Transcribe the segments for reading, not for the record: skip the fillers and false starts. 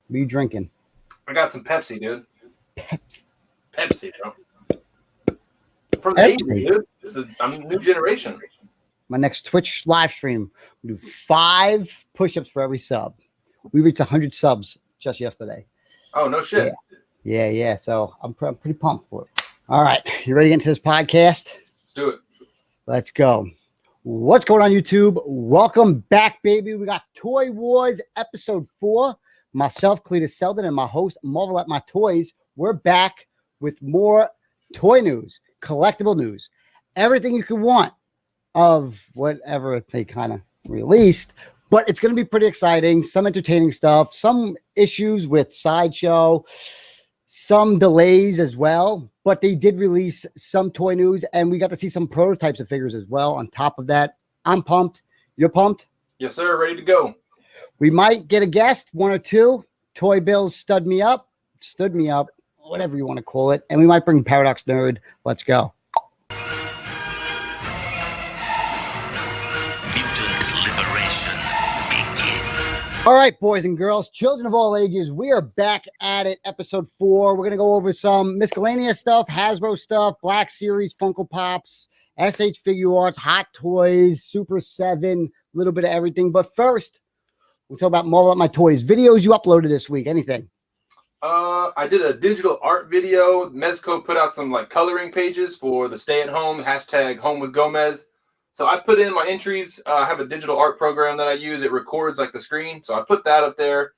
What are you drinking? I got some Pepsi, dude. Pepsi, bro. From the Pepsi. 80s, dude. I'm a new generation. My next Twitch live stream, we do 5 push-ups for every sub. We reached 100 subs just yesterday. Oh, no shit. Yeah. So I'm pretty pumped for it. All right. You ready to get into this podcast? Let's do it. Let's go. What's going on, YouTube? Welcome back, baby. We got Toy Wars episode 4. Myself, Cletus Selden, and my host, Marvel at My Toys. We're back with more toy news, collectible news, everything you could want of whatever they kind of released. But it's going to be pretty exciting. Some entertaining stuff, some issues with Sideshow, some delays as well. But they did release some toy news, and we got to see some prototypes of figures as well. On top of that, I'm pumped. You're pumped? Yes, sir. Ready to go. We might get a guest, 1 or 2. Toy Bills stood me up, whatever you want to call it. And we might bring Paradox Nerd. Let's go. All right, boys and girls, children of all ages, we are back at it, episode 4. We're going to go over some miscellaneous stuff, Hasbro stuff, Black Series, Funko Pops, SH Figure Arts, Hot Toys, Super 7, a little bit of everything. But first, we'll talk about Marvel at My Toys. Videos you uploaded this week, anything? I did a digital art video. Mezco put out some like coloring pages for the stay-at-home, hashtag home with Gomez. So I put in my entries. I have a digital art program that I use. It records like the screen. So I put that up there.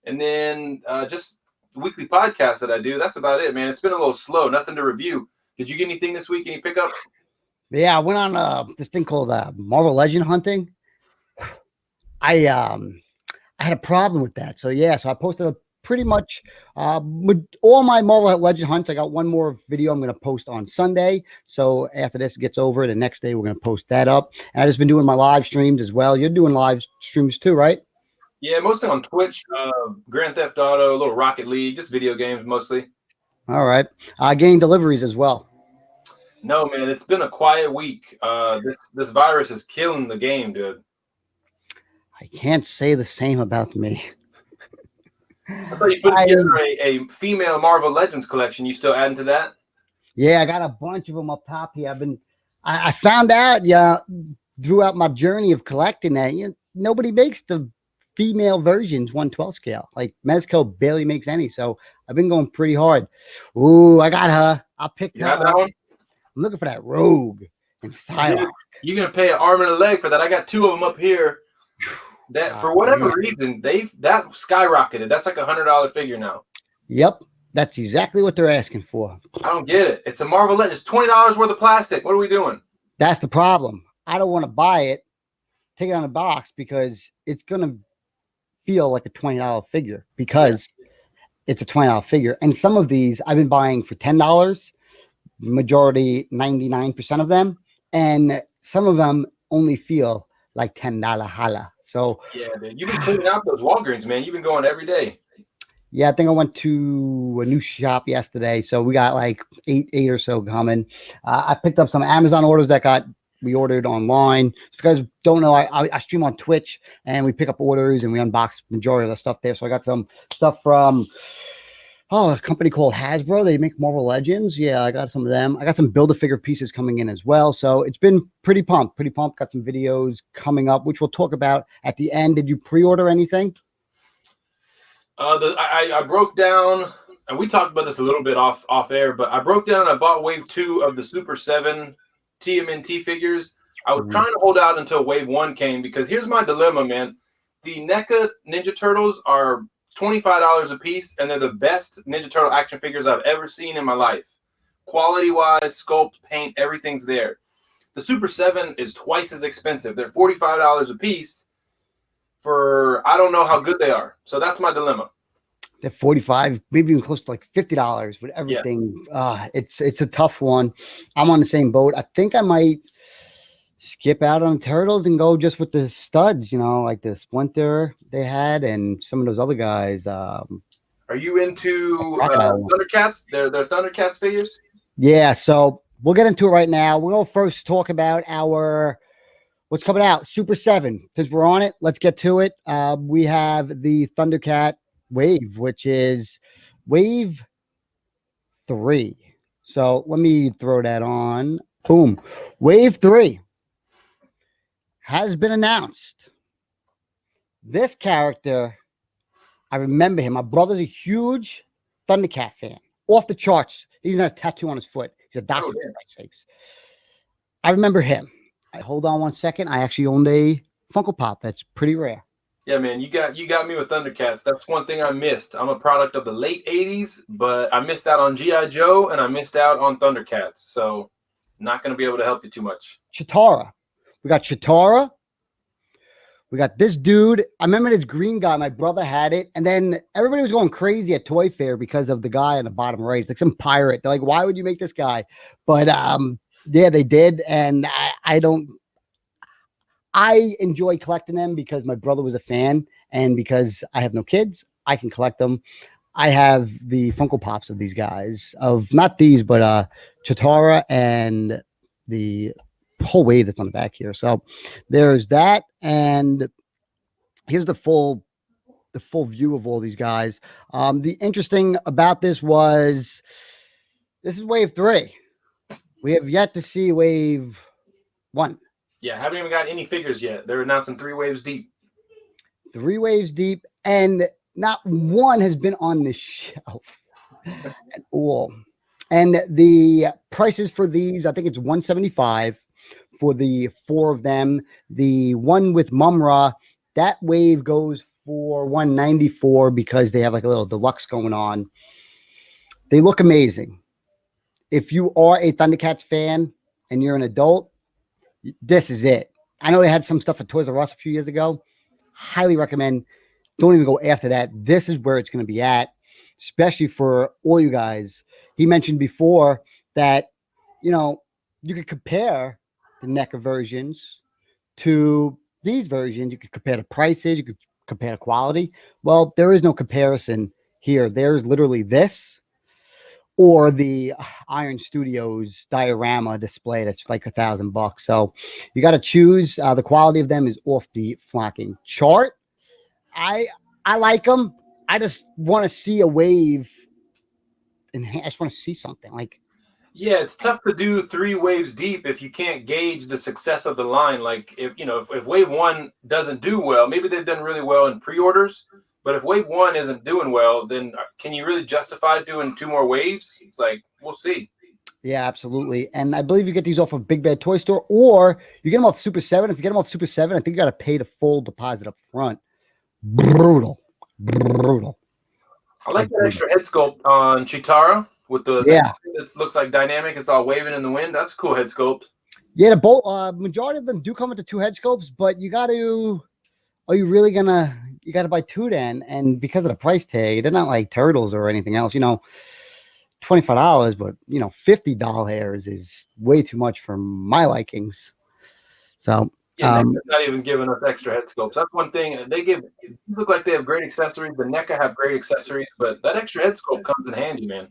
And then just the weekly podcast that I do. That's about it, man. It's been a little slow. Nothing to review. Did you get anything this week? Any pickups? Yeah, I went on this thing called Marvel Legend hunting. I had a problem with that. So I posted pretty much with all my Marvel Legend hunts. I got one more video I'm going to post on Sunday. So after this gets over, the next day we're going to post that up. And I've just been doing my live streams as well. You're doing live streams too, right? Yeah, mostly on Twitch, Grand Theft Auto, a little Rocket League, just video games mostly. All right. Getting deliveries as well. No, man, it's been a quiet week. This virus is killing the game, dude. I can't say the same about me. I thought you put together a female Marvel Legends collection. You still adding to that? Yeah, I got a bunch of them up top here. I found out, throughout my journey of collecting that, nobody makes the female versions 1/12 scale. Like Mezco barely makes any. So I've been going pretty hard. Ooh, I got her. I picked her. Got that one? I'm looking for that Rogue and Psylocke. You're gonna pay an arm and a leg for that. I got 2 of them up here. That for whatever reason that skyrocketed. That's like $100 figure now. Yep, that's exactly what they're asking for. I don't get it. It's a Marvel Legends. It's $20 worth of plastic. What are we doing? That's the problem. I don't want to buy it, take it on a box because it's gonna feel like a $20 figure because it's a $20 figure. And some of these I've been buying for $10. Majority 99% of them, and some of them only feel like $10 holla. So yeah, dude, you've been cleaning out those Walgreens, man. You've been going every day. Yeah, I think I went to a new shop yesterday, so we got like eight or so coming. I picked up some Amazon orders that we ordered online. If you guys don't know, I stream on Twitch, and we pick up orders and we unbox the majority of the stuff there. So I got some stuff from a company called Hasbro. They make Marvel Legends. Yeah, I got some of them. I got some Build-A-Figure pieces coming in as well. So it's been pretty pumped. Got some videos coming up, which we'll talk about at the end. Did you pre-order anything? I broke down, and we talked about this a little bit off air, but I broke down and I bought wave 2 of the Super 7 TMNT figures. I was trying to hold out until wave 1 came because here's my dilemma, man. The NECA Ninja Turtles are $25 a piece, and they're the best Ninja Turtle action figures I've ever seen in my life. Quality-wise, sculpt, paint, everything's there. The Super 7 is twice as expensive. They're $45 a piece for I don't know how good they are. So that's my dilemma. They're $45, maybe even close to like $50 with everything. Yeah. It's a tough one. I'm on the same boat. I think I might skip out on Turtles and go just with the studs, like the Splinter they had and some of those other guys. Are you into Thundercats? They're Thundercats figures? Yeah, so we'll get into it right now. We'll first talk about what's coming out, Super 7. Since we're on it, let's get to it. We have the Thundercat wave, which is wave 3. So let me throw that on. Boom. Wave 3 has been announced. This character, I remember him. My brother's a huge Thundercat fan. Off the charts. He has a tattoo on his foot. He's a doctor, for Christ's sakes. I remember him. Hold on one second. I actually owned a Funko Pop. That's pretty rare. Yeah, man, you got me with Thundercats. That's one thing I missed. I'm a product of the late 80s, but I missed out on G.I. Joe and I missed out on Thundercats. So not going to be able to help you too much. Chitara. We got Chitara. We got this dude. I remember this green guy. My brother had it. And then everybody was going crazy at Toy Fair because of the guy on the bottom right. It's like some pirate. They're like, why would you make this guy? But yeah, they did. And I enjoy collecting them because my brother was a fan. And because I have no kids, I can collect them. I have the Funko Pops of these guys. Of not these, but Chitara and the whole wave that's on the back here. So there's that, and here's the full view of all these guys. The interesting about this was this is wave 3. We have yet to see wave 1. Yeah, haven't even got any figures yet. They're announcing 3 waves deep. 3 waves deep, and not one has been on the shelf at all. And the prices for these, I think it's $175 for the 4 of them. The one with Mumra, that wave goes for $194 because they have like a little deluxe going on. They look amazing. If you are a Thundercats fan and you're an adult, this is it. I know they had some stuff at Toys R Us a few years ago. Highly recommend. Don't even go after that. This is where it's going to be at, especially for all you guys. He mentioned before that, you know, you could compare the NECA versions to these versions. You could compare the prices. You could compare the quality. Well, there is no comparison here. There's literally this or the Iron Studios diorama display that's like $1,000. So you got to choose. The quality of them is off the flocking chart. I like them. I just want to see a wave. And I just want to see something like. Yeah, it's tough to do 3 waves deep if you can't gauge the success of the line. Like if wave 1 doesn't do well, maybe they've done really well in pre-orders. But if wave 1 isn't doing well, then can you really justify doing 2 more waves? It's like, we'll see. Yeah, absolutely. And I believe you get these off of Big Bad Toy Store, or you get them off Super 7. If you get them off Super 7, I think you got to pay the full deposit up front. Brutal. I like that extra head sculpt on Chitara with the it looks like dynamic. It's all waving in the wind. That's a cool head sculpt. Yeah, the both majority of them do come with the 2 head sculpts, but you got to. Are you really gonna? You got to buy 2 then, and because of the price tag, they're not like turtles or anything else. You know, $25, but you know, $50 is way too much for my likings. So yeah, not even giving us extra head sculpts. That's one thing they give. Look like they have great accessories. The NECA have great accessories, but that extra head sculpt comes in handy, man.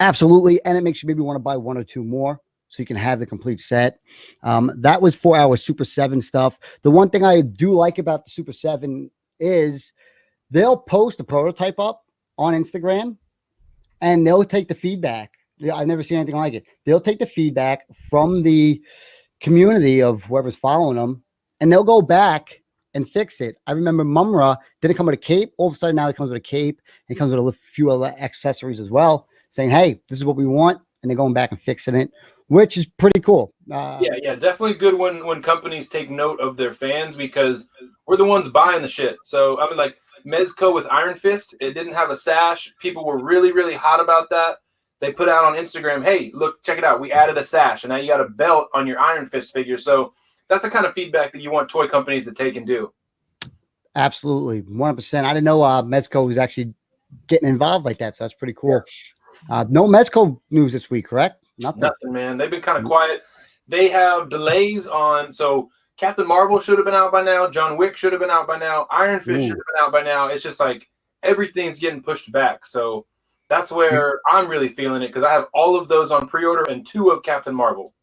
Absolutely, and it makes you maybe want to buy 1 or 2 more. So you can have the complete set. That was for our Super 7 stuff. The one thing I do like about the Super 7 is they'll post a prototype up on Instagram and they'll take the feedback. Yeah, I've never seen anything like it. They'll take the feedback from the community of whoever's following them and they'll go back and fix it. I remember Mumra didn't come with a cape. All of a sudden now it comes with a cape. And it comes with a few other accessories as well, saying, hey, this is what we want. And they're going back and fixing it, which is pretty cool. Yeah, definitely good when companies take note of their fans because we're the ones buying the shit. So, I mean, like Mezco with Iron Fist, it didn't have a sash. People were really, really hot about that. They put out on Instagram, hey, look, check it out. We added a sash, and now you got a belt on your Iron Fist figure. So that's the kind of feedback that you want toy companies to take and do. Absolutely, 100%. I didn't know Mezco was actually getting involved like that, so that's pretty cool. No Mezco news this week, correct? Nothing, man. They've been kind of quiet. They have delays on, so Captain Marvel should have been out by now. John Wick should have been out by now. Iron Fist should have been out by now. It's just like everything's getting pushed back. So that's where I'm really feeling it because I have all of those on pre-order and 2 of Captain Marvel.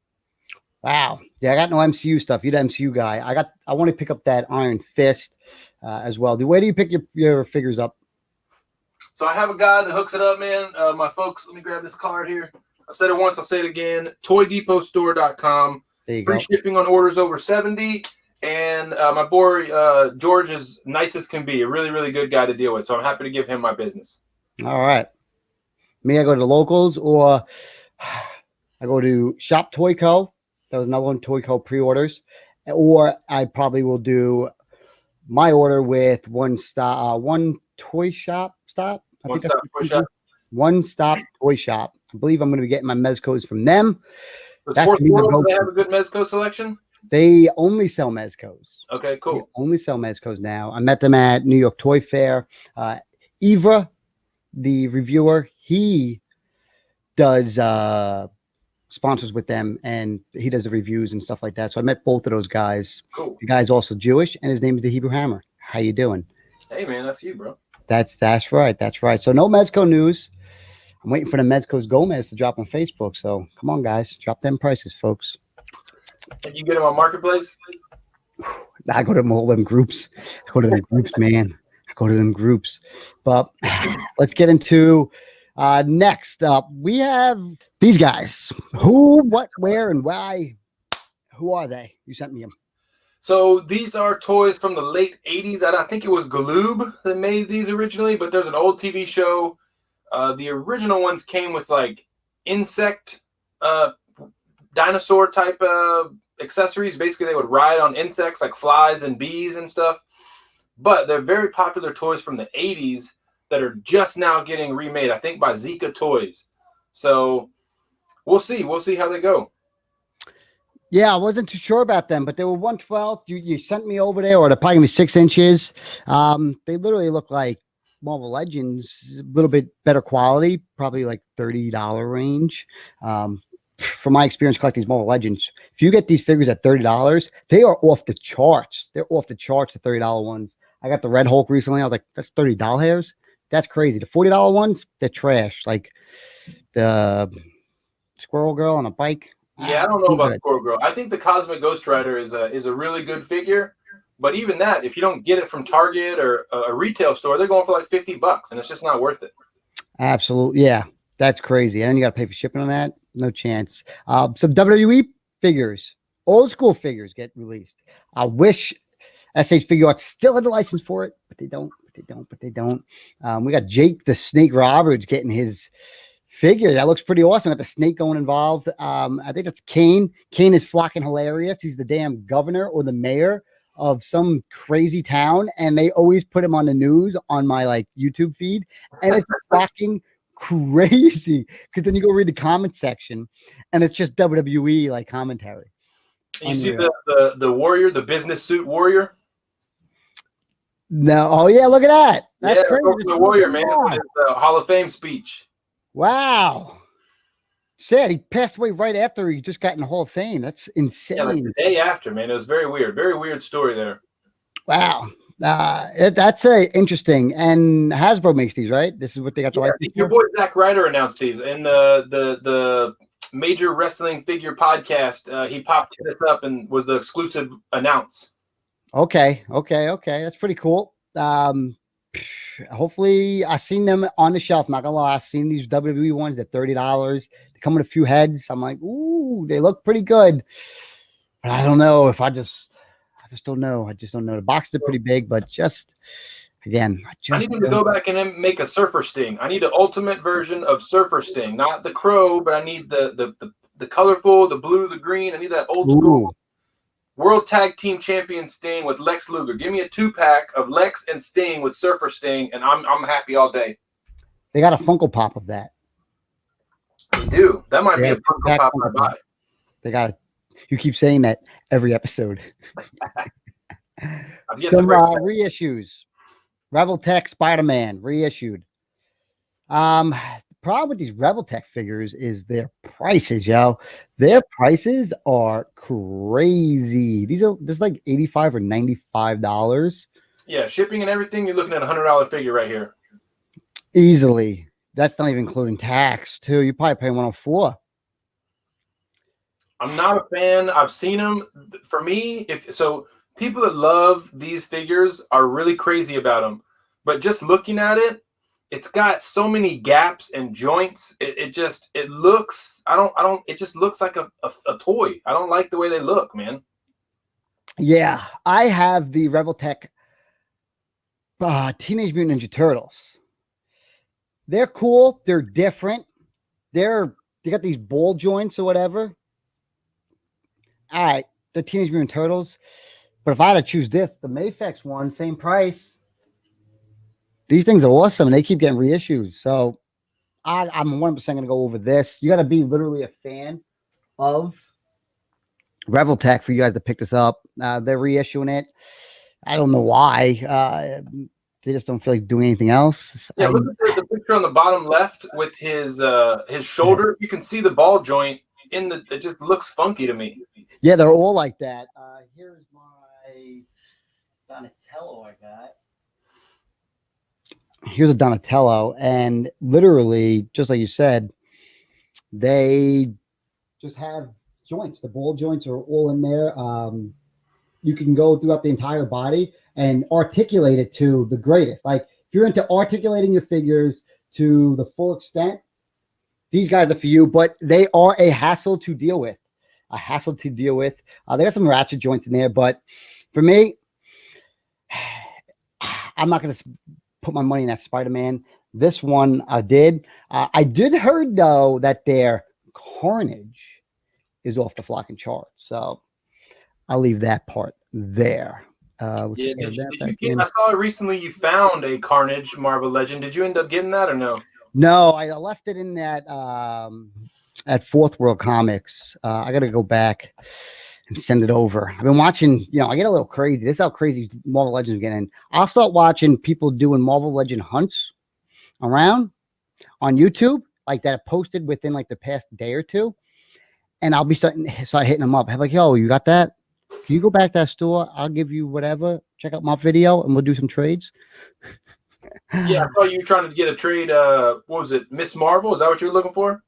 Wow. Yeah, I got no MCU stuff. You're the MCU guy. I want to pick up that Iron Fist as well. Where do you pick your figures up? So I have a guy that hooks it up, man. My folks, let me grab this card here. I said it once, I'll say it again. ToyDepotStore.com. There you Free go. shipping on orders over 70. And my boy George is nice as can be. A really, really good guy to deal with. So I'm happy to give him my business. All right. Me, I go to locals, or I go to Shop Toy Co. That was another one, Toy Co. pre-orders. Or I probably will do my order with one toy shop stop. One Stop Toy Shop. One Stop Toy Shop. I believe I'm going to be getting my mezcos from them. Does Fort World, they have a good mezco selection? They only sell mezcos. Okay, cool. They only sell mezcos now. I met them at New York Toy Fair. Eva, the reviewer, he does sponsors with them, and he does the reviews and stuff like that. So I met both of those guys. Cool. The guy's also Jewish, and his name is the Hebrew Hammer. How you doing? Hey, man, that's you, bro. That's right. That's right. So no mezco news. I'm waiting for the Mezcos Gomez to drop on Facebook. So come on, guys, drop them prices, folks. Can you get them on Marketplace? I go to all them groups. I go to them groups, man. I go to them groups. But let's get into next up. We have these guys. Who, what, where, and why? Who are they? You sent me them. So these are toys from the late 80s. I think it was Galoob that made these originally, but there's an old TV show. The original ones came with like insect dinosaur type accessories. Basically, they would ride on insects like flies and bees and stuff. But they're very popular toys from the 80s that are just now getting remade, I think by Zika Toys. So we'll see. We'll see how they go. Yeah, I wasn't too sure about them, but they were 1/12. You sent me over there, or they're probably 6 inches. They literally look like Marvel Legends, a little bit better quality, probably like $30 range. From my experience collecting these Marvel Legends, if you get these figures at $30, they are off the charts. They're off the charts, the $30 ones. I got the Red Hulk recently. I was like, that's $30. That's crazy. The $40 ones, they're trash. Like the Squirrel Girl on a bike. Yeah, I don't know about Squirrel Girl. I think the Cosmic Ghost Rider is a really good figure. But even that, if you don't get it from Target or a retail store, they're going for like $50, and it's just not worth it. Absolutely. Yeah, that's crazy. And then you got to pay for shipping on that. No chance. Some WWE figures, old school figures get released. I wish SH Figure Arts still had a license for it, but they don't. We got Jake the Snake Roberts getting his figure. That looks pretty awesome. Got the snake going involved. I think that's Kane. Kane is flocking hilarious. He's the damn governor or the mayor of some crazy town, and they always put him on the news on my like YouTube feed, and it's fucking crazy because then you go read the comment section and it's just WWE like commentary. You see the warrior, the business suit warrior? No, oh yeah, look at that. That's crazy. The warrior, man, with his Hall of Fame speech. Wow. Sad he passed away right after he just got in the Hall of Fame. That's insane. Yeah, like the day after, man. It was very weird. Very weird story there. Wow. That's interesting. And Hasbro makes these, right? This is what they got the license your boy Zack Ryder announced these in the Major Wrestling Figure podcast. He popped this up and was the exclusive announce. Okay. That's pretty cool. Hopefully I seen them on the shelf. Not gonna lie, I've seen these WWE ones at $30. They come with a few heads. I'm like, ooh, they look pretty good. But I don't know if I just don't know. The boxes are pretty big, but I need them to go back and then make a Surfer Sting. I need an ultimate version of Surfer Sting, not the Crow, but I need the colorful, the blue, the green. I need that old school World Tag Team Champion Sting with Lex Luger. Give me a 2-pack of Lex and Sting with Surfer Sting, and I'm happy all day. They got a Funko Pop of that. They do. That might be a Funko Pop I buy. They got it. You keep saying that every episode. Some reissues. Rebel Tech Spider-Man reissued. The problem with these Rebel Tech figures is their prices, yo. Their prices are crazy. This is like $85 or $95. Yeah, shipping and everything, you're looking at a $100 figure right here. Easily. That's not even including tax, too. You're probably paying $104. I'm not a fan. I've seen them. For me, people that love these figures are really crazy about them. But just looking at it, it's got so many gaps and joints. It just looks. I don't. It just looks like a toy. I don't like the way they look, man. Yeah, I have the Rebel Tech Teenage Mutant Ninja Turtles. They're cool. They're different. They got these ball joints or whatever. All right, the Teenage Mutant Turtles. But if I had to choose this, the Mafex one, same price. These things are awesome, and they keep getting reissues. So I'm 100% going to go over this. You got to be literally a fan of Rebel Tech for you guys to pick this up. They're reissuing it. I don't know why. They just don't feel like doing anything else. Yeah, look at the picture on the bottom left with his shoulder. You can see the ball joint in the. It just looks funky to me. Yeah, they're all like that. Here's my Donatello I got. Here's a Donatello, and literally, just like you said, they just have joints. The ball joints are all in there. You can go throughout the entire body and articulate it to the greatest. Like if you're into articulating your figures to the full extent, these guys are for you, but they are a hassle to deal with. They got some ratchet joints in there, but for me, I'm not going to put my money in that Spider-Man. This one I did. I did heard though that their Carnage is off the flocking chart, so I'll leave that part there. Yeah, I saw recently you found a Carnage Marvel Legend. Did you end up getting that or no? No, I left it in that at Fourth World Comics. I got to go back and send it over. I've been watching, I get a little crazy. This is how crazy Marvel Legends are getting. I'll start watching people doing Marvel Legend hunts around on YouTube, like that posted within like the past day or two. And I'll be start hitting them up. I'm like, yo, you got that? Can you go back to that store? I'll give you whatever. Check out my video and we'll do some trades. Yeah, I thought you were trying to get a trade. What was it? Miss Marvel? Is that what you were looking for?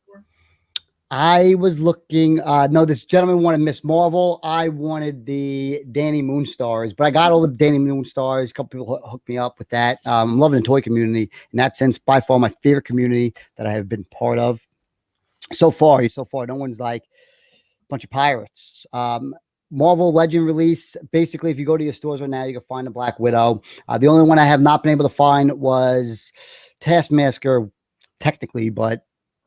I was looking. No, this gentleman wanted Miss Marvel. I wanted the Danny Moonstars, but I got all the Danny Moonstars. A couple people hooked me up with that. I'm loving the toy community in that sense. By far, my favorite community that I have been part of so far. No one's like a bunch of pirates. Marvel Legend release. Basically, if you go to your stores right now, you can find the Black Widow. The only one I have not been able to find was Taskmaster, technically, but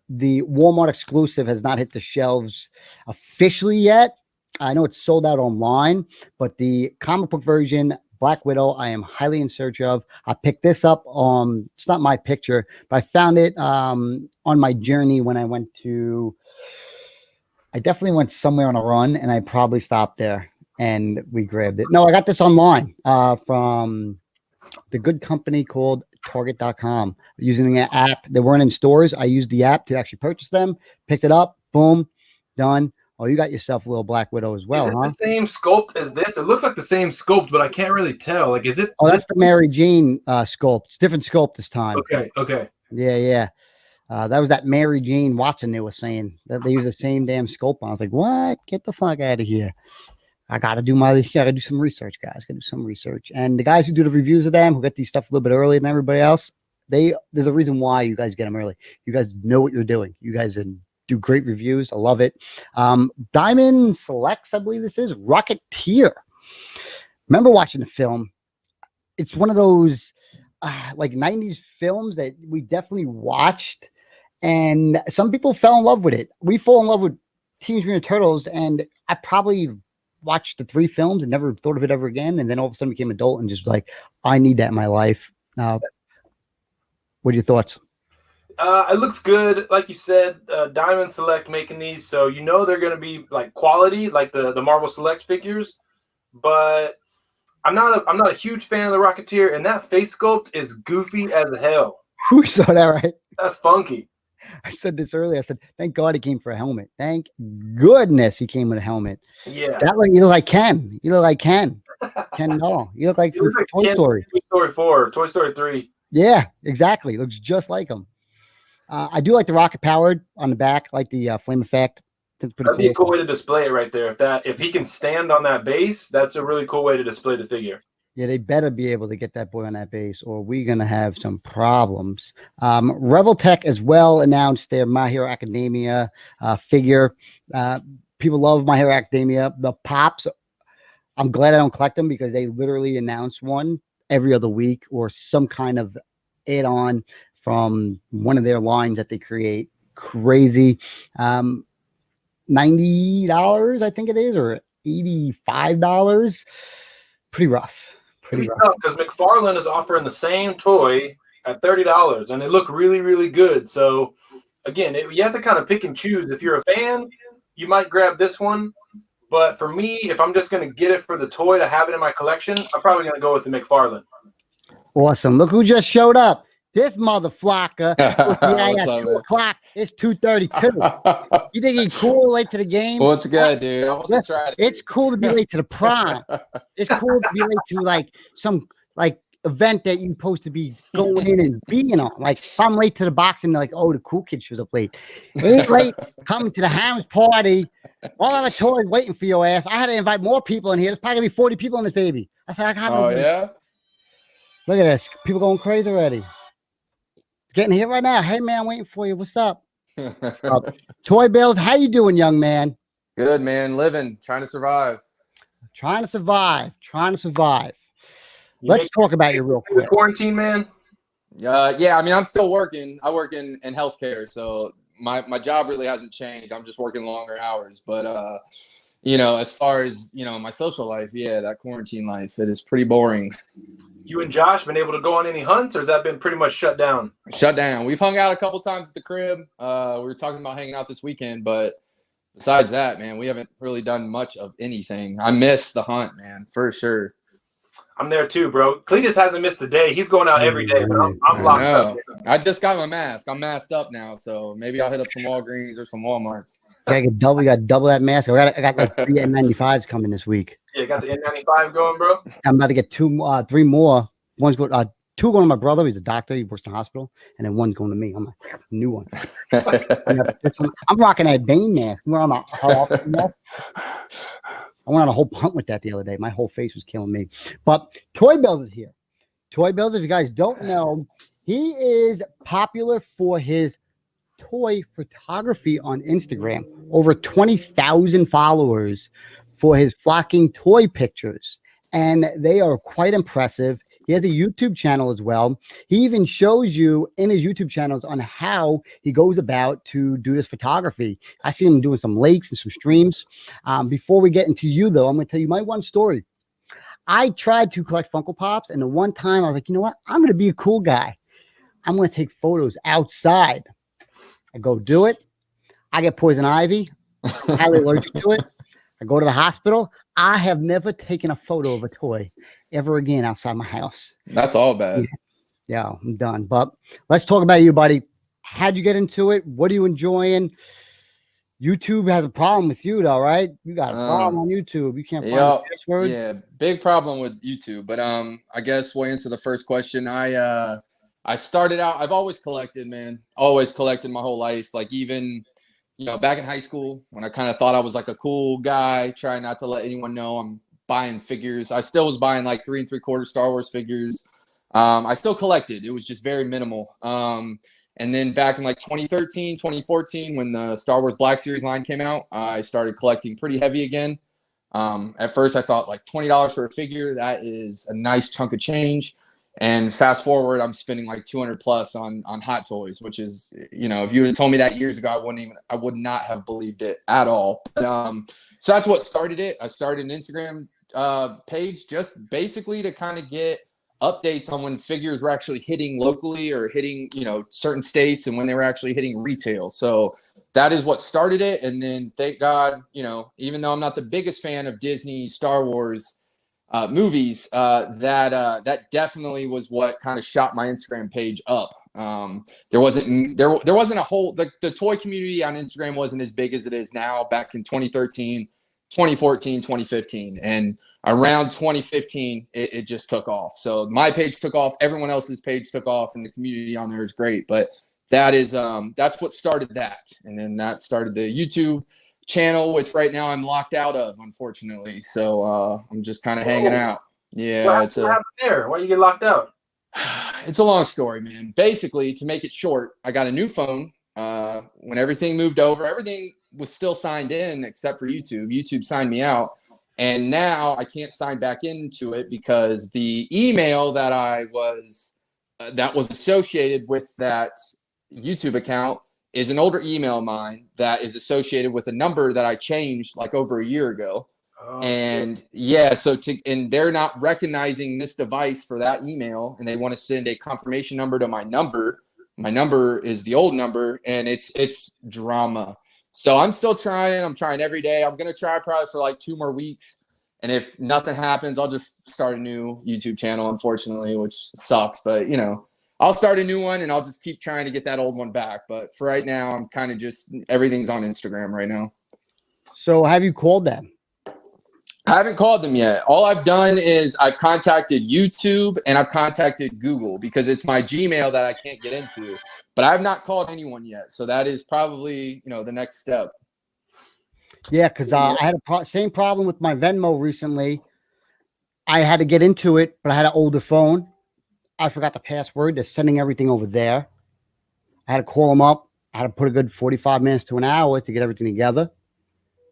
the Walmart exclusive has not hit the shelves officially yet. I know it's sold out online, but the comic book version, Black Widow, I am highly in search of. I picked this up. It's not my picture, but I found it on my journey when I went to. I definitely went somewhere on a run, and I probably stopped there, and we grabbed it. No, I got this online from the good company called Target.com. Using an app. They weren't in stores. I used the app to actually purchase them, picked it up, boom, done. Oh, you got yourself a little Black Widow as well, is it the same sculpt as this? It looks like the same sculpt, but I can't really tell. Like, is it? Oh, that's the Mary Jane sculpt. It's different sculpt this time. Okay. Yeah. That was that Mary Jane Watson they were saying that they use the same damn sculpt on. I was like, what? Get the fuck out of here. I gotta do some research, guys. Gotta do some research. And the guys who do the reviews of them, who get these stuff a little bit earlier than everybody else, there's a reason why you guys get them early. You guys know what you're doing. You guys do great reviews. I love it. Diamond Selects, I believe this is Rocketeer. Remember watching the film? It's one of those like 90s films that we definitely watched, and some people fell in love with it. We fall in love with Teenage Mutant Turtles, and I probably watched the 3 films and never thought of it ever again. And then all of a sudden became adult and just like, I need that in my life. What are your thoughts? It looks good. Like you said, Diamond Select making these. So, they're going to be like quality, like the Marvel Select figures, but I'm not a huge fan of the Rocketeer, and that face sculpt is goofy as hell. We saw that, right? That's funky. I said this earlier. I said, thank God he came for a helmet. Thank goodness he came with a helmet. Yeah. That way you look like Ken. You look like Ken. Ken Doll. You look like Toy Story. Toy Story 4, Toy Story 3. Yeah, exactly. Looks just like him. I do like the rocket powered on the back, like the flame effect. That'd be a cool way to display it right there. If he can stand on that base, that's a really cool way to display the figure. Yeah, they better be able to get that boy on that base, or we're gonna have some problems. Rebel Tech as well announced their My Hero Academia figure. People love My Hero Academia. The pops, I'm glad I don't collect them because they literally announce one every other week or some kind of add-on from one of their lines that they create. Crazy. $90, I think it is, or $85. Pretty rough. Pretty rough. Because McFarlane is offering the same toy at $30, and they look really, really good. So, again, you have to kind of pick and choose. If you're a fan, you might grab this one. But for me, if I'm just going to get it for the toy to have it in my collection, I'm probably going to go with the McFarlane. Awesome. Look who just showed up. This motherflocker. Yeah, What's at up, 2 man? o'clock. It's 2:32. You think he's cool late to the game? What's good, dude? I wasn't Listen, trying to it's cool to be late to the prom. It's cool to be late to like some like event that you're supposed to be going in and being on. Like if I'm late to the boxing, they're like, oh, the cool kid shows up late. He's late coming to the Hams party. All of the toys waiting for your ass. I had to invite more people in here. There's probably gonna be 40 people in this baby. I said, I got no. Oh, yeah? Look at this. People going crazy already. Getting here right now. Hey man, I'm waiting for you. What's up? Toy Bills, how you doing, young man? Good, man. Living, trying to survive. Trying to survive. Trying to survive. Let's talk about you real quick. Quarantine, man. Yeah, I mean, I'm still working. I work in healthcare, so my job really hasn't changed. I'm just working longer hours. But, you know, as far as, you know, my social life, yeah, that quarantine life, it is pretty boring. You and Josh been able to go on any hunts, or has that been pretty much shut down? Shut down. We've hung out a couple times at the crib. We were talking about hanging out this weekend, but besides that, man, we haven't really done much of anything. I miss the hunt, man, for sure. I'm there too, bro. Cletus hasn't missed a day. He's going out every day, but I'm locked up. I just got my mask. I'm masked up now, so maybe I'll hit up some Walgreens or some Walmarts. I got double that mask. I got like 3 N95s coming this week. Yeah, got the N95 going, bro. I'm about to get 3 more. One's going, 2 going to my brother. He's a doctor. He works in the hospital, and then 1 going to me. I'm like, new one. I'm rocking that Bane mask. We're on my mask. I went on a whole punt with that the other day. My whole face was killing me. But Toy Bills is here. Toy Bills, if you guys don't know, he is popular for his toy photography on Instagram. Over 20,000 followers for his flocking toy pictures. And they are quite impressive. He has a YouTube channel as well. He even shows you in his YouTube channels on how he goes about to do this photography. I see him doing some lakes and some streams. Before we get into you, though, I'm going to tell you my one story. I tried to collect Funko Pops, and the one time I was like, you know what? I'm going to be a cool guy. I'm going to take photos outside. I go do it. I get poison ivy. I'm highly allergic to it. I go to the hospital. I have never taken a photo of a toy ever again outside my house. That's all bad. Yeah, I'm done. But let's talk about you, buddy. How'd you get into it? What are you enjoying? YouTube has a problem with you, though, right? You got a problem on YouTube. You can't find the password. Yeah, big problem with YouTube. But I guess we'll answer the first question. I started out. I've always collected, man. Always collected my whole life. Like even, you know, back in high school when I kind of thought I was like a cool guy, trying not to let anyone know I'm buying figures. I still was buying like 3 3/4 Star Wars figures. I still collected. It was just very minimal. And then back in like 2013, 2014, when the Star Wars Black Series line came out, I started collecting pretty heavy again. At first, I thought like $20 for a figure. That is a nice chunk of change. And fast forward, I'm spending like 200 plus on Hot Toys, which is, you know, if you would have told me that years ago, I would not have believed it at all. But, so that's what started it. I started an Instagram page just basically to kind of get updates on when figures were actually hitting locally or hitting, you know, certain states and when they were actually hitting retail. So that is what started it. And then thank God, you know, even though I'm not the biggest fan of Disney, Star Wars movies, that definitely was what kind of shot my Instagram page up. There wasn't a whole, the toy community on Instagram wasn't as big as it is now back in 2013, 2014, 2015. And around 2015, it just took off. So my page took off, everyone else's page took off, and the community on there is great. But that is, that's what started that. And then that started the YouTube channel, which right now I'm locked out of, unfortunately. So I'm just kind of hanging out. Yeah, What happened there? Why you get locked out? it's a long story, man. Basically, to make it short, I got a new phone. When everything moved over, everything was still signed in except for YouTube. YouTube signed me out. And now I can't sign back into it because the email that was associated with that YouTube account is an older email of mine that is associated with a number that I changed like over a year ago. Oh, And shit. yeah, and they're not recognizing this device for that email, and they want to send a confirmation number to my number. My number is the old number, and it's drama. So I'm still trying. I'm trying every day. I'm gonna try probably for like 2 more weeks, and if nothing happens, I'll just start a new YouTube channel. Unfortunately, which sucks, but you know, I'll start a new one, and I'll just keep trying to get that old one back. But for right now, I'm kind of just everything's on Instagram right now. So have you called them? I haven't called them yet. All I've done is I've contacted YouTube and I've contacted Google because it's my Gmail that I can't get into. But I've not called anyone yet. So that is probably, the next step. Yeah, because I had a same problem with my Venmo recently. I had to get into it, but I had an older phone. I forgot the password. They're sending everything over there. I had to call them up. I had to put a good 45 minutes to an hour to get everything together.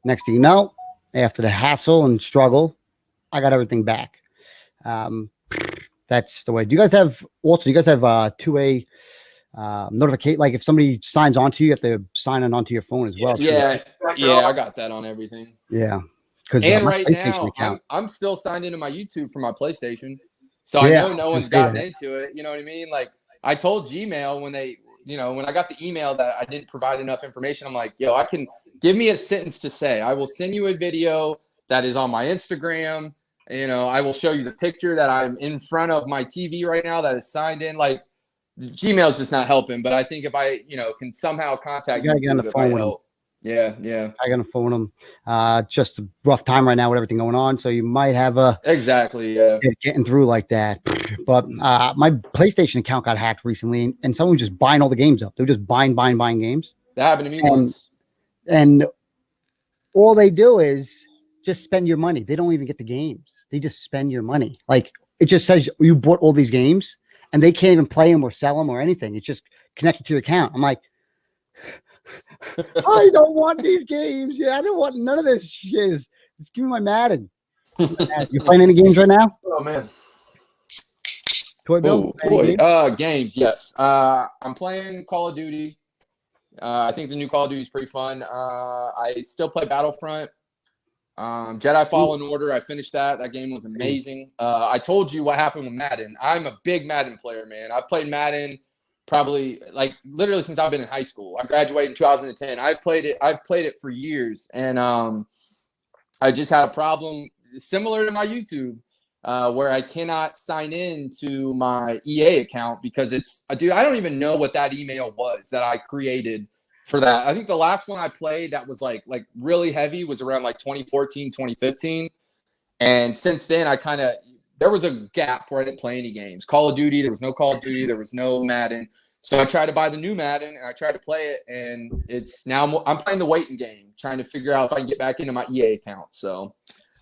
Next thing you know, after the hassle and struggle, I got everything back. That's the way. Do you guys have two-way notification? Like if somebody signs onto you, you have to sign it onto your phone as well. Yeah, I got that on everything. Yeah. And right now, I'm still signed into my YouTube for my PlayStation. So I know no one's gotten into it. You know what I mean? Like I told Gmail when I got the email that I didn't provide enough information, I'm like, yo, give me a sentence to say. I will send you a video that is on my Instagram. I will show you the picture that I'm in front of my TV right now that is signed in. Like Gmail's just not helping. But I think if I, can somehow contact you, it might help. Yeah. I gotta phone them. Just a rough time right now with everything going on. So you might have getting through like that. But my PlayStation account got hacked recently, and someone was just buying all the games up. They were just buying games. That happened to me once. And all they do is just spend your money. They don't even get the games. They just spend your money. Like it just says you bought all these games and they can't even play them or sell them or anything. It's just connected to your account. I'm like, I don't want these games. Yeah, I don't want none of this shit. Just give me my Madden. You playing any games right now? Oh man. Toy Bill? Games, yes. I'm playing Call of Duty. I think the new Call of Duty is pretty fun. I still play Battlefront. Jedi Fallen Order, I finished that. That game was amazing. I told you what happened with Madden. I'm a big Madden player, man. I've played Madden probably literally since I've been in high school. I graduated in 2010. I've played it for years. And I just had a problem similar to my YouTube where I cannot sign in to my EA account because I don't even know what that email was that I created for that. I think the last one I played that was like really heavy was around like 2014, 2015. And since then there was a gap where I didn't play any games. Call of Duty, there was no Call of Duty, there was no Madden. So I tried to buy the new Madden and I tried to play it, and it's now I'm playing the waiting game, trying to figure out if I can get back into my EA account. So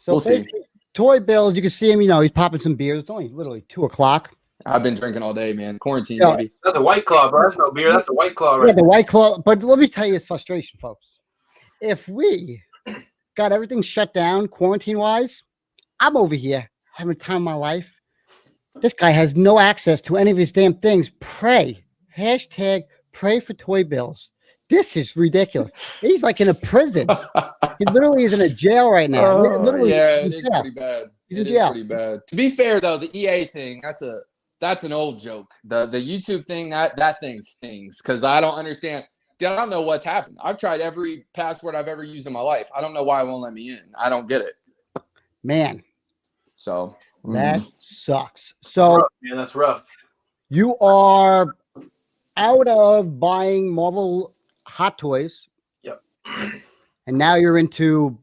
we'll see. Toy Bills, you can see him, he's popping some beers. It's only literally 2:00. I've been drinking all day, man. Quarantine, baby. That's a White Claw, bro. That's no beer. That's a White Claw, right? Yeah, the White Claw. But let me tell you his frustration, folks. If we got everything shut down quarantine-wise, I'm over here having the time of my life. This guy has no access to any of his damn things. Pray. #pray for Toy Bills. This is ridiculous. He's like in a prison. He literally is in a jail right now. It is pretty bad. It is pretty bad. To be fair, though, the EA thing, that's an old joke. The YouTube thing, that thing stings because I don't understand. I don't know what's happened. I've tried every password I've ever used in my life. I don't know why it won't let me in. I don't get it. Man. So that sucks. So that's rough. You are out of buying Marvel Hot Toys. Yep. And now you're into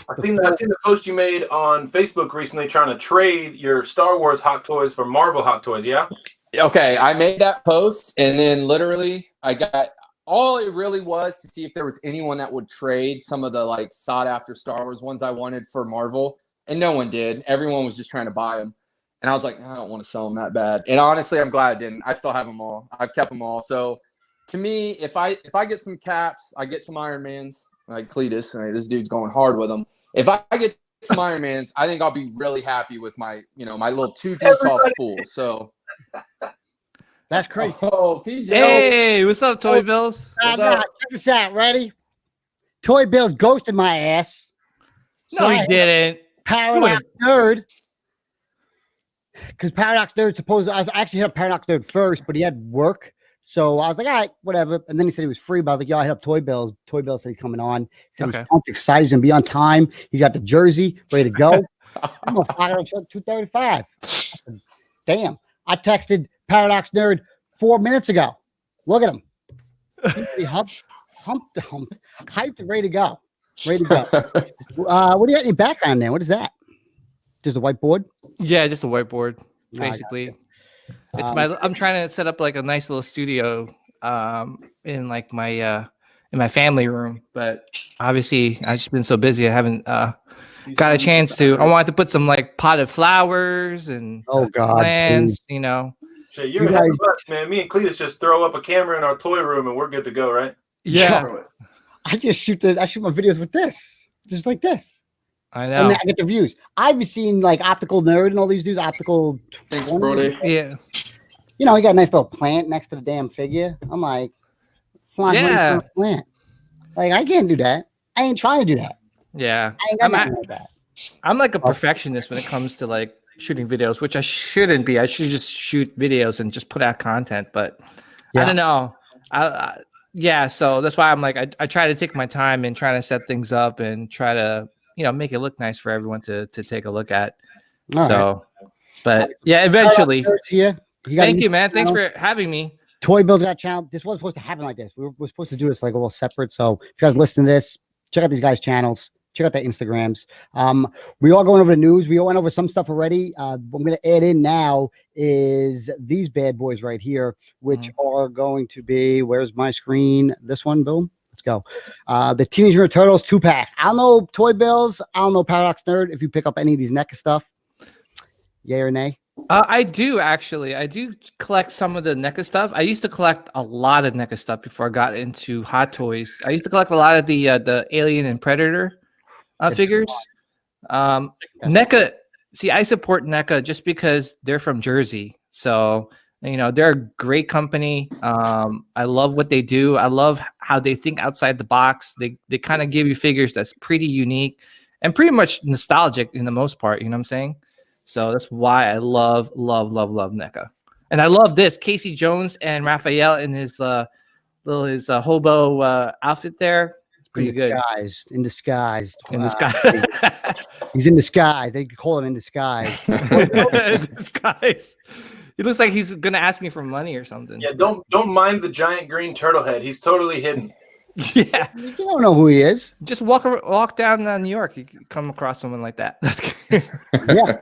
I seen the post you made on Facebook recently trying to trade your Star Wars Hot Toys for Marvel Hot Toys, yeah? Okay, I made that post, and then literally I got all it really was to see if there was anyone that would trade some of the sought after Star Wars ones I wanted for Marvel. and no one did. Everyone was just trying to buy them. And I was like, I don't want to sell them that bad. And honestly, I'm glad I didn't. I still have them all. I've kept them all. So to me, if I get some caps, I get some Iron Mans, like Cletus. Right, this dude's going hard with them. If I get some Iron Mans, I think I'll be really happy with my, my little 2 detail spool. So That's crazy. Oh, PJ. Hey, what's up, Toy Bills? What's up? Check this out. Ready? Toy Bills ghosted my ass. No, he didn't. Paradox Nerd. Because Paradox Nerd I actually hit up Paradox Nerd first, but he had work. So I was like, all right, whatever. And then he said he was free, but I was like, yo, I hit up Toy Bills. Toy Bills said he's coming on. He said he's pumped, excited, he's going to be on time. He's got the jersey ready to go. I'm going to fire on 2:35. Damn. I texted Paradox Nerd 4 minutes ago. Look at him. He humped, hyped, and ready to go. Ready to go. What do you got in your background there? What is that? Just a whiteboard? Yeah, just a whiteboard, basically. It's I'm trying to set up like a nice little studio in like my in my family room, but obviously I've just been so busy I haven't got a chance to. I wanted to put some like potted flowers and plants, Jay, you're a heavy bus, man. Me and Cletus just throw up a camera in our toy room and we're good to go, right? Yeah. I shoot my videos with this. Just like this. I know. And I get the views. I've seen like Optical Nerd and all these dudes. Optical. Thanks, Brody. Yeah. He got a nice little plant next to the damn figure. I'm like, plant. Like, I can't do that. I ain't trying to do that. Yeah. I ain't got nothing like that. I'm like a perfectionist when it comes to like shooting videos, which I shouldn't be. I should just shoot videos and just put out content. But I don't know. So that's why I'm like, I try to take my time and try to set things up and try to, make it look nice for everyone to take a look at. But yeah, eventually. Thank you, man. Thanks for having me. Toy Bills got a channel. This wasn't supposed to happen like this. We're supposed to do this like a little separate. So if you guys listen to this, check out these guys' channels. Check out their Instagrams. We are going over the news. We went over some stuff already. What I'm going to add in now is these bad boys right here, which are going to be, where's my screen? This one, boom. Let's go. The Teenage Mutant Ninja Turtles 2-pack. I don't know Toy Bills. I don't know Paradox Nerd. If you pick up any of these NECA stuff, yay or nay? I do actually. I do collect some of the NECA stuff. I used to collect a lot of NECA stuff before I got into Hot Toys. I used to collect a lot of the Alien and Predator figures. NECA. See, I support NECA just because they're from Jersey. So they're a great company. I love what they do. I love how they think outside the box. They kind of give you figures that's pretty unique and pretty much nostalgic in the most part. You know what I'm saying? So that's why I love NECA. And I love this Casey Jones and Raphael in his hobo outfit there. It's pretty good. In disguise. In disguise. He's in disguise. They call him in disguise. In disguise. He looks like he's gonna ask me for money or something. Yeah, don't mind the giant green turtle head. He's totally hidden. Yeah, you don't know who he is. Just walk down New York. You come across someone like that. That's good. Yeah,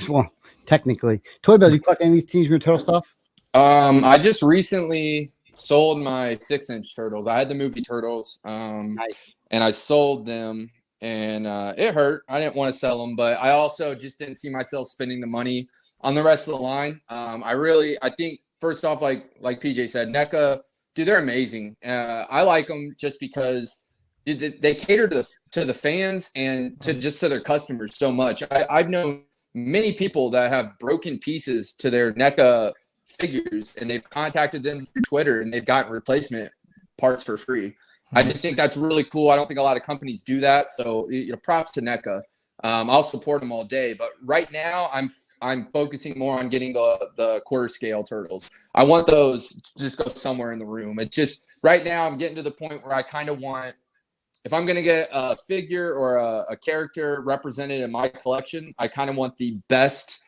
well, technically, Toy Bills. You collect any of these Teenage Mutant Turtle stuff? I just recently sold my 6-inch turtles. I had the movie Turtles, Nice. and I sold them, and it hurt. I didn't want to sell them, but I also just didn't see myself spending the money on the rest of the line. I think first off, like PJ said, NECA. Dude, they're amazing. I like them just because they cater to the fans and to their customers so much. I've known many people that have broken pieces to their NECA figures, and they've contacted them through Twitter, and they've gotten replacement parts for free. I just think that's really cool. I don't think a lot of companies do that. So props to NECA. I'll support them all day. But right now, I'm focusing more on getting the quarter scale turtles. I want those to just go somewhere in the room. It's just right now I'm getting to the point where I kind of want, if I'm going to get a figure or a character represented in my collection, I kind of want the best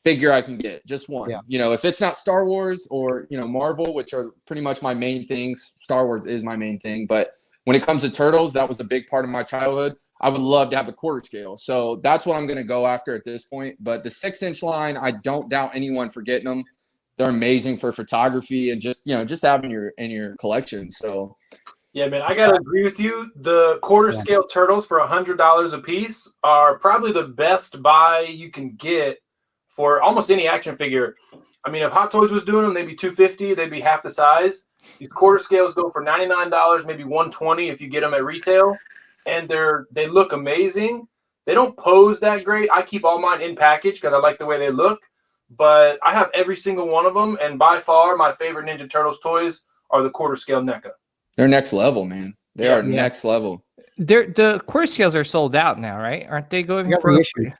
figure I can get. Just one. Yeah. If it's not Star Wars or, Marvel, which are pretty much my main things, Star Wars is my main thing. But when it comes to turtles, that was a big part of my childhood. I would love to have the quarter scale. So that's what I'm going to go after at this point. But the 6-inch line, I don't doubt anyone for getting them. They're amazing for photography and just having in your collection. So Yeah, man, I gotta agree with you. The quarter scale turtles for $100 a piece are probably the best buy you can get for almost any action figure. I mean, if Hot Toys was doing them, they'd be $250. They'd be half the size. These quarter scales go for $99, maybe $120 if you get them at retail, and they look amazing. They don't pose that great. I keep all mine in package because I like the way they look. But I have every single one of them, and by far my favorite Ninja Turtles toys are the quarter scale NECA. They're next level, man. They are next level. The quarter scales are sold out now, right? Aren't they going for reissued?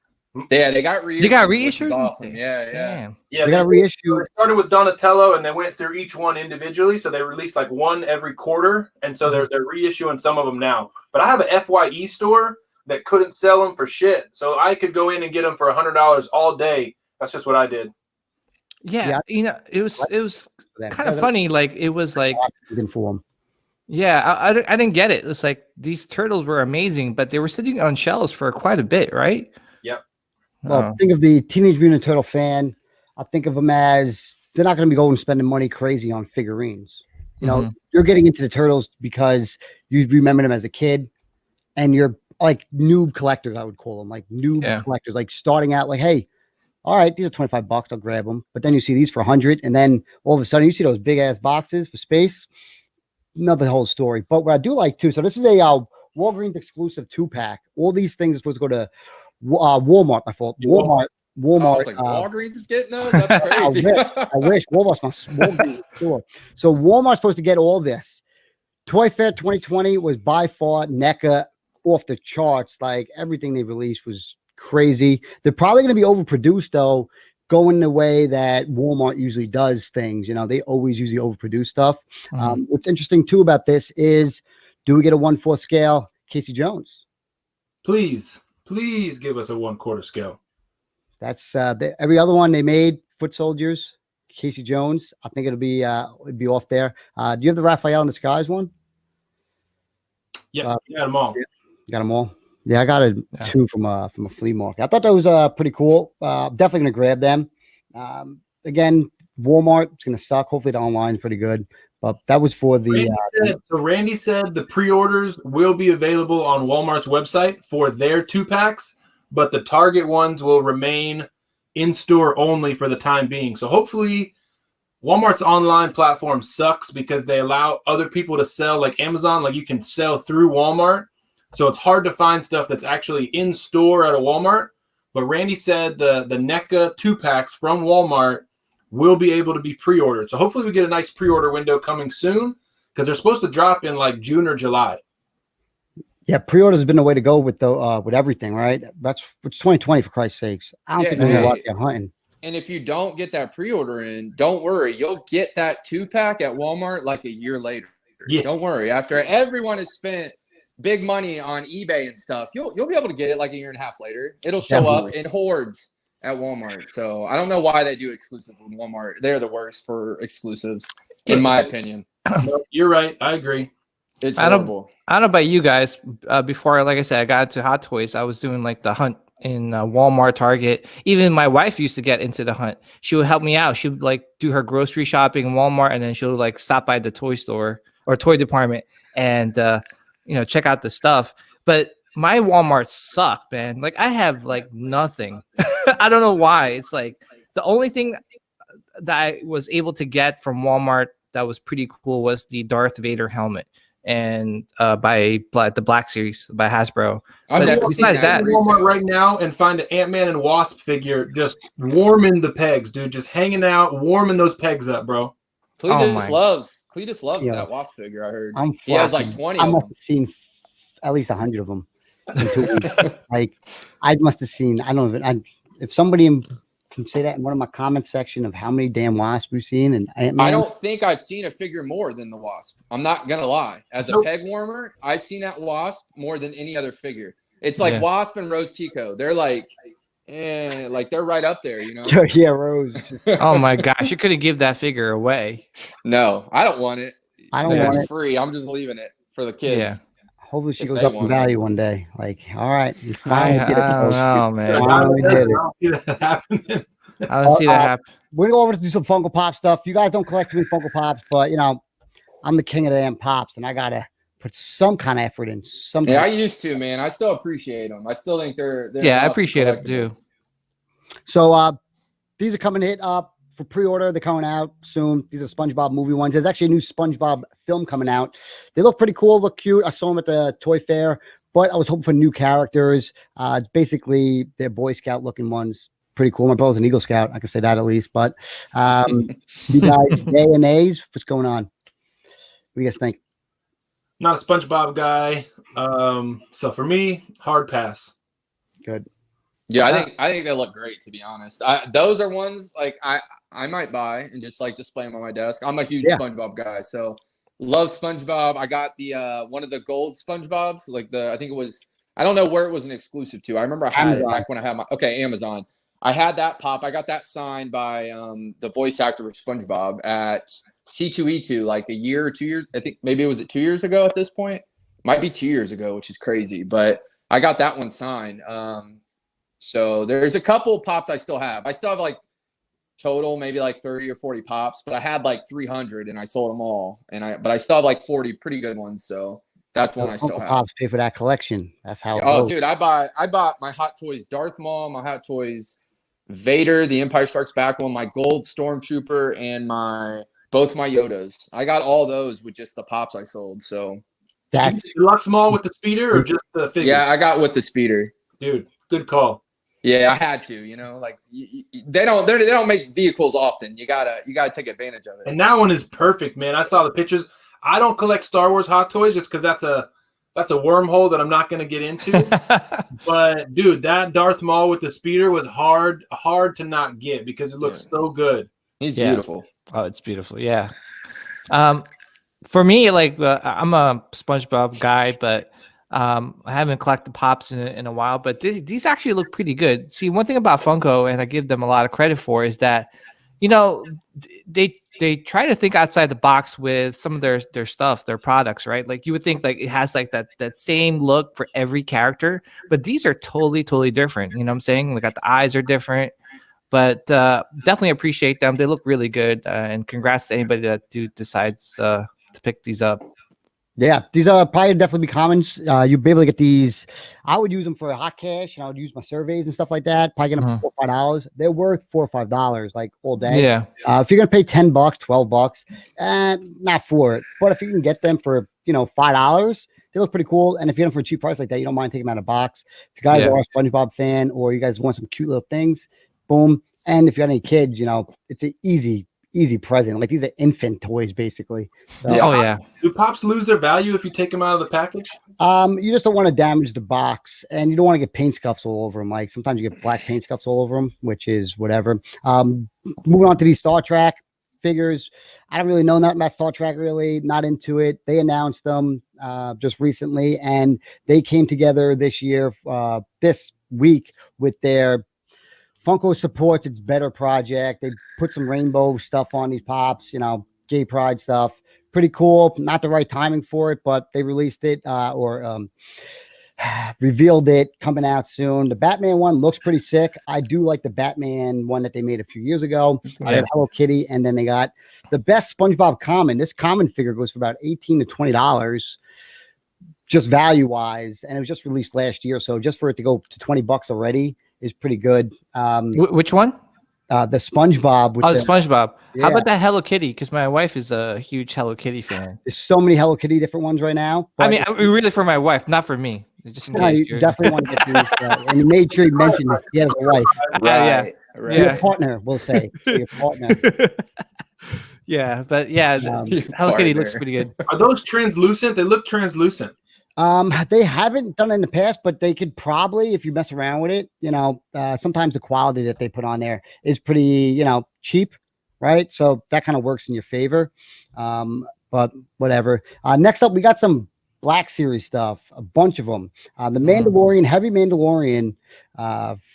Yeah, they got reissued. They got reissued? Awesome. Yeah. Yeah, they got reissued. They started with Donatello, and they went through each one individually. So they released like one every quarter, and so they're reissuing some of them now. But I have a FYE store that couldn't sell them for shit, so I could go in and get them for $100 all day. That's just what I did. Yeah, you know, it was kind of funny. Like it was like for them. Yeah, I didn't get it. It's like these turtles were amazing, but they were sitting on shelves for quite a bit, right? Yep. Well, think of the Teenage Mutant Turtle fan. I think of them as they're not going to be going spending money crazy on figurines. You know, you're getting into the turtles because you remember them as a kid, and you're like noob collectors. I would call them like noob collectors, like starting out like, hey, all right, these are $25. I'll grab them. But then you see these for 100, and then all of a sudden you see those big ass boxes for space. Another whole story. But what I do like too, so this is a Walgreens exclusive 2-pack. All these things are supposed to go to Walmart. My fault. Walmart. Oh, I was like, Walgreens is getting those? That's crazy. I wish Walmart's my Walgreens store. So Walmart's supposed to get all this. Toy Fair 2020 was by far NECA off the charts. Like everything they released was crazy. They're probably going to be overproduced though, going the way that Walmart usually does things. You know, they always usually overproduce stuff. What's interesting too about this is, do we get a 1/4 scale Casey Jones? Please give us a 1/4 scale. That's every other one they made. Foot Soldiers, Casey Jones. I think it'd be off there. Do you have the Raphael in Disguise one? Yeah, you got them all. You got them all. Yeah, I got two from a flea market. I thought that was pretty cool. Definitely gonna grab them. Again, Walmart, it's gonna suck. Hopefully the online is pretty good. But that was for the Randy said the pre-orders will be available on Walmart's website for their 2-packs, but the Target ones will remain in store only for the time being. So hopefully Walmart's online platform sucks because they allow other people to sell, like Amazon, like you can sell through Walmart. So it's hard to find stuff that's actually in store at a Walmart. But Randy said the NECA 2-packs from Walmart will be able to be pre-ordered. So hopefully we get a nice pre-order window coming soon because they're supposed to drop in like June or July. Yeah, pre-order has been the way to go with everything, right? It's 2020 for Christ's sakes. I don't think we're gonna go out there hunting. And if you don't get that pre-order in, don't worry. You'll get that 2-pack at Walmart like a year later. Yeah. Don't worry. After everyone has spent big money on eBay and stuff, you'll be able to get it like a year and a half later. It'll show up in hordes at Walmart. So I don't know why they do exclusive with Walmart. They're the worst for exclusives, in my opinion. No, you're right. I agree. It's horrible. I don't know about you guys. Before, like I said, I got into Hot Toys. I was doing like the hunt in Walmart, Target. Even my wife used to get into the hunt. She would help me out. She would like do her grocery shopping in Walmart, and then she'll like stop by the toy store or toy department and check out the stuff. But my Walmart suck, man. Like I have like nothing. I don't know why. It's like the only thing that I was able to get from Walmart that was pretty cool was the Darth Vader helmet, and by the Black Series by Hasbro. Besides that, Walmart right now and find an Ant-Man and Wasp figure just warming the pegs, dude. Just hanging out, warming those pegs up, bro. Cletus loves that Wasp figure. I heard he has like 20. I must have seen at least 100 of them. Like I must have seen. I don't even. If somebody can say that in one of my comment section of how many damn Wasps we've seen, and Ant-Man. I don't think I've seen a figure more than the Wasp. I'm not gonna lie. As a peg warmer, I've seen that Wasp more than any other figure. It's like Wasp and Rose Tico. They're like they're right up there, you know. Yeah, Rose. Oh my gosh, you could have give that figure away. No, I don't want it. I don't want it free. I'm just leaving it for the kids. Yeah. Hopefully she goes up in value one day. Like, all right, you finally I don't know, man. Finally did it. I don't see that happen. We're gonna go over to do some Funko Pop stuff. You guys don't collect too many Funko Pops, but I'm the king of the damn pops, and I gotta put some kind of effort in. Yeah, I used to, man. I still appreciate them. I still think they're Yeah, I awesome appreciate it collectible. too. So these are coming to hit up for pre-order. They're coming out soon. These are SpongeBob movie ones. There's actually a new SpongeBob film coming out. They look pretty cool, look cute. I saw them at the toy fair, but I was hoping for new characters. It's basically they're Boy Scout looking ones. Pretty cool. My brother's an Eagle Scout. I can say that at least. But you guys, yay and nays? What's going on? What do you guys think? Not a SpongeBob guy. So for me, hard pass. Good. Yeah, I think they look great, to be honest. Those are ones like I might buy and just like display them on my desk. I'm a huge SpongeBob guy, so love SpongeBob. I got the one of the gold SpongeBobs, like I think it was, I don't know where it was an exclusive to. I remember I had it back when I had Amazon. I had that pop. I got that signed by the voice actor of SpongeBob at C2E2 like a year or 2 years. I think maybe it was 2 years ago at this point. Might be 2 years ago, which is crazy. But I got that one signed. So there's a couple pops I still have. I still have like total maybe like 30 or 40 pops, but I had like 300 and I sold them all. But I still have like 40 pretty good ones. So that's one I still have. Pops pay for that collection. That's how. Oh, dude, I bought my Hot Toys Darth Maul, my Hot Toys Vader, the Empire Strikes Back one, my gold Stormtrooper, and both my Yodas. I got all those with just the pops I sold. So that's deluxe Maul with the speeder or just the figure? Yeah, I got with the speeder. Dude, good call. Yeah, I had to. Like they don't make vehicles often. You gotta take advantage of it. And that one is perfect, man. I saw the pictures. I don't collect Star Wars Hot Toys just because that's a wormhole that I'm not going to get into. But dude, that Darth Maul with the speeder was hard to not get because it looks so good. He's beautiful. Oh, it's beautiful. Yeah. For me, like I'm a SpongeBob guy, but I haven't collected pops in a while. But these actually look pretty good. See, one thing about Funko, and I give them a lot of credit for, is that they try to think outside the box with some of their stuff, their products, right? Like you would think like it has like that same look for every character, but these are totally different. You know what I'm saying? Like the eyes are different, but definitely appreciate them. They look really good, and congrats to anybody that decides to pick these up. Yeah, these are probably definitely be commons. You'll be able to get these. I would use them for hot cash, and I would use my surveys and stuff like that. Probably get them for $4 or $5. They're worth $4 or $5 like all day. Yeah. If you're gonna pay $10, $12, not for it. But if you can get them for $5, they look pretty cool. And if you get them for a cheap price like that, you don't mind taking them out of a box. If you guys are a SpongeBob fan or you guys want some cute little things, boom. And if you got any kids, it's an easy present. Like these are infant toys basically. So, oh yeah. Do pops lose their value if you take them out of the package? You just don't want to damage the box, and you don't want to get paint scuffs all over them. Like sometimes you get black paint scuffs all over them, which is whatever. Moving on to these Star Trek figures. I don't really know nothing about Star Trek, really not into it. They announced them just recently, and they came together this week with their Funko Supports It's Better project. They put some rainbow stuff on these pops, gay pride stuff. Pretty cool. Not the right timing for it, but they released it or revealed it coming out soon. The Batman one looks pretty sick. I do like the Batman one that they made a few years ago. They had Hello Kitty, and then they got the best SpongeBob common. This common figure goes for about $18 to $20. Just value wise, and it was just released last year, so just for it to go to $20 already is pretty good. Which one? The SpongeBob. The SpongeBob. Yeah. How about that Hello Kitty? Because my wife is a huge Hello Kitty fan. There's so many Hello Kitty different ones right now. I mean, really for my wife, not for me. Just in case, you definitely want to get these. And you made sure you mentioned it. He has a wife. Right. Your partner, we'll say. Your partner. Yeah, but Hello Kitty looks pretty good. Are those translucent? They look translucent. They haven't done it in the past, but they could probably, if you mess around with it, sometimes the quality that they put on there is pretty, cheap, right? So that kind of works in your favor. But whatever. Next up, we got some Black Series stuff, a bunch of them. The Mandalorian, Heavy Mandalorian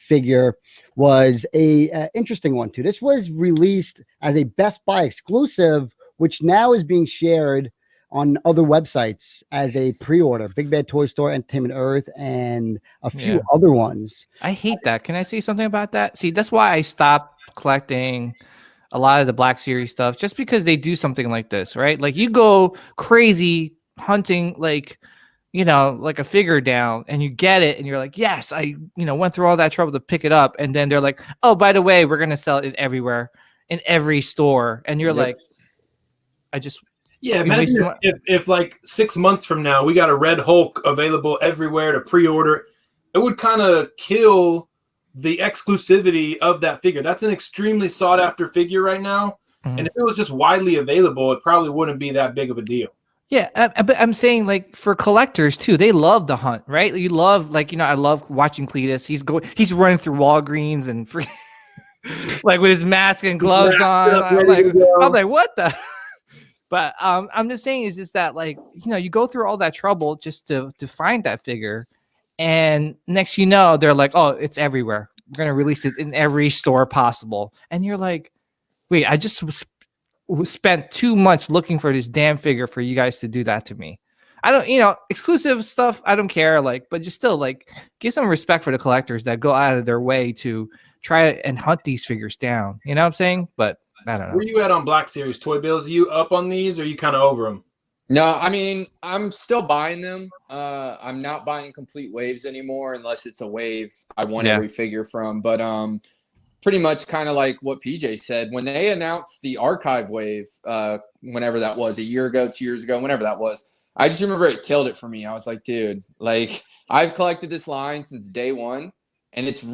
figure was a interesting one too. This was released as a Best Buy exclusive, which now is being shared on other websites as a pre-order. Big Bad Toy Store, Entertainment Earth, and a few other ones. I hate that. Can I say something about that? See, that's why I stopped collecting a lot of the Black Series stuff, just because they do something like this, right? Like you go crazy hunting like, you know, like a figure down, and you get it, and you're like, yes, I, you know, went through all that trouble to pick it up, and then they're like, oh, by the way, we're gonna sell it everywhere, in every store, and you're like, I just Yeah, imagine if like 6 months from now we got a Red Hulk available everywhere to pre-order. It would kind of kill the exclusivity of that figure. That's an extremely sought after figure right now. Mhm. And if it was just widely available, it probably wouldn't be that big of a deal. Yeah, but I'm saying like for collectors too, they love the hunt, right? You love, like, you know, I love watching Cletus. He's running through Walgreens and like with his mask and gloves on. I'm like, what the? But I'm just saying is that, like, you know, you go through all that trouble just to find that figure, and next you know they're like, oh, it's everywhere. We're gonna release it in every store possible, and you're like, wait, I just spent 2 months looking for this damn figure for you guys to do that to me. I don't, you know, exclusive stuff, I don't care, like, but just still, like, give some respect for the collectors that go out of their way to try and hunt these figures down. You know what I'm saying? But I don't know. Where you at on Black Series Toy Bills? Are you up on these, or are you kind of over them? No, I mean, I'm still buying them. I'm not buying complete waves anymore unless it's a wave I want every figure from. But pretty much kind of like what PJ said, when they announced the archive wave, whenever that was, a year ago, 2 years ago, whenever that was, I just remember it killed it for me. I was like, dude, like, I've collected this line since day one, and it's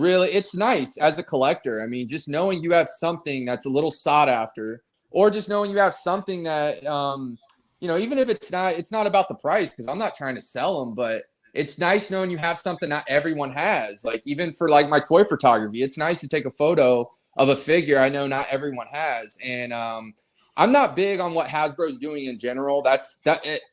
nice as a collector. I mean, just knowing you have something that's a little sought after, or just knowing you have something that, you know, even if it's not about the price, because I'm not trying to sell them, but it's nice knowing you have something not everyone has. Like, even for like my toy photography, it's nice to take a photo of a figure I know not everyone has. And I'm not big on what Hasbro's doing in general.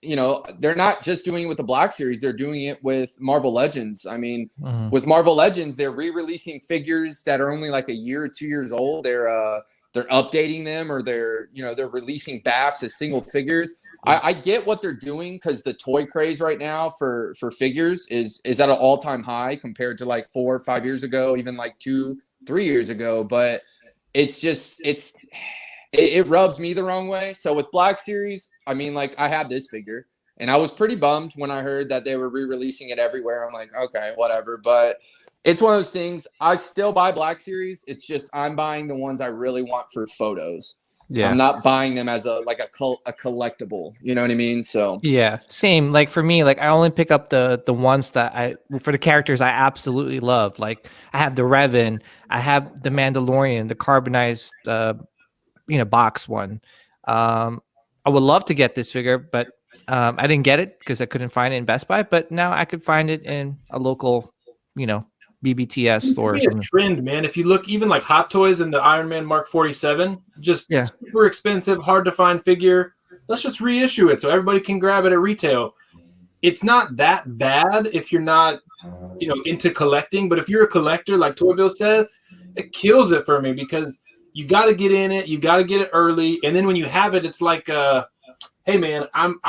You know, they're not just doing it with the Black Series, they're doing it with Marvel Legends. I mean, with Marvel Legends, they're re-releasing figures that are only like a year or 2 years old. They're updating them, or they're releasing BAFs as single figures. I get what they're doing, because the toy craze right now for figures is at an all-time high compared to like 4 or 5 years ago, even like 2-3 years ago. But it's just it rubs me the wrong way. So with Black Series, I mean, like, I had this figure, and I was pretty bummed when I heard that they were re-releasing it everywhere. I'm like, okay, whatever. But it's one of those things. I still buy Black Series. It's just I'm buying the ones I really want for photos. Yeah. I'm not buying them as a collectible. You know what I mean? So yeah, same. Like for me, like I only pick up the ones that for the characters I absolutely love. Like I have the Revan, I have the Mandalorian, the carbonized box one. I would love to get this figure, but I didn't get it because I couldn't find it in Best Buy. But now I could find it in a local, BBTS store. It's a trend, man. If you look, even like Hot Toys and the Iron Man Mark 47, just super expensive, hard to find figure. Let's just reissue it so everybody can grab it at retail. It's not that bad if you're not, into collecting. But if you're a collector, like Toy Bill said, it kills it for me because you got to get in it, you got to get it early, and then when you have it, it's like, hey man, I'm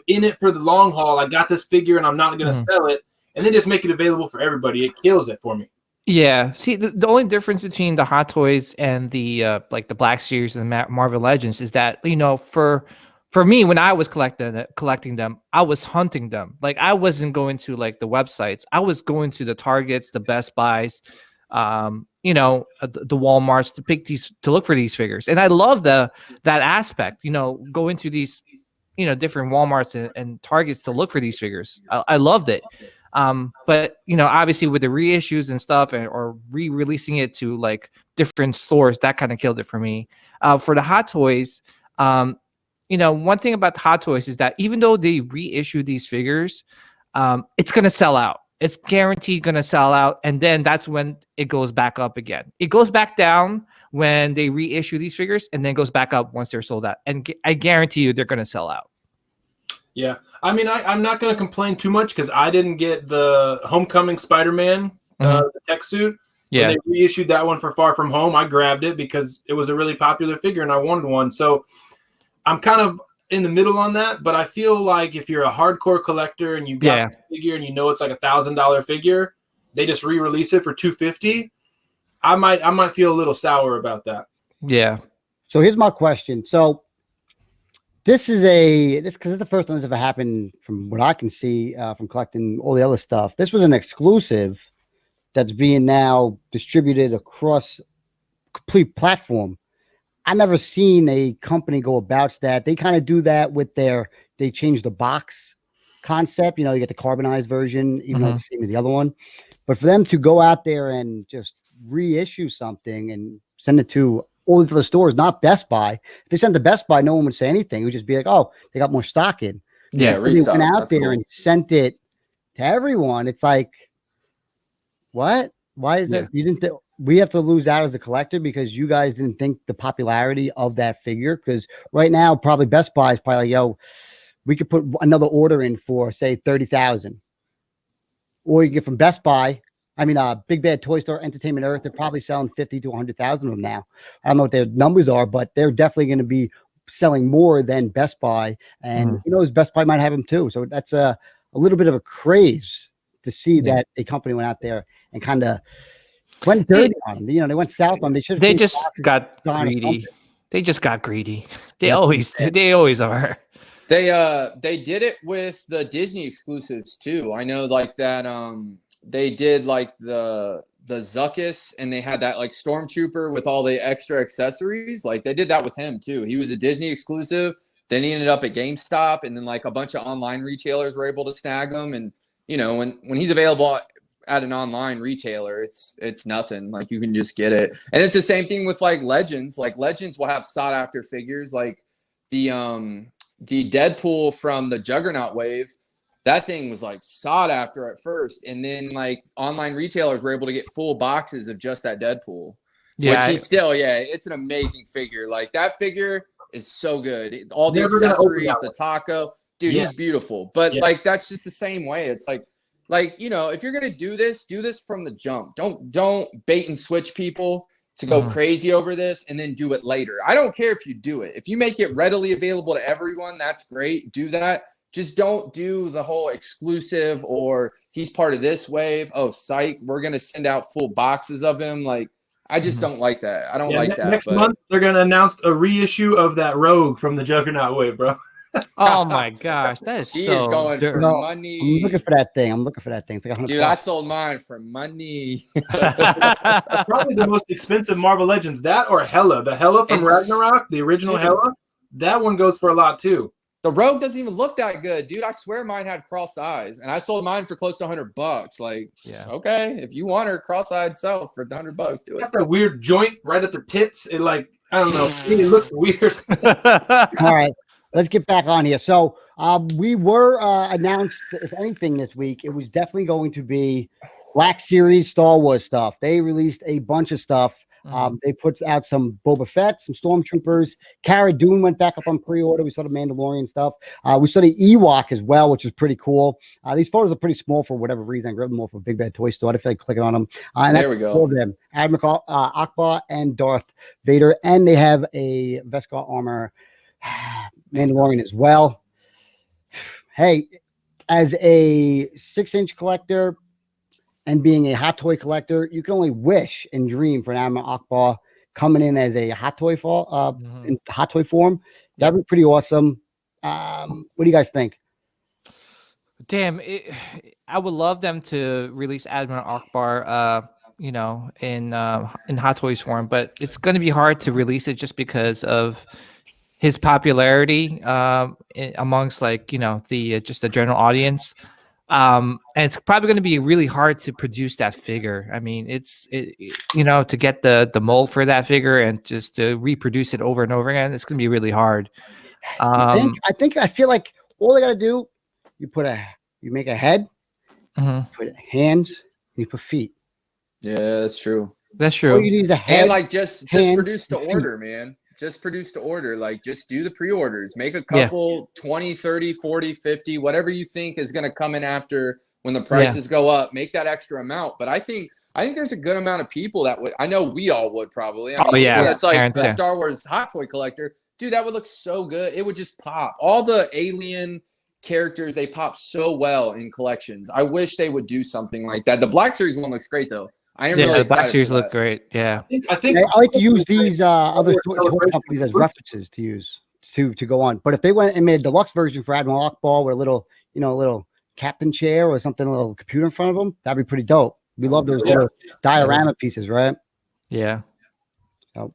in it for the long haul. I got this figure and I'm not going to sell it. And then just make it available for everybody. It kills it for me. Yeah. See, the only difference between the Hot Toys and the like the Black Series and the Marvel Legends is that, for me, when I was collecting them, I was hunting them. Like I wasn't going to like the websites. I was going to the Targets, the Best Buys, the Walmarts to look for these figures. And I love that aspect. Go into these different Walmarts and Targets to look for these figures. I loved it. But obviously with the reissues and stuff or re-releasing it to like different stores, that kind of killed it for me. For the Hot Toys, one thing about the Hot Toys is that even though they reissue these figures, it's going to sell out. It's guaranteed going to sell out. And then that's when it goes back up again. It goes back down when they reissue these figures and then goes back up once they're sold out. And I guarantee you they're going to sell out. Yeah. I mean, I'm not going to complain too much because I didn't get the Homecoming Spider-Man the tech suit. Yeah. When they reissued that one for Far From Home, I grabbed it because it was a really popular figure and I wanted one. So I'm kind of in the middle on that, but I feel like if you're a hardcore collector and you got a figure and it's like $1,000 figure, they just re-release it for $250. I might feel a little sour about that. Yeah. So here's my question. So This is because it's the first time this ever happened from what I can see from collecting all the other stuff. This was an exclusive that's being now distributed across complete platform. I never seen a company go about that. They kind of do that with they change the box concept. You know, you get the carbonized version, even though it's the same as the other one. But for them to go out there and just reissue something and send it to all the stores, not Best Buy. If they sent to Best Buy, no one would say anything. It would just be like, oh, they got more stock in. Yeah, They restock. went out That's there cool. and sent it to everyone. It's like, what? Why is that? You didn't we have to lose out as a collector because you guys didn't think the popularity of that figure? Because right now, probably Best Buy is probably like, yo, we could put another order in for, say, 30,000. Or you get from Best Buy. I mean, Big Bad Toy Store, Entertainment Earth, they're probably selling 50 to 100,000 of them now. I don't know what their numbers are, but they're definitely going to be selling more than Best Buy. And who knows, Best Buy might have them too. So that's a little bit of a craze to see that a company went out there and kind of went dirty on them. You know, they went south on them. They should. They just got greedy. They just got greedy. They Yeah. always are. They did it with the Disney exclusives too. I know like that they did like the Zuckus, and they had that like Stormtrooper with all the extra accessories. Like they did that with him too. He was a Disney exclusive. Then he ended up at GameStop, and then like a bunch of online retailers were able to snag him. And you know, when he's available at an online retailer, it's nothing. Like you can just get it. And it's the same thing with like Legends. Like Legends will have sought after figures, like the Deadpool from the Juggernaut wave. That thing was like sought after at first, and then like online retailers were able to get full boxes of just that Deadpool. Yeah, which it's an amazing figure. Like that figure is so good. All the Never gonna open accessories, that the taco, dude, Yeah. he's beautiful. But Yeah. like that's just the same way. It's like you know, if you're gonna do this from the jump. Don't bait and switch people to go crazy over this and then do it later. I don't care if you do it. If you make it readily available to everyone, that's great. Do that. Just don't do the whole exclusive or he's part of this wave. Oh, psych, we're going to send out full boxes of him. Like, I just don't like that. I don't like that. Next month, they're going to announce a reissue of that Rogue from the Juggernaut wave, bro. Oh my gosh, that is She so is going for money. I'm looking for that thing. It's like Dude, I sold mine for money. Probably the most expensive Marvel Legends. That or Hela. The Hela from Ragnarok, the original Hela, that one goes for a lot too. The Rogue doesn't even look that good, dude. I swear mine had cross eyes, and I sold mine for close to $100. Like, okay, if you want her cross-eyed self for $100, do it. Got that weird joint right at the tits. It like, I don't know, it looks weird. All right, let's get back on here. So we were announced, if anything, this week. It was definitely going to be Black Series Star Wars stuff. They released a bunch of stuff. They put out some Boba Fett, some Stormtroopers. Cara Dune went back up on pre-order. We saw the Mandalorian stuff. We saw the Ewok as well, which is pretty cool. These photos are pretty small for whatever reason. I grabbed them off of Big Bad Toy Store. I feel like clicking on them. And there we go. Four of them: Admiral Akbar and Darth Vader, and they have a Beskar armor Mandalorian as well. Hey, as a 6-inch collector and being a hot toy collector, you can only wish and dream for an Admiral Akbar coming in as a hot toy in hot toy form. That'd be pretty awesome. What do you guys think? Damn, I would love them to release Admiral Akbar, you know, in Hot Toys form, but it's going to be hard to release it just because of his popularity amongst, like, you know, just the general audience. And it's probably going to be really hard to produce that figure. I mean, you know, to get the mold for that figure and just to reproduce it over and over again, it's going to be really hard. I feel like all they got to do, you make a head, put hands, you put feet. Yeah, that's true. That's true. All you need is a head. And like just hands, produce to order, man. Just produce to order. Like just do the pre-orders. Make a couple 20, 30, 40, 50, whatever you think is going to come in after when the prices go up. Make that extra amount. But I think there's a good amount of people that would. I know we all would probably. I mean, it's like the Star Wars hot toy collector. Dude, that would look so good. It would just pop. All the alien characters, they pop so well in collections. I wish they would do something like that. The Black Series one looks great though. I am really the Black excited Series for that. look great. Yeah. I think I like to use these other toy companies as references to use. to go on. But if they went and made a deluxe version for Admiral Akbar with a little, a little captain chair or something, a little computer in front of them, that'd be pretty dope. We love those little diorama pieces, right? Yeah. So,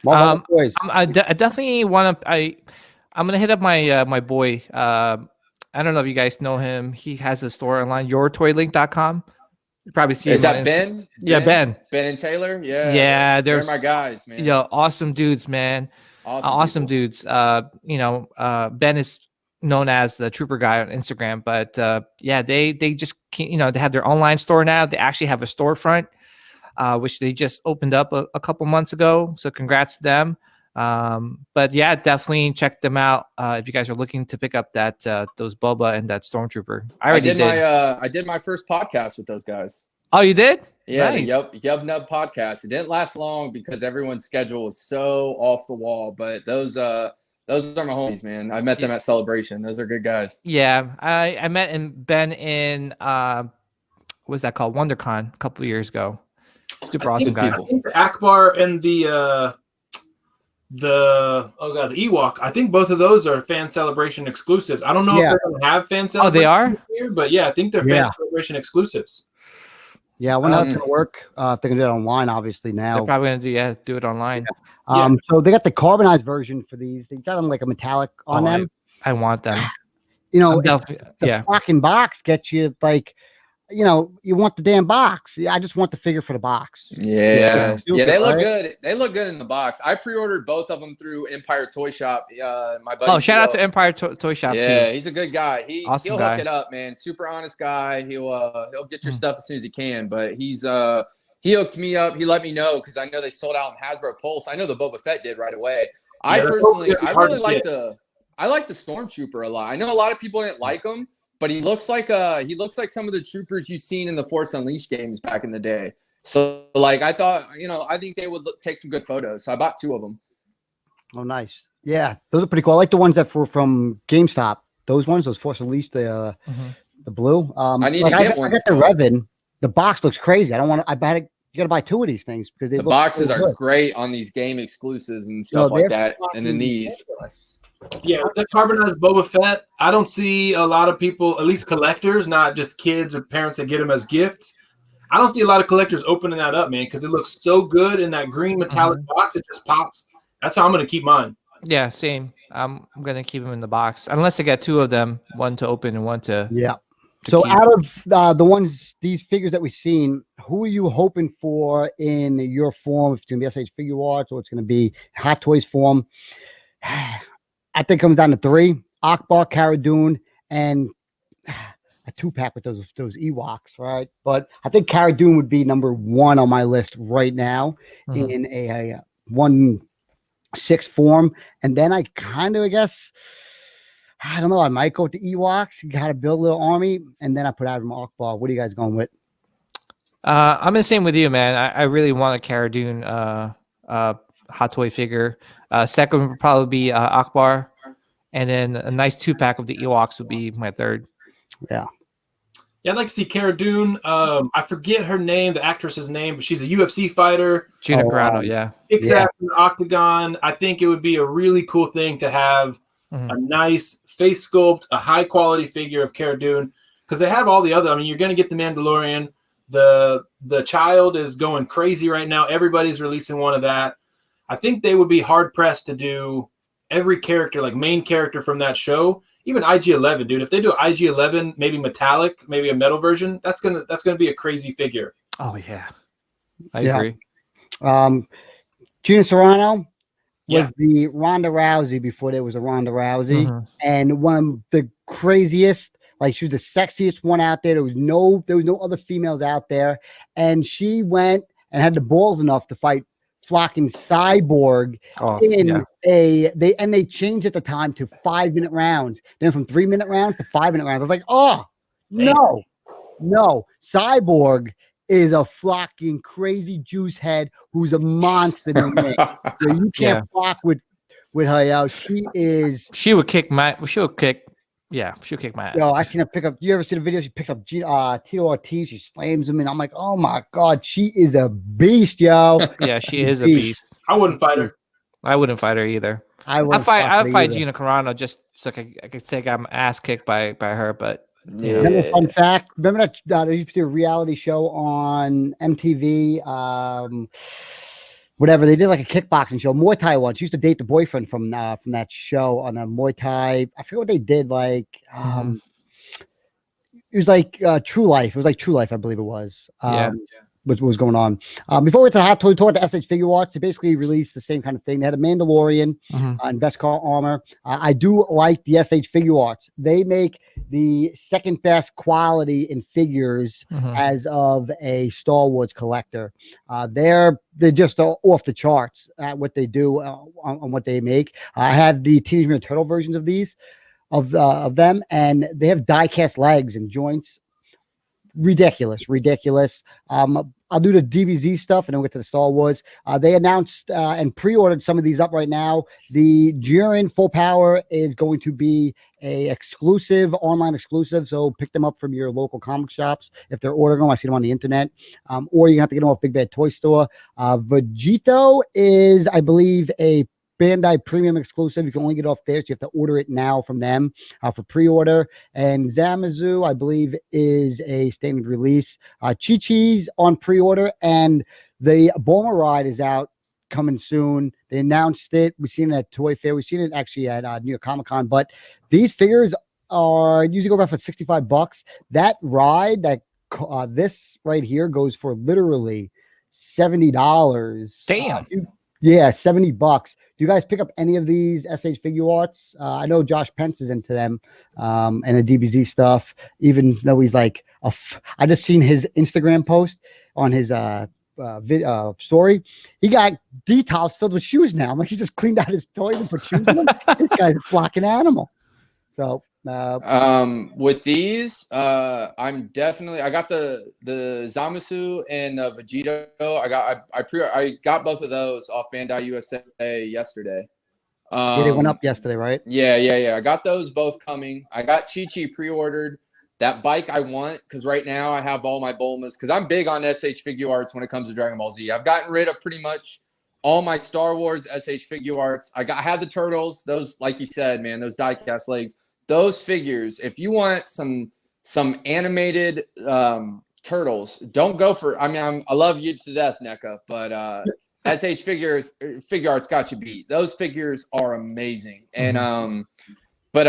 I definitely want to. I'm gonna hit up my my boy. I don't know if you guys know him. He has a store online, yourtoylink.com. You probably see Is him that Ben? Yeah, Ben. Ben and Taylor? Yeah. Yeah, they're my guys, man. Yeah, awesome dudes, man. Awesome dudes. Ben is known as the Trooper Guy on Instagram, but yeah, they just they have their online store now. They actually have a storefront, which they just opened up a couple months ago. So congrats to them. But yeah, definitely check them out if you guys are looking to pick up that those Boba and that Stormtrooper. I did my first podcast with those guys. Oh, you did? Yeah, nice. the Yub Nub podcast. It didn't last long because everyone's schedule was so off the wall. But those are my homies, man. I met them at Celebration. Those are good guys. Yeah, I met Ben in what's that called? WonderCon a couple of years ago. Super awesome guy. I think the Akbar and the Ewok. I think both of those are Fan Celebration exclusives. I don't know if they're going to have Fan Celebration. Oh, they are? Here, but yeah, I think they're Fan Celebration exclusives. Yeah, I wonder how it's going to work. If they're going to do it online, obviously now. They're probably going to do it online. Yeah. So they got the carbonized version for these. They got them like a metallic on them. I want them. The fucking box gets you like, you want the damn box. I just want the figure for the box. Yeah, they look good. They look good in the box. I pre-ordered both of them through Empire Toy Shop. My buddy. Oh, shout out to Empire Toy Shop. Yeah, too. He's a good guy. He'll hook it up, man. Super honest guy. He'll get your stuff as soon as he can. But he hooked me up. He let me know because I know they sold out in Hasbro Pulse. I know the Boba Fett did right away. I really like the Stormtrooper a lot. I know a lot of people didn't like him. But he looks like some of the troopers you've seen in the Force Unleashed games back in the day. So like I thought, I think they would take some good photos. So I bought 2 of them. Oh, nice. Yeah, those are pretty cool. I like the ones that were from GameStop. Those Force Unleashed, the blue. I need to get one. I got the Revan. The box looks crazy. You got to buy 2 of these things because the boxes are great on these game exclusives and stuff like that. And then these. Yeah, the carbonized Boba Fett, I don't see a lot of people, at least collectors, not just kids or parents that get them as gifts. I don't see a lot of collectors opening that up, man, because it looks so good in that green metallic box. It just pops. That's how I'm going to keep mine. Yeah, same. I'm going to keep them in the box unless I get 2 of them, one to open and one to. Yeah. So keep. Out of these figures that we've seen, who are you hoping for in your form? If it's going to be SH Figure Arts or it's going to be Hot Toys form? I think it comes down to 3: Akbar, Cara Dune, and a 2-pack with those Ewoks, right? But I think Cara Dune would be number 1 on my list right now in a 1/6 form. And then I guess, I don't know, I might go with the Ewoks. You got to build a little army. And then I put Admiral Akbar. What are you guys going with? I'm the same with you, man. I really want a Cara Dune Hot Toy figure. Second would probably be Akbar, and then a nice 2-pack of the Ewoks would be my 3rd. Yeah, I'd like to see Cara Dune. I forget her name, the actress's name, but she's a UFC fighter. Gina Carano, yeah. Ass in the octagon. I think it would be a really cool thing to have a nice face sculpt, a high quality figure of Cara Dune, because they have all the other. I mean, you're going to get the Mandalorian. The child is going crazy right now. Everybody's releasing one of that. I think they would be hard pressed to do every character, like main character from that show, even IG-11, dude. If they do IG-11, maybe metallic, maybe a metal version, that's gonna be a crazy figure. Oh yeah, I agree. Gina Carano was the Ronda Rousey before there was a Ronda Rousey, and one of the craziest. Like she was the sexiest one out there. There was no other females out there, and she went and had the balls enough to fight flocking Cyborg they changed at the time to 5-minute rounds, then from 3-minute rounds to 5-minute rounds. I was like, no, Cyborg is a flocking crazy juice head who's a monster to me. So you can't flock with her out. She'll kick my ass. Yo, I seen her pick up. You ever see the video? She picks up Tito Ortiz. She slams him, and I'm like, oh my god, she is a beast, yo. Yeah, she is a beast. I wouldn't fight her. I wouldn't fight her either. I I wouldn't fight either. Gina Carano just so I could say I'm ass kicked by her, but Yeah. Remember, fun fact. Remember that there used to be a reality show on MTV. Whatever they did, like a kickboxing show, Muay Thai one. She used to date the boyfriend from that show on a Muay Thai. I forget what they did. Like, it was like True Life. It was like True Life, I believe it was. Yeah. What was going on. Before we get to the hot toy, talk about the SH Figure Arts. They basically released the same kind of thing. They had a Mandalorian and Beskar armor. I do like the SH Figure Arts. They make the second best quality in figures as of a Star Wars collector. They're just off the charts at what they do on what they make. I have the Teenage Mutant Turtle versions of these of them, and they have die cast legs and joints. Ridiculous. I'll do the DBZ stuff and then we'll get to the Star Wars. They announced and pre-ordered some of these up right now. The Jiren Full Power is going to be a exclusive, online exclusive. So pick them up from your local comic shops if they're ordering them. I see them on the internet, or you have to get them off Big Bad Toy Store. Vegito is, I believe, a Bandai Premium exclusive. You can only get it off there, so you have to order it now from them for pre-order. And Zamazu, I believe, is a standard release. Chi-Chi's on pre-order, and the Bulma ride is out coming soon. They announced it. We've seen it at Toy Fair. We've seen it actually at New York Comic Con. But these figures are usually go around for $65. That ride, this right here, goes for literally $70. Damn. Yeah, $70. Do you guys pick up any of these SH Figure Arts? I know Josh Pence is into them and the DBZ stuff, even though he's like, I just seen his Instagram post on his story. He got details filled with shoes now. I'm like, he just cleaned out his toys and put shoes in them. This guy's a flocking animal. So, with these, I'm definitely, I got the Zamasu and the Vegito. I got both of those off Bandai USA yesterday. yeah, they went up yesterday, right? Yeah. I got those both coming. I got Chi-Chi pre-ordered. That bike I want, because right now I have all my Bulmas, because I'm big on SH Figure Arts when it comes to Dragon Ball Z. I've gotten rid of pretty much all my Star Wars SH Figure Arts. I had the turtles, those, like you said, man, those die-cast legs. Those figures, if you want some animated turtles, don't go for. I mean, I love you to death, NECA, but SH Figure Arts got you beat. Those figures are amazing, and but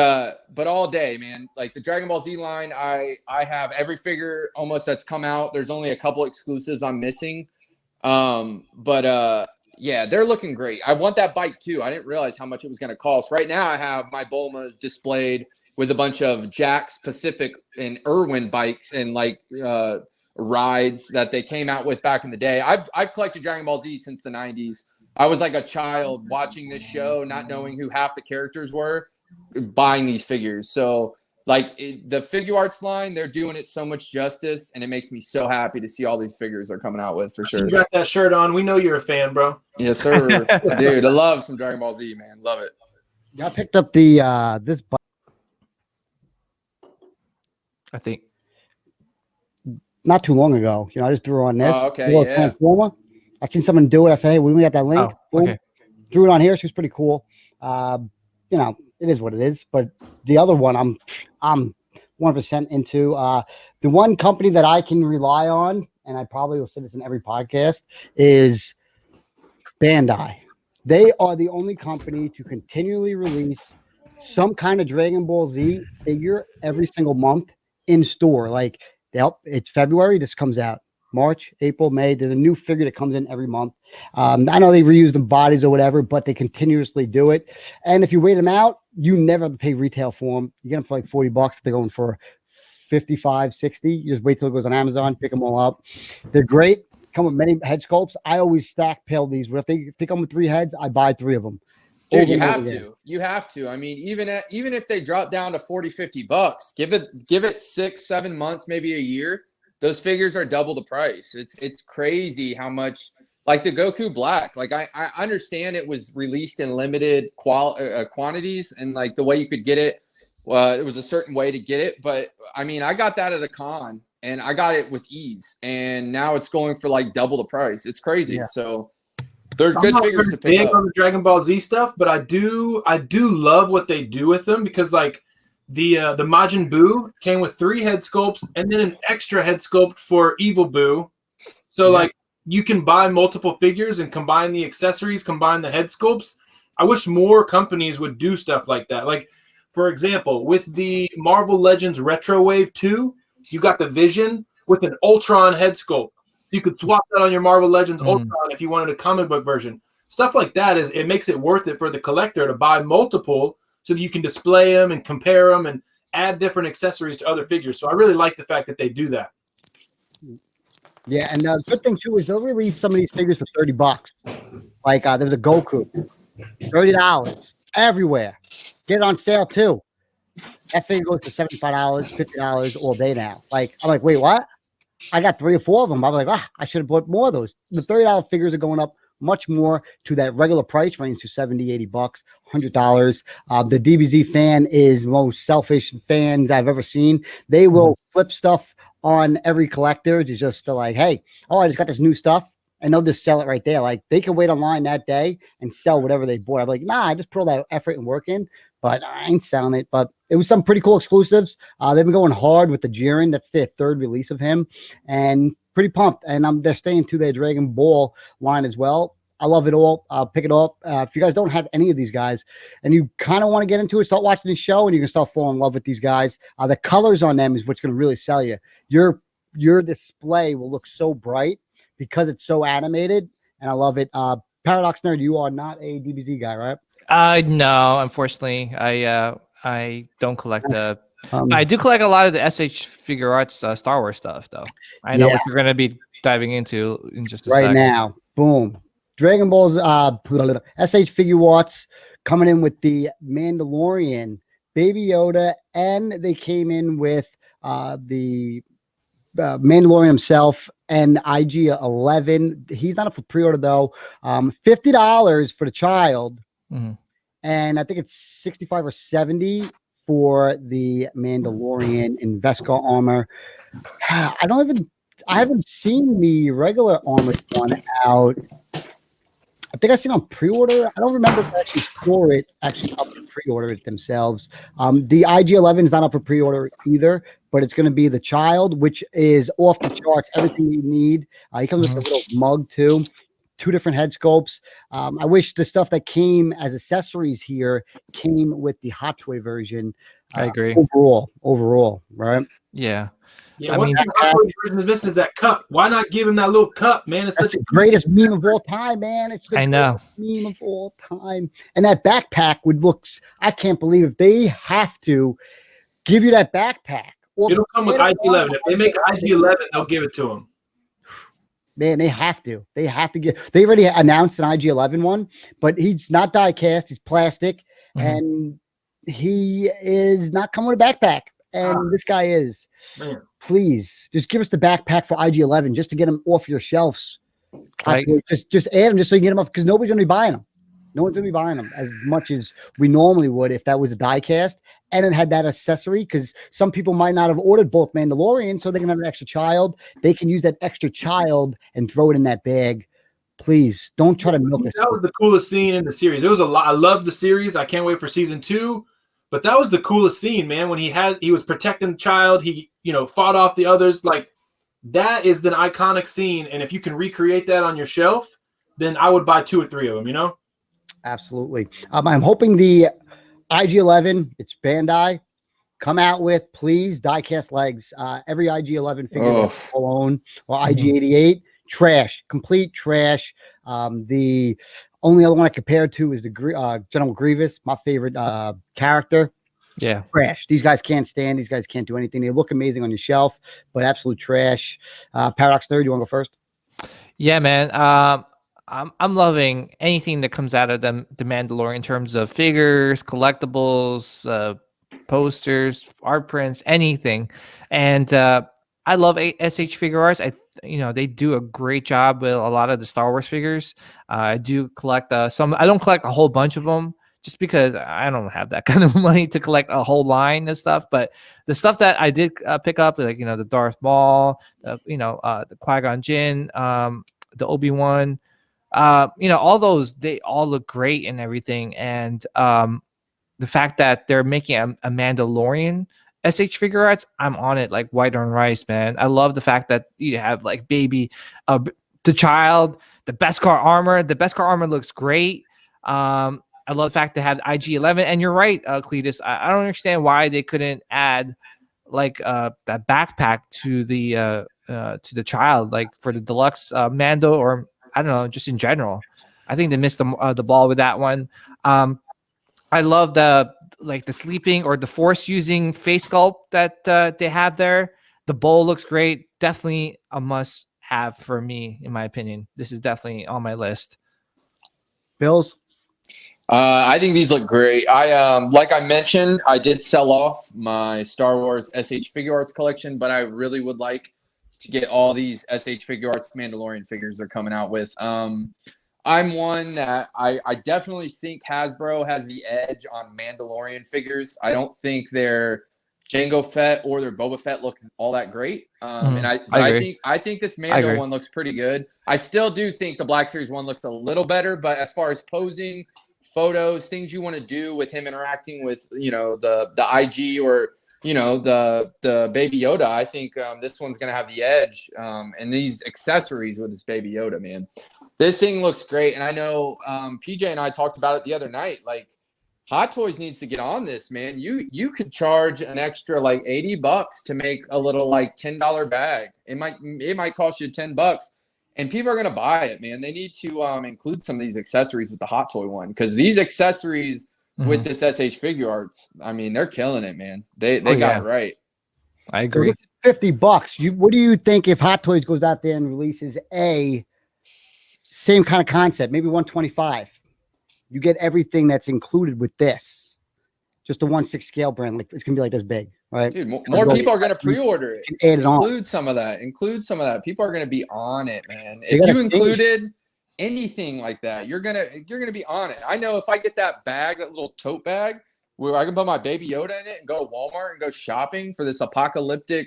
all day, man. Like the Dragon Ball Z line, I have every figure almost that's come out. There's only a couple exclusives I'm missing, yeah, they're looking great. I want that bike too. I didn't realize how much it was going to cost. Right now, I have my Bulmas displayed with a bunch of Jack's Pacific and Irwin bikes and like rides that they came out with back in the day. I've collected Dragon Ball Z since the 90s. I was like a child watching this show, not knowing who half the characters were, buying these figures. So like the Figure Arts line, they're doing it so much justice, and it makes me so happy to see all these figures they're coming out with for sure. You got that shirt on. We know you're a fan, bro. Yes, sir. Dude, I love some Dragon Ball Z, man. Love it. I picked up the this bike. I think Not too long ago. I just threw on this. Oh, okay, yeah. Transformer. I seen someone do it. I said, hey, when we got that link, Oh, okay. Threw it on here. She was pretty cool. It is what it is. But the other one, I'm 100% into. The one company that I can rely on, and I probably will say this in every podcast, is Bandai. They are the only company to continually release some kind of Dragon Ball Z figure every single month in store. Like, it's February, this comes out. March, April, May, there's a new figure that comes in every month. I know they reuse the bodies or whatever, but they continuously do it. And if you wait them out, you never have to pay retail for them. You get them for like $40. They're going for 55, 60. You just wait till it goes on Amazon, pick them all up. They're great. Come with many head sculpts. I always stack pill these. If they come with 3 heads, I buy 3 of them. Dude, you have to. You have to. I mean, even if they drop down to $40-$50, give it 6-7 months, maybe a year. Those figures are double the price. It's crazy how much. Like the Goku Black. Like I understand it was released in limited quantities, and like the way you could get it, it was a certain way to get it. But I mean, I got that at a con, and I got it with ease, and now it's going for like double the price. It's crazy. Yeah. So They're I'm good not figures very to pick big up. on the Dragon Ball Z stuff, but I do love what they do with them because like the Majin Buu came with 3 head sculpts and then an extra head sculpt for Evil Buu. So like you can buy multiple figures and combine the accessories, combine the head sculpts. I wish more companies would do stuff like that. Like for example, with the Marvel Legends Retro Wave 2, you got the Vision with an Ultron head sculpt. You could swap that on your Marvel Legends Ultron if you wanted a comic book version. Stuff like that it makes it worth it for the collector to buy multiple so that you can display them and compare them and add different accessories to other figures. So I really like the fact that they do that. Yeah, and the good thing too is they'll release some of these figures for $30. Like there's a Goku, $30 everywhere. Get it on sale too. That figure goes for $75, $50 all day now. Like I'm like, wait, what? I got 3 or 4 of them. I was like, I should have bought more of those. The $30 figures are going up much more to that regular price range to $70, $80, $100. The DBZ fan is the most selfish fans I've ever seen. They will flip stuff on every collector. It's just like, hey, I just got this new stuff. And they'll just sell it right there. Like they can wait online that day and sell whatever they bought. I'm like, nah, I just put all that effort and work in, but I ain't selling it. But it was some pretty cool exclusives. They've been going hard with the Jiren. That's their 3rd release of him, and pretty pumped. And they're staying to their Dragon Ball line as well. I love it all. I'll pick it up. If you guys don't have any of these guys and you kind of want to get into it, start watching the show and you can start falling in love with these guys. The colors on them is what's going to really sell you. Your display will look so bright because it's so animated, and I love it. Paradox Nerd, you are not a DBZ guy, right? No, unfortunately, I don't collect the. I do collect a lot of the SH Figure Arts Star Wars stuff, though. I know what you're going to be diving into in just a right sec. now. Boom, Dragon Ball's SH Figure Arts coming in with the Mandalorian, Baby Yoda, and they came in with the Mandalorian himself and IG-11. He's not up for pre-order though. $50 for the child, and I think it's 65 or 70 for the Mandalorian in Vesca armor. I haven't seen the regular armor one out. I think I seen on pre-order. I don't remember if I actually saw it actually up to pre-order it themselves. The IG-11 is not up for pre-order either, but it's going to be the child, which is off the charts. Everything you need. He comes with a little mug too. 2 different head sculpts. I wish the stuff that came as accessories here came with the Hot Toy version. I agree. Overall, right? Yeah. Yeah, one thing the Hot Toy version is missing is that cup. Why not give him that little cup, man? It's such a greatest meme of all time, man. It's the I know meme of all time. And that backpack would look. I can't believe if they have to give you that backpack. It'll come with IG-11. If they make IG-11, they'll give it to him. Man, they have to. They have to get. They already announced an IG-11 one, but he's not die cast. He's plastic, and he is not coming with a backpack. And this guy is. Man. Please, just give us the backpack for IG-11 just to get them off your shelves. Like, just add them just so you get them off because nobody's going to be buying them. No one's going to be buying them as much as we normally would if that was a die cast and it had that accessory, because some people might not have ordered both Mandalorian, so they can have an extra child. They can use that extra child and throw it in that bag. Please don't try to milk it. That was the coolest scene in the series. There was a lot. I love the series. I can't wait for season 2. But that was the coolest scene, man. When he was protecting the child, he fought off the others. Like that is an iconic scene. And if you can recreate that on your shelf, then I would buy 2 or 3 of them. Absolutely. I'm hoping the IG-11, it's Bandai, come out with, please, die-cast legs. Every IG-11 figure alone or IG-88, trash, complete trash. The only other one I compared to is the General Grievous, my favorite character. Yeah, trash. These guys can't stand. These guys can't do anything. They look amazing on your shelf, but absolute trash. Paradox Nerd, you want to go first? Yeah, man. I'm loving anything that comes out of the Mandalorian in terms of figures, collectibles, posters, art prints, anything. And I love SH Figure Arts. They do a great job with a lot of the Star Wars figures. I do collect some. I don't collect a whole bunch of them just because I don't have that kind of money to collect a whole line of stuff. But the stuff that I did pick up, like the Darth Maul, the Qui-Gon Jinn, the Obi-Wan. all those, they all look great and everything. And the fact that they're making a Mandalorian SH figure arts, I'm on it like white on rice, man. I love the fact that you have like baby, the child, the Beskar armor. The Beskar armor looks great. I love the fact to have IG-11, and you're right, Cletus. I don't understand why they couldn't add like that backpack to the child, like for the deluxe Mando, or I don't know, just in general. I think they missed the ball with that one. I love the sleeping or the force using face sculpt that they have there. The bowl looks great. Definitely a must have for me, in my opinion. This is definitely on my list. Bills? I think these look great. Like I mentioned, I did sell off my Star Wars SH figure arts collection, but I really would like to get all these SH figure arts Mandalorian figures they're coming out with. I'm one that I definitely think Hasbro has the edge on Mandalorian figures. I don't think their Jango Fett or their Boba Fett look all that great. And I think this Mando one looks pretty good. I still do think the Black Series one looks a little better, but as far as posing, photos, things you want to do with him interacting with, the IG or, the Baby Yoda, I think this one's going to have the edge. And these accessories with this Baby Yoda, man. This thing looks great. And I know PJ and I talked about it the other night. Like, Hot Toys needs to get on this, man. You could charge an extra like $80 to make a little like $10 bag. It might cost you $10. And people are going to buy it, man. They need to include some of these accessories with the Hot Toy one, because these accessories with this SH figure arts, I mean, they're killing it, man. They got it right. I agree. So $50. What do you think if Hot Toys goes out there and releases a same kind of concept, maybe 125? You get everything that's included with this. Just a 1/6 scale brand, like it's gonna be like this big, right? Dude, more people are gonna pre-order it. Add it on. Include some of that. People are gonna be on it, man. If you included anything like that, you're gonna be on it. I know if I get that bag, that little tote bag, where I can put my Baby Yoda in it and go to Walmart and go shopping for this apocalyptic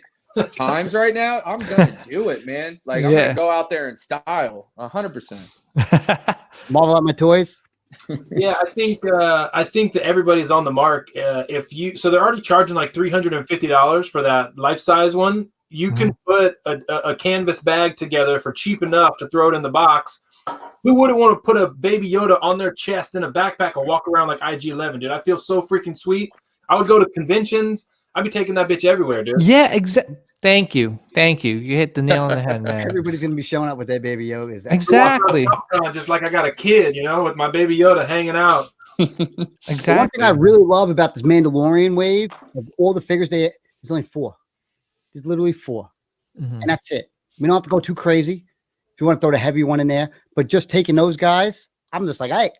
times right now, I'm gonna do it, man. Like I'm gonna go out there in style, 100%. Marvel at my toys. Yeah, I think that everybody's on the mark. So they're already charging like $350 for that life size one. You can put a canvas bag together for cheap enough to throw it in the box. Who wouldn't want to put a Baby Yoda on their chest in a backpack and walk around like IG-11, dude? I feel so freaking sweet. I would go to conventions. I'd be taking that bitch everywhere, dude. Yeah, exactly. Thank you. You hit the nail on the head, man. Everybody's gonna be showing up with their Baby Yodas. Exactly. Just like I got a kid, with my Baby Yoda hanging out. Exactly. The one thing I really love about this Mandalorian wave of all the figures, there's only 4. There's literally 4, and that's it. We don't have to go too crazy. If you want to throw the heavy one in there, but just taking those guys, I'm just like, hey,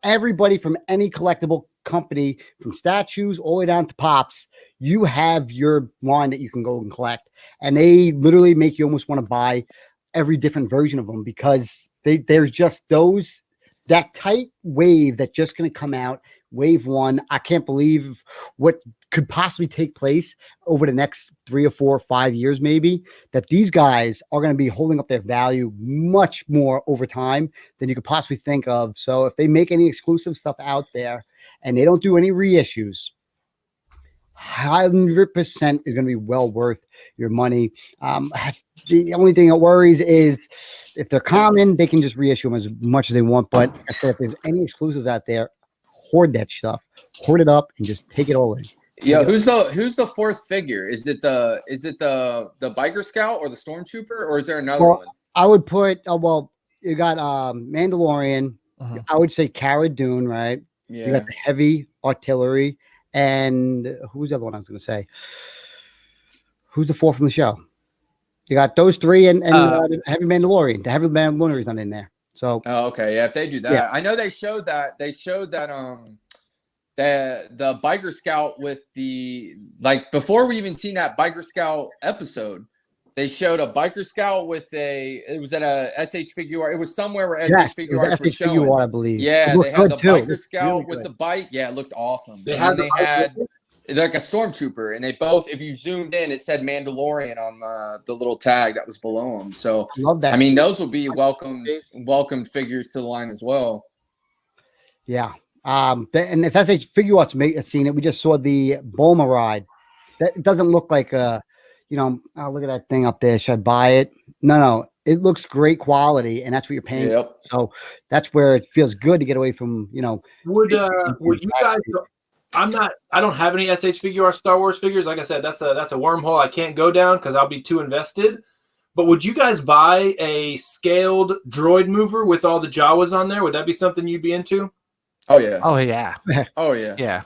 everybody from any collectible company, from statues all the way down to pops, you have your line that you can go and collect, and they literally make you almost want to buy every different version of them, because there's just that tight wave that's just going to come out. Wave 1. I can't believe what could possibly take place over the next 3 or 4 or 5 years, maybe, that these guys are going to be holding up their value much more over time than you could possibly think of. So if they make any exclusive stuff out there and they don't do any reissues, 100% is going to be well worth your money. The only thing that worries is if they're common, they can just reissue them as much as they want. But like I said, if there's any exclusives out there, hoard that stuff, hoard it up, and just take it all in. Yeah, who's the fourth figure? Is it the Biker Scout or the Stormtrooper, or is there another one? I would put you got Mandalorian. I would say Cara Dune, right? Yeah. You got the heavy artillery, and who's the other one I was going to say? Who's the 4th from the show? You got those 3 and heavy Mandalorian. The heavy Mandalorian is not in there. So okay, yeah, if they do that, I know they showed that the Biker Scout with the, like, before we even seen that Biker Scout episode, they showed a Biker Scout with it was at a SH figure art. It was somewhere where SH figure arts were showing. Figure art, I believe. Yeah, they had the Biker Scout with the bike. Yeah, it looked awesome. like a stormtrooper, and they both, if you zoomed in, it said Mandalorian on the little tag that was below them. So I love that. I mean, those will be welcomed figures to the line as well. Yeah. And if SH Figure Arts seen it, we just saw the Bulma ride. That doesn't look like oh, look at that thing up there. Should I buy it? No. It looks great quality, and that's what you're paying. Yep. So that's where it feels good to get away from, Would you guys? I don't have any SH Figure Arts Star Wars figures. Like I said, that's a wormhole I can't go down because I'll be too invested. But would you guys buy a scaled droid mover with all the Jawas on there? Would that be something you'd be into? Oh yeah. Oh yeah. Oh yeah. Yeah.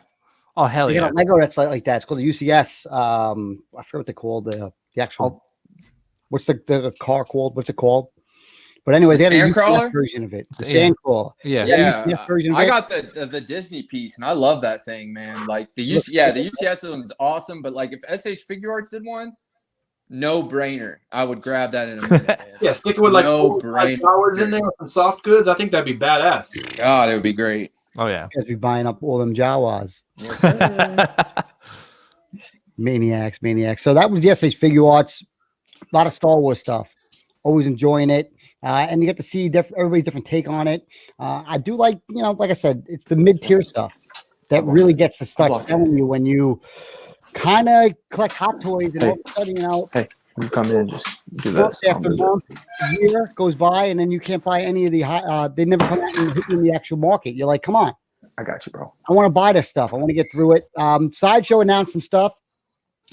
Oh hell you yeah. got a Lego that's like that. It's called the UCS. I forget what they call the actual. What's the car called? What's it called? But anyways, they had a UCS version of it. It's a Sandcrawler. Yeah. I got the Disney piece, and I love that thing, man. Like the UCS one's awesome, but like if SH Figure Arts did one, no brainer. I would grab that in a minute. Man. Yeah, stick it with like $4 in there with some soft goods. I think that'd be badass. God, it would be great. Oh yeah. You guys be buying up all them Jawas. Yes, sir. Maniacs. So that was the SH Figure Arts. A lot of Star Wars stuff. Always enjoying it. And you get to see everybody's different take on it. I do like, like I said, it's the mid-tier stuff that really gets to start telling you when you kind of collect Hot Toys and all of a sudden, Hey, you come in and just do this. After month, a year goes by, and then you can't buy any of the they never come out and hit you in the actual market. You're like, come on. I got you, bro. I want to buy this stuff. I want to get through it. Sideshow announced some stuff.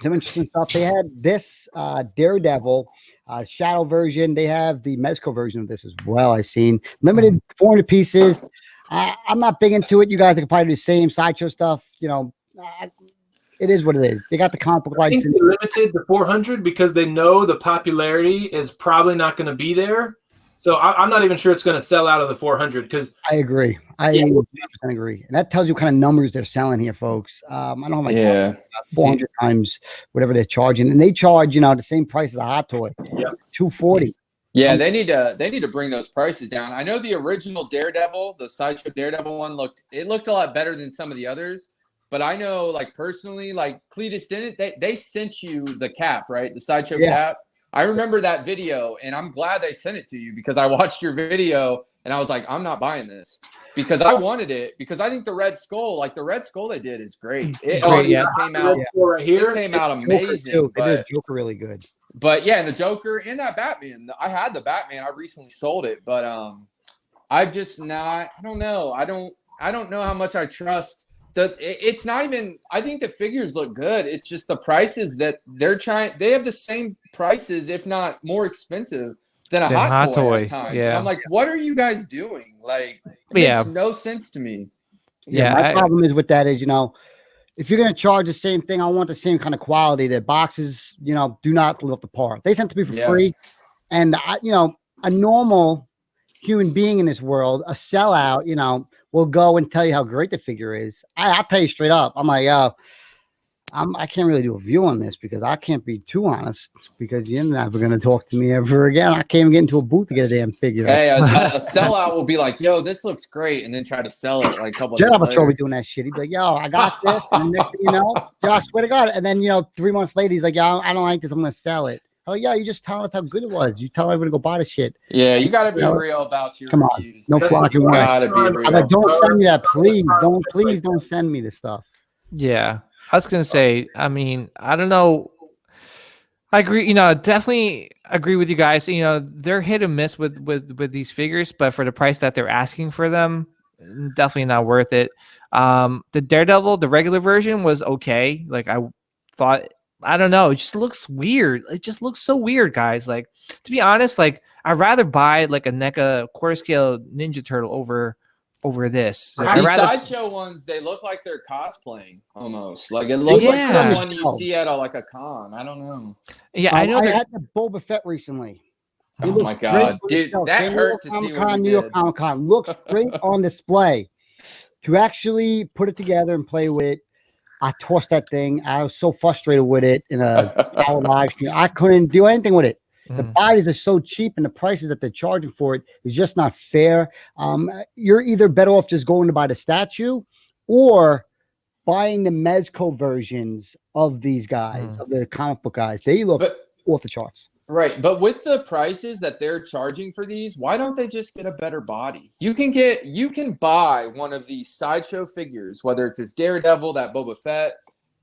Some interesting stuff. They had this Daredevil shadow version. They have the mezco version of this as well. I've seen limited 400 pieces. I'm not big into it. You guys can probably do the same Sideshow stuff. It is what it is. They got the comic book I think license. they limited the 400 because they know the popularity is probably not going to be there. So I'm not even sure it's going to sell out of the 400 because I agree. I 100% agree. And that tells you what kind of numbers they're selling here, folks. I don't know, like 400 times whatever they're charging. And they charge, the same price as a hot toy. Yeah. $240. Yeah, they need to bring those prices down. I know the original Daredevil, the Sideshow Daredevil one looked a lot better than some of the others. But I know, like personally, like Cletus didn't. They sent you the cap, right? The Sideshow cap. I remember that video, and I'm glad they sent it to you because I watched your video and I was like, I'm not buying this because I wanted it because I think the Red Skull they did is great. It came out right here. It came out amazing. It did Joker really good. But yeah, and the Joker and that Batman. I had the Batman. I recently sold it, but I'm just not. I don't know. I don't know how much I trust. It's not even. I think the figures look good. It's just the prices that they're trying. They have the same prices, if not more expensive, than a hot toy at times. Yeah. I'm like, what are you guys doing? Like, it makes no sense to me. Yeah, my problem is with that is, if you're going to charge the same thing, I want the same kind of quality. The boxes, do not live up to par. They sent to me for free, and a normal human being in this world, a sellout, will go and tell you how great the figure is. I'll tell you straight up. I'm like, I can't really do a review on this because I can't be too honest because you're never going to talk to me ever again. I can't even get into a booth to get a damn figure. Hey, a sellout will be like, yo, this looks great, and then try to sell it like a couple of days later. Be doing that shit. He'd be like, yo, I got this. And the next thing you know, I swear to God. And then, 3 months later, he's like, yo, I don't like this. I'm going to sell it. Oh, yeah, you just tell us how good it was. You tell everyone to go buy the shit. Yeah, you got to be real about your reviews. No flocking work. I'm like, don't send me that, please. Please don't send me this stuff. Yeah. I was going to say, I mean, I don't know. I agree. Definitely agree with you guys. They're hit and miss with these figures, but for the price that they're asking for them, definitely not worth it. The Daredevil, the regular version was okay. Like I thought, I don't know. It just looks weird. It just looks so weird, guys. Like, to be honest, like I'd rather buy like a NECA quarter scale Ninja Turtle over this. Like, these Sideshow ones, they look like they're cosplaying almost. Like it looks like someone you see at a con. I don't know. Yeah, I know. I had the Boba Fett recently. Oh my God, dude, that hurt to see what New York Comic Con looks great on display. To actually put it together and play with it, I tossed that thing. I was so frustrated with it in a hour live stream. I couldn't do anything with it. The bodies are so cheap, and the prices that they're charging for it is just not fair. You're either better off just going to buy the statue or buying the mezco versions of these guys, of the comic book guys. They look off the charts. Right, but with the prices that they're charging for these, why don't they just get a better body? You can buy one of these sideshow figures, whether it's his Daredevil, that Boba Fett,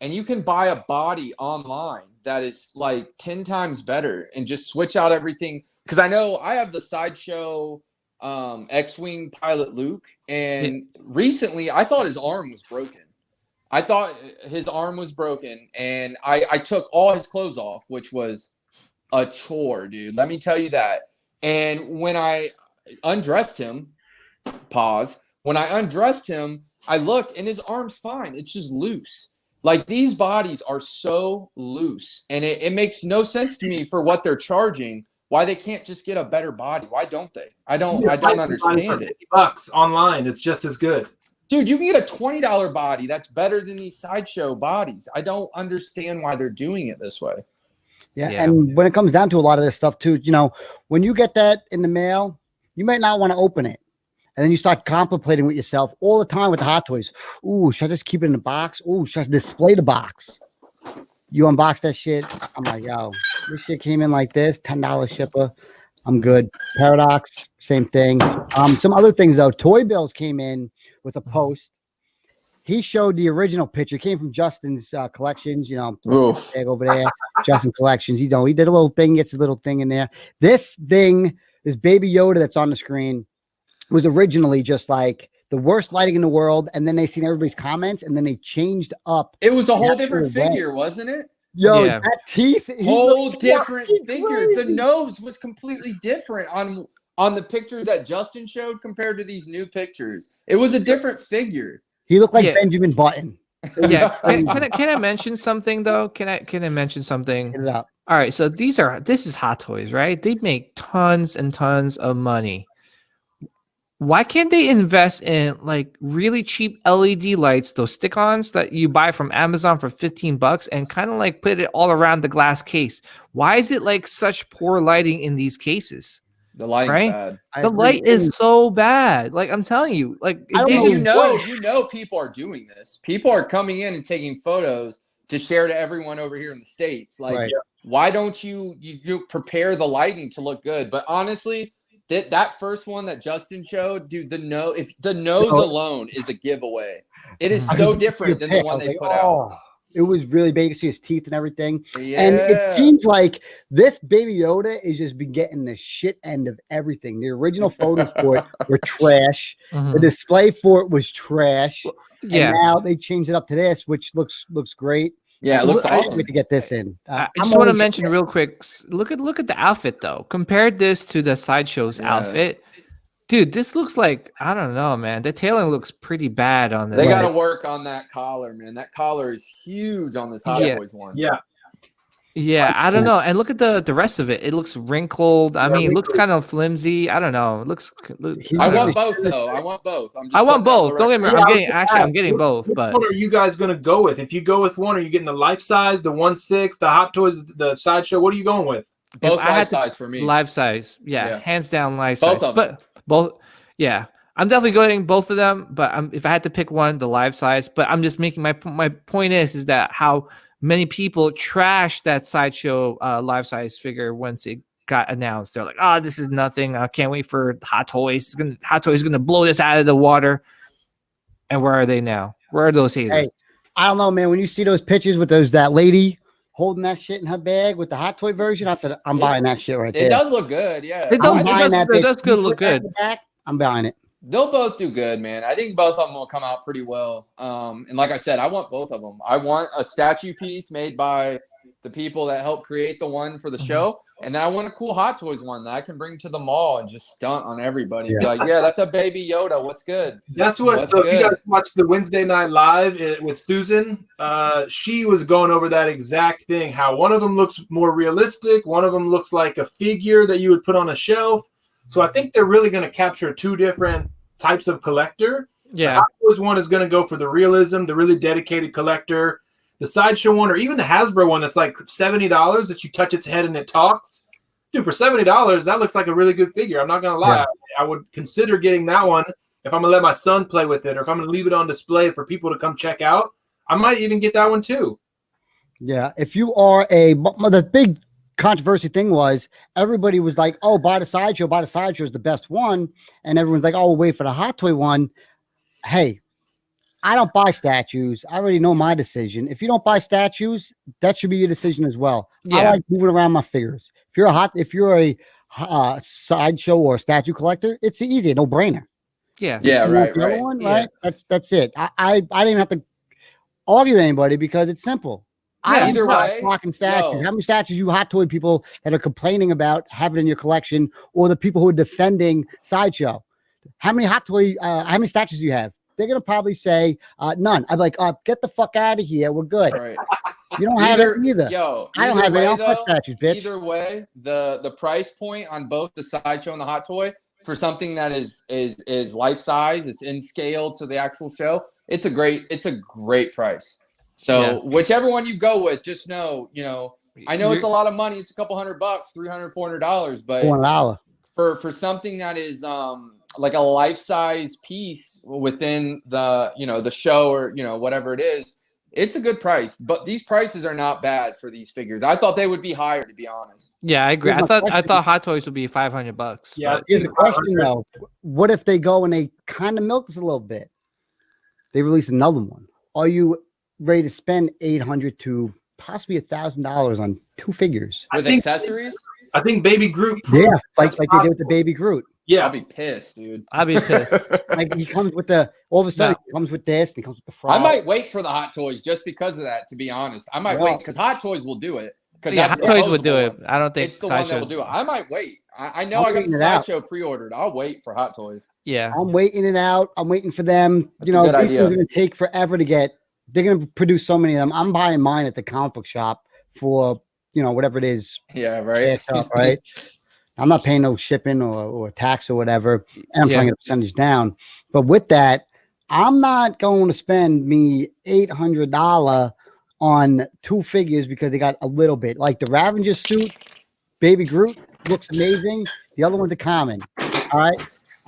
and you can buy a body online that is like 10 times better and just switch out everything. Because I know I have the sideshow X-Wing pilot Luke, and recently I thought his arm was broken. I thought his arm was broken, and I took all his clothes off, which was a chore, dude. Let me tell you that. And when I undressed him, when I undressed him, I looked and his arm's fine. It's just loose. Like, these bodies are so loose, and it makes no sense to me for what they're charging. Why they can't just get a better body? Why don't they? I don't understand it. $50 online, it's just as good. Dude, you can get a $20 body that's better than these sideshow bodies. I don't understand why they're doing it this way. Yeah, and when it comes down to a lot of this stuff too, you know, when you get that in the mail, you might not want to open it. And then you start contemplating with yourself all the time with the Hot Toys. Ooh, should I just keep it in the box? Ooh, should I display the box? You unbox that shit. I'm like, yo, this shit came in like this, $10 shipper. I'm good. Paradox, same thing. Some other things though. Toy Bills came in with a post. He showed the original picture. It came from Justin's collections, you know, bag over there. Justin Collections. You know, he did a little thing, gets a little thing in there. This thing, this Baby Yoda that's on the screen, was originally just like the worst lighting in the world, and then they seen everybody's comments, and then they changed up. It was a whole different figure, wasn't it? Yo, that teeth, whole different figure. The nose was completely different on the pictures that Justin showed compared to these new pictures. It was a different figure. He looked like Benjamin Button. Yeah. Can I mention something though? Can I mention something? Get it out. All right. So this is Hot Toys, right? They make tons and tons of money. Why can't they invest in like really cheap LED lights, those stick-ons that you buy from Amazon for $15, and kind of like put it all around the glass case? Why is it like such poor lighting in these cases? The lighting's bad. The light is so bad. Like, I'm telling you, like, you know, people are doing this. People are coming in and taking photos to share to everyone over here in the States. Like, why don't you prepare the lighting to look good? But honestly, that first one that Justin showed, dude, the nose alone is a giveaway. It is so different than the one they put out. It was really big. You see his teeth and everything. Yeah. And it seems like this Baby Yoda has just been getting the shit end of everything. The original photos for it were trash. The display for it was trash. Yeah. And now they changed it up to this, which looks great. Yeah, it looks awesome. To get this in. I just want to mention real quick. Look at the outfit though. Compared this to the Sideshow's outfit. Dude, this looks like, I don't know, man. The tailoring looks pretty bad on this. They got to work on that collar, man. That collar is huge on this Hot Toys one. Yeah, I don't know. And look at the rest of it. It looks wrinkled. I mean, it looks kind of flimsy. I don't know. It looks. I want both, though. I want both. I want both. Don't get me wrong. I'm getting both. But what are you guys going to go with? If you go with one, are you getting the life size, the 1/6, the Hot Toys, the Sideshow? What are you going with? Both life size for me. Life size. Yeah, hands down life size. Both of them. Both. Yeah. I'm definitely going both of them. But if I had to pick one, the life size. But I'm just making my point is that how many people trashed that Sideshow life size figure once it got announced. They're like, "Oh, this is nothing. I can't wait for Hot Toys. Hot Toys is gonna blow this out of the water." And where are they now? Where are those haters? Hey, I don't know, man. When you see those pictures with that lady holding that shit in her bag with the Hot Toy version, I said, "I'm buying that shit right there." It does look good, yeah. It does look good. I'm buying it. They'll both do good, man. I think both of them will come out pretty well. And like I said, I want both of them. I want a statue piece made by the people that helped create the one for the show. And then I want a cool Hot Toys one that I can bring to the mall and just stunt on everybody. Be like, yeah, that's a Baby Yoda. What's good? That's what. If you guys watched the Wednesday Night Live with Susan, she was going over that exact thing. How one of them looks more realistic. One of them looks like a figure that you would put on a shelf. So I think they're really going to capture two different types of collector. Yeah. The Hot Toys one is going to go for the realism, the really dedicated collector. The Sideshow one, or even the Hasbro one that's like $70 that you touch its head and it talks. Dude, for $70, that looks like a really good figure. I'm not going to lie. I would consider getting that one if I'm going to let my son play with it, or if I'm going to leave it on display for people to come check out. I might even get that one too. Yeah, if you are the big controversy thing was everybody was like, "Oh, buy the Sideshow. Buy the Sideshow is the best one," and everyone's like, "Oh, wait for the Hot Toy one." Hey, I don't buy statues. I already know my decision. If you don't buy statues, that should be your decision as well. I Yeah. like moving around my figures. If you're a Sideshow or a statue collector, it's easy, no brainer. Yeah. Yeah, You want right, the other right. one, Yeah. right? That's it. I didn't have to argue with anybody because it's simple. I don't Either buy way, fucking statues. yo. How many statues you Hot Toy people that are complaining about having in your collection, or the people who are defending Sideshow? How many how many statues do you have? They're gonna probably say none. I'm like, get the fuck out of here. We're good. Right. You don't have it either. Yo, I don't either have any. way, I don't touch though, statues, bitch. either way, the price point on both the Sideshow and the Hot Toy for something that is life size, it's in scale to the actual show. It's a great price. So whichever one you go with, just know, I know it's a lot of money. It's a couple $100, $300, $400, but $400. for something that is like a life size piece within the show or whatever it is, it's a good price. But these prices are not bad for these figures. I thought they would be higher, to be honest. Yeah, I agree. Here's I my thought Hot Toys would be $500. Yeah, but- Here's the question though: what if they go and they kind of milk this a little bit? They release another one. Are you ready to spend $800 to possibly $1,000 on two figures With accessories? I think Baby Groot. Yeah, like that's they did with the possible. Baby Groot. Yeah, I'll be pissed, dude. I'd be pissed. Like he comes with all of a sudden he comes with this, and he comes with the frog. I might wait for the Hot Toys just because of that, to be honest. I might wait because Hot Toys will do it. Yeah, Hot Toys would do it. I don't think It's the one that Sideshow- will do it. I might wait. I know I'm I got the waiting it out. Sideshow pre-ordered. I'll wait for Hot Toys. Yeah. I'm waiting it out. I'm waiting for them. That's a good these idea. are going to take forever to get. They're going to produce so many of them. I'm buying mine at the comic book shop for whatever it is. Yeah, right. Right. I'm not paying no shipping or tax or whatever, and I'm trying to get a percentage down. But with that, I'm not going to spend me $800 on two figures because they got a little bit. Like the Ravager suit, Baby Groot looks amazing. The other one's a common. All right.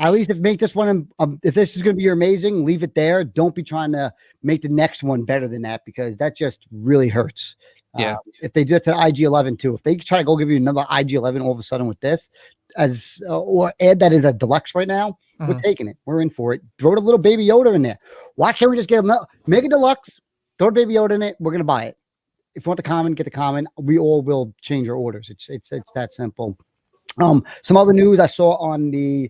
At least make this one. If this is going to be your amazing, leave it there. Don't be trying to make the next one better than that because that just really hurts. Yeah. If they do it to the IG-11 too, if they try to go give you another IG-11 all of a sudden with this, or add that as a deluxe right now, we're taking it. We're in for it. Throw the little Baby Yoda in there. Why can't we just get make a deluxe? Throw Baby Yoda in it. We're gonna buy it. If you want the common, get the common. We all will change our orders. It's that simple. Some other news I saw on the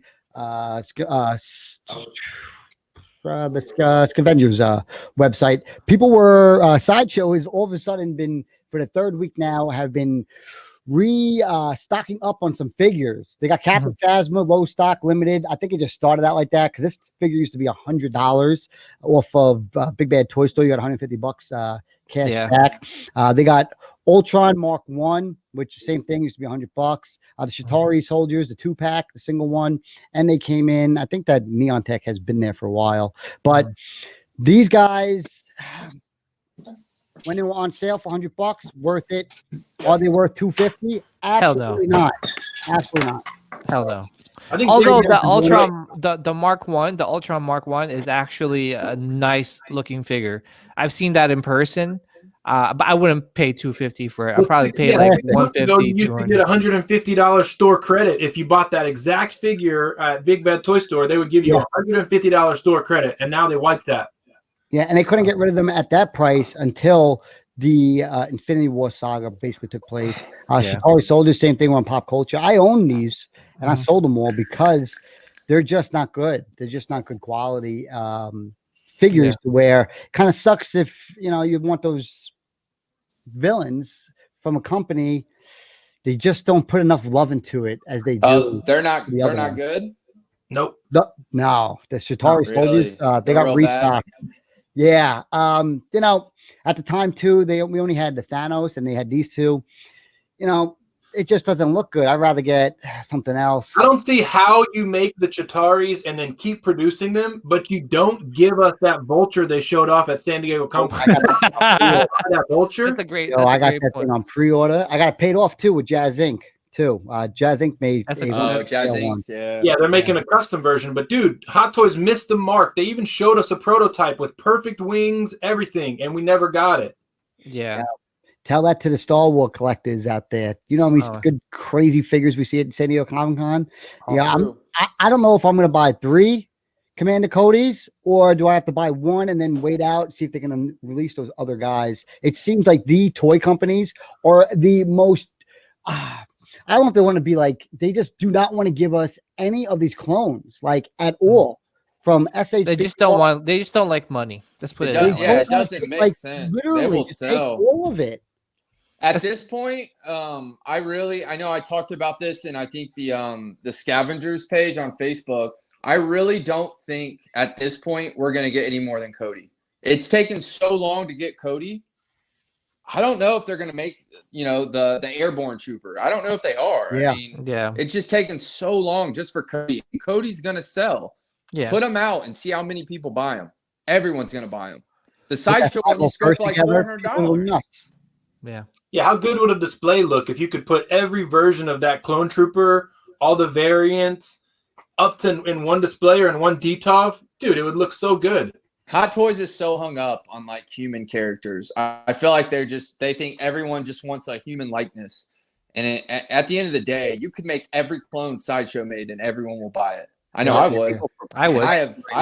Scavengers website. People were Sideshow has all of a sudden been for the third week now have been stocking up on some figures. They got Captain Phasma, low stock, limited. I think it just started out like that because this figure used to be $100 off of Big Bad Toy Store. You got $150 cash back. They got Ultron Mark 1, which the same thing used to be $100. The Chitauri Soldiers, the 2-pack, the single one, and they came in. I think that Neon Tech has been there for a while, but these guys, when they were on sale for $100, worth it. Are they worth $250? Absolutely not. Absolutely not. Hell no. I think Although Baby the Groot is Ultron, the Mark 1, the Ultron Mark 1 is actually a nice looking figure. I've seen that in person. But I wouldn't pay $250 for it. I'll probably pay like $150, You used to $200. get $150 store credit if you bought that exact figure at Big Bad Toy Store. They would give you $150 store credit, and now they wiped that. Yeah, and they couldn't get rid of them at that price until the Infinity War saga basically took place. Chitauri Soldiers, same thing on Pop Culture. I own these, and I sold them all because they're just not good. They're just not good quality figures to wear. Kind of sucks if you want those villains from a company. They just don't put enough love into it as they do. They're not other one. good. Nope. No, the Chitauri Not really. Soldiers, they got real restocked. Yeah. At the time too, we only had the Thanos and they had these two. It just doesn't look good. I'd rather get something else. I don't see how you make the Chitauris and then keep producing them, but you don't give us that vulture they showed off at San Diego Comic Con. That vulture. That's a great. I got that thing on pre-order. I got it paid off too with Jazz Inc. too. Jazz Inc. made That's a a good- Oh, one. Jazz Yeah, Inks, yeah. Yeah, they're making a custom version, but dude, Hot Toys missed the mark. They even showed us a prototype with perfect wings, everything, and we never got it. Yeah. Tell that to the Star Wars collectors out there. You know how many Oh. good crazy figures we see at San Diego Comic Con? Yeah, True. I don't know if I'm going to buy 3 Commander Codys, or do I have to buy 1 and then wait out, see if they're going to release those other guys? It seems like the toy companies are the most. I don't know if they want to be like, they just do not want to give us any of these clones, like at all. From SH, They just don't want. They just don't like money. Let's put It it. does, that way. yeah, it doesn't make sense. They Literally, will just take sell. all of it. At this point, I know I talked about this, and I think the scavengers page on Facebook. I really don't think at this point we're gonna get any more than Cody. It's taken so long to get Cody. I don't know if they're gonna make the airborne trooper. I don't know if they are. Yeah. I mean, Yeah. it's just taken so long just for Cody. Cody's gonna sell. Yeah. Put them out and see how many people buy them. Everyone's gonna buy them. The Put that sideshow one you 501st score for like together, people go $400. nuts. Yeah. Yeah, how good would a display look if you could put every version of that clone trooper, all the variants, up to in one display or in one DTOF? Dude, it would look so good. Hot Toys is so hung up on like human characters. I feel like they think everyone just wants a human likeness. And at the end of the day, you could make every clone sideshow made and everyone will buy it. I know I would. I would. I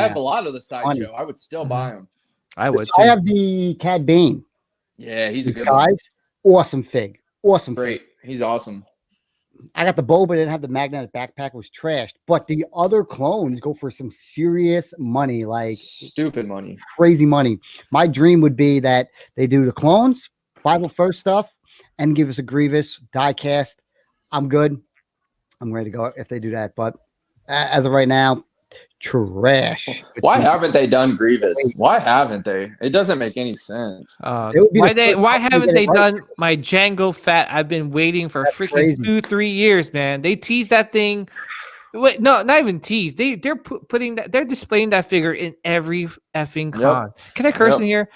have a lot of the sideshow. I would still buy them. I would. I too. have the Cad Bane. Yeah, he's a These good one. guys, awesome fig. Awesome fig. Great. He's awesome. I got the bow, but I didn't have the magnetic backpack. It was trashed. But the other clones go for some serious money, like Stupid money. crazy money. My dream would be that they do the clones, 501st stuff, and give us a Grievous die cast. I'm good. I'm ready to go if they do that. But as of right now, trash. Why haven't they done Grievous? Why haven't they? It doesn't make any sense. It would be Why the first why time to haven't get they it right. done my Django Fat? I've been waiting for That's freaking crazy. 2-3 years, man. They teased that thing. Wait, no, not even tease. They're putting that. They're displaying that figure in every effing con. Can I curse Yep. in here?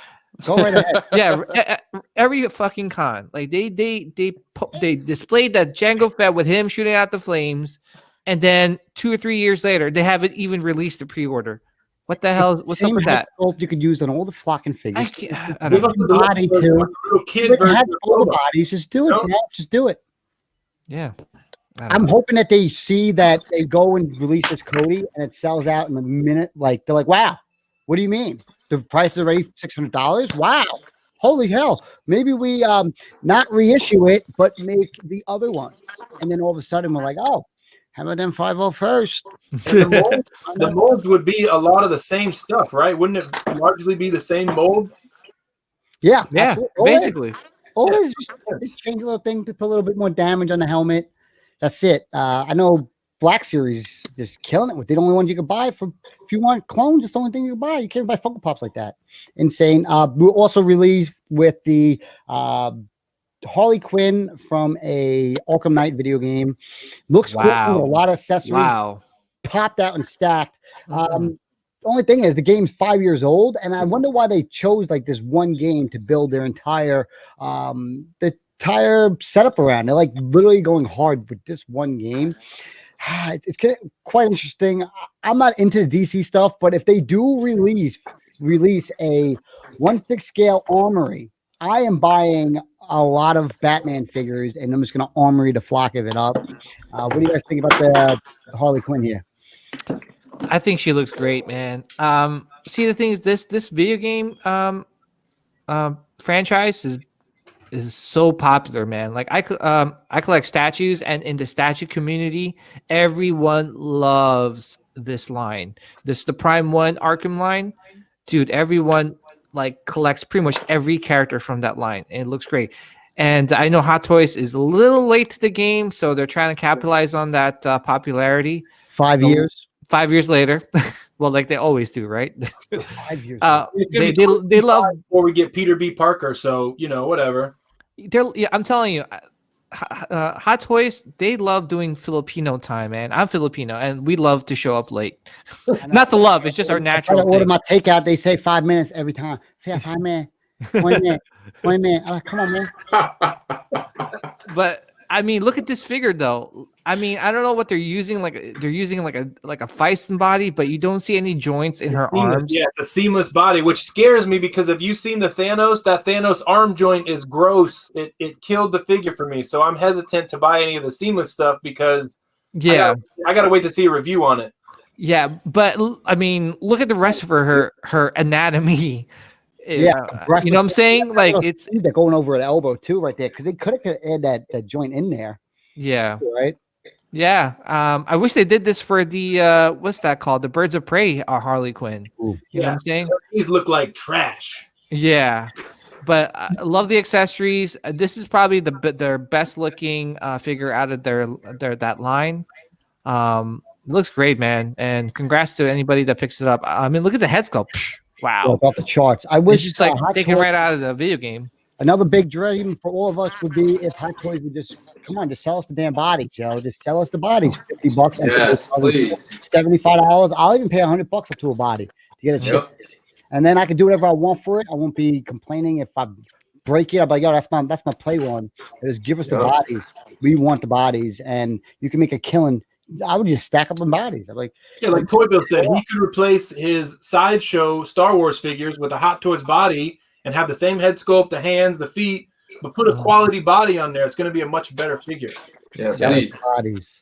Go right ahead. Yeah, every fucking con. Like they displayed that Django Fett with him shooting out the flames, and then 2 or 3 years later, they haven't even released the pre-order. What the hell? What's up Same with that? sculpt you could use on all the flocking figures. I Give don't us know. the Body little too. kid You version have of all the Boba. bodies. Just do it, No. man. Just do it. Yeah, I don't I'm know. hoping that they see that they go and release this Cody and it sells out in a minute. Like they're like, wow, what do you mean? The price is already $600? Wow. Holy hell. Maybe we not reissue it, but make the other ones. And then all of a sudden we're like, oh, how about them 501st? The molds would be a lot of the same stuff, right? Wouldn't it largely be the same mold? Yeah. Yeah, absolutely. Always. basically. Always Yeah. just change a little thing to put a little bit more damage on the helmet. That's it. I know Black Series is killing it with the only ones you can buy for if you want clones. It's the only thing you can buy. You can't buy Funko Pops like that. Insane. We'll also release with the Harley Quinn from a Arkham Knight video game. Looks cool. Wow. With a lot of accessories Wow. popped out and stacked. The only thing is the game's 5 years old, and I wonder why they chose like this one game to build their entire setup around. They're like literally going hard with this one game. It's quite interesting. I'm not into the DC stuff, but if they do release a 1/6 scale armory, I am buying a lot of Batman figures, and I'm just going to armory the flock of it up. What do you guys think about the Harley Quinn here? I think she looks great, man. See, the thing is, this video game franchise is so popular, man. Like I collect statues, and in the statue community, everyone loves this line. This the Prime 1 Arkham line, dude. Everyone like collects pretty much every character from that line, and it looks great. And I know Hot Toys is a little late to the game, so they're trying to capitalize on that popularity. 5 years. 5 years later, well, like they always do, right? 5 years. They love. Before we get Peter B. Parker, so whatever. I'm telling you, Hot Toys, they love doing Filipino time, man. I'm Filipino, and we love to show up late. Not the love; it's just our I natural order thing. my takeout. They say 5 minutes every time. Yeah, 5 minutes. 1 minute. 1 minute. I'm like, come on, man. But I mean, look at this figure though. I mean, I don't know what they're using. Like they're using like a Feistin body, but you don't see any joints in It's her seamless. arms. Yeah, it's a seamless body, which scares me because if you've seen the Thanos, that Thanos arm joint is gross. It killed the figure for me. So I'm hesitant to buy any of the seamless stuff because Yeah, I gotta wait to see a review on it. yeah, but I mean, look at the rest of her anatomy. Yeah, breast You know what I'm saying? Like those it's feet that going over the elbow too, right there, because they could have added that joint in there, yeah. right? Yeah, I wish they did this for the what's that called? The Birds of Prey Harley Quinn. Ooh. You know what I'm saying? These look like trash. Yeah, but I love the accessories. This is probably their best looking figure out of their that line. It looks great, man, and congrats to anybody that picks it up. I mean, look at the head sculpt. Psh, Yeah, wow, off the charts. I it's wish just like Hot taken Toys- right out of the video game. Another big dream for all of us would be if Hot Toys would just come on, just sell us the damn bodies, Joe. Just sell us the bodies, $50. And Yes, please. $75. I'll even pay $100 to a body to get it shipped. Yep. And then I can do whatever I want for it. I won't be complaining if I break it. I'm like, yo, that's my play one. Just give us the bodies. We want the bodies, and you can make a killing. I would just stack up the bodies. I'm like, Yeah, like Toy Bill said, he could replace his sideshow Star Wars figures with a Hot Toys body and have the same head sculpt, the hands, the feet, but put a quality body on there. It's going to be a much better figure. Yeah, sell please. the bodies.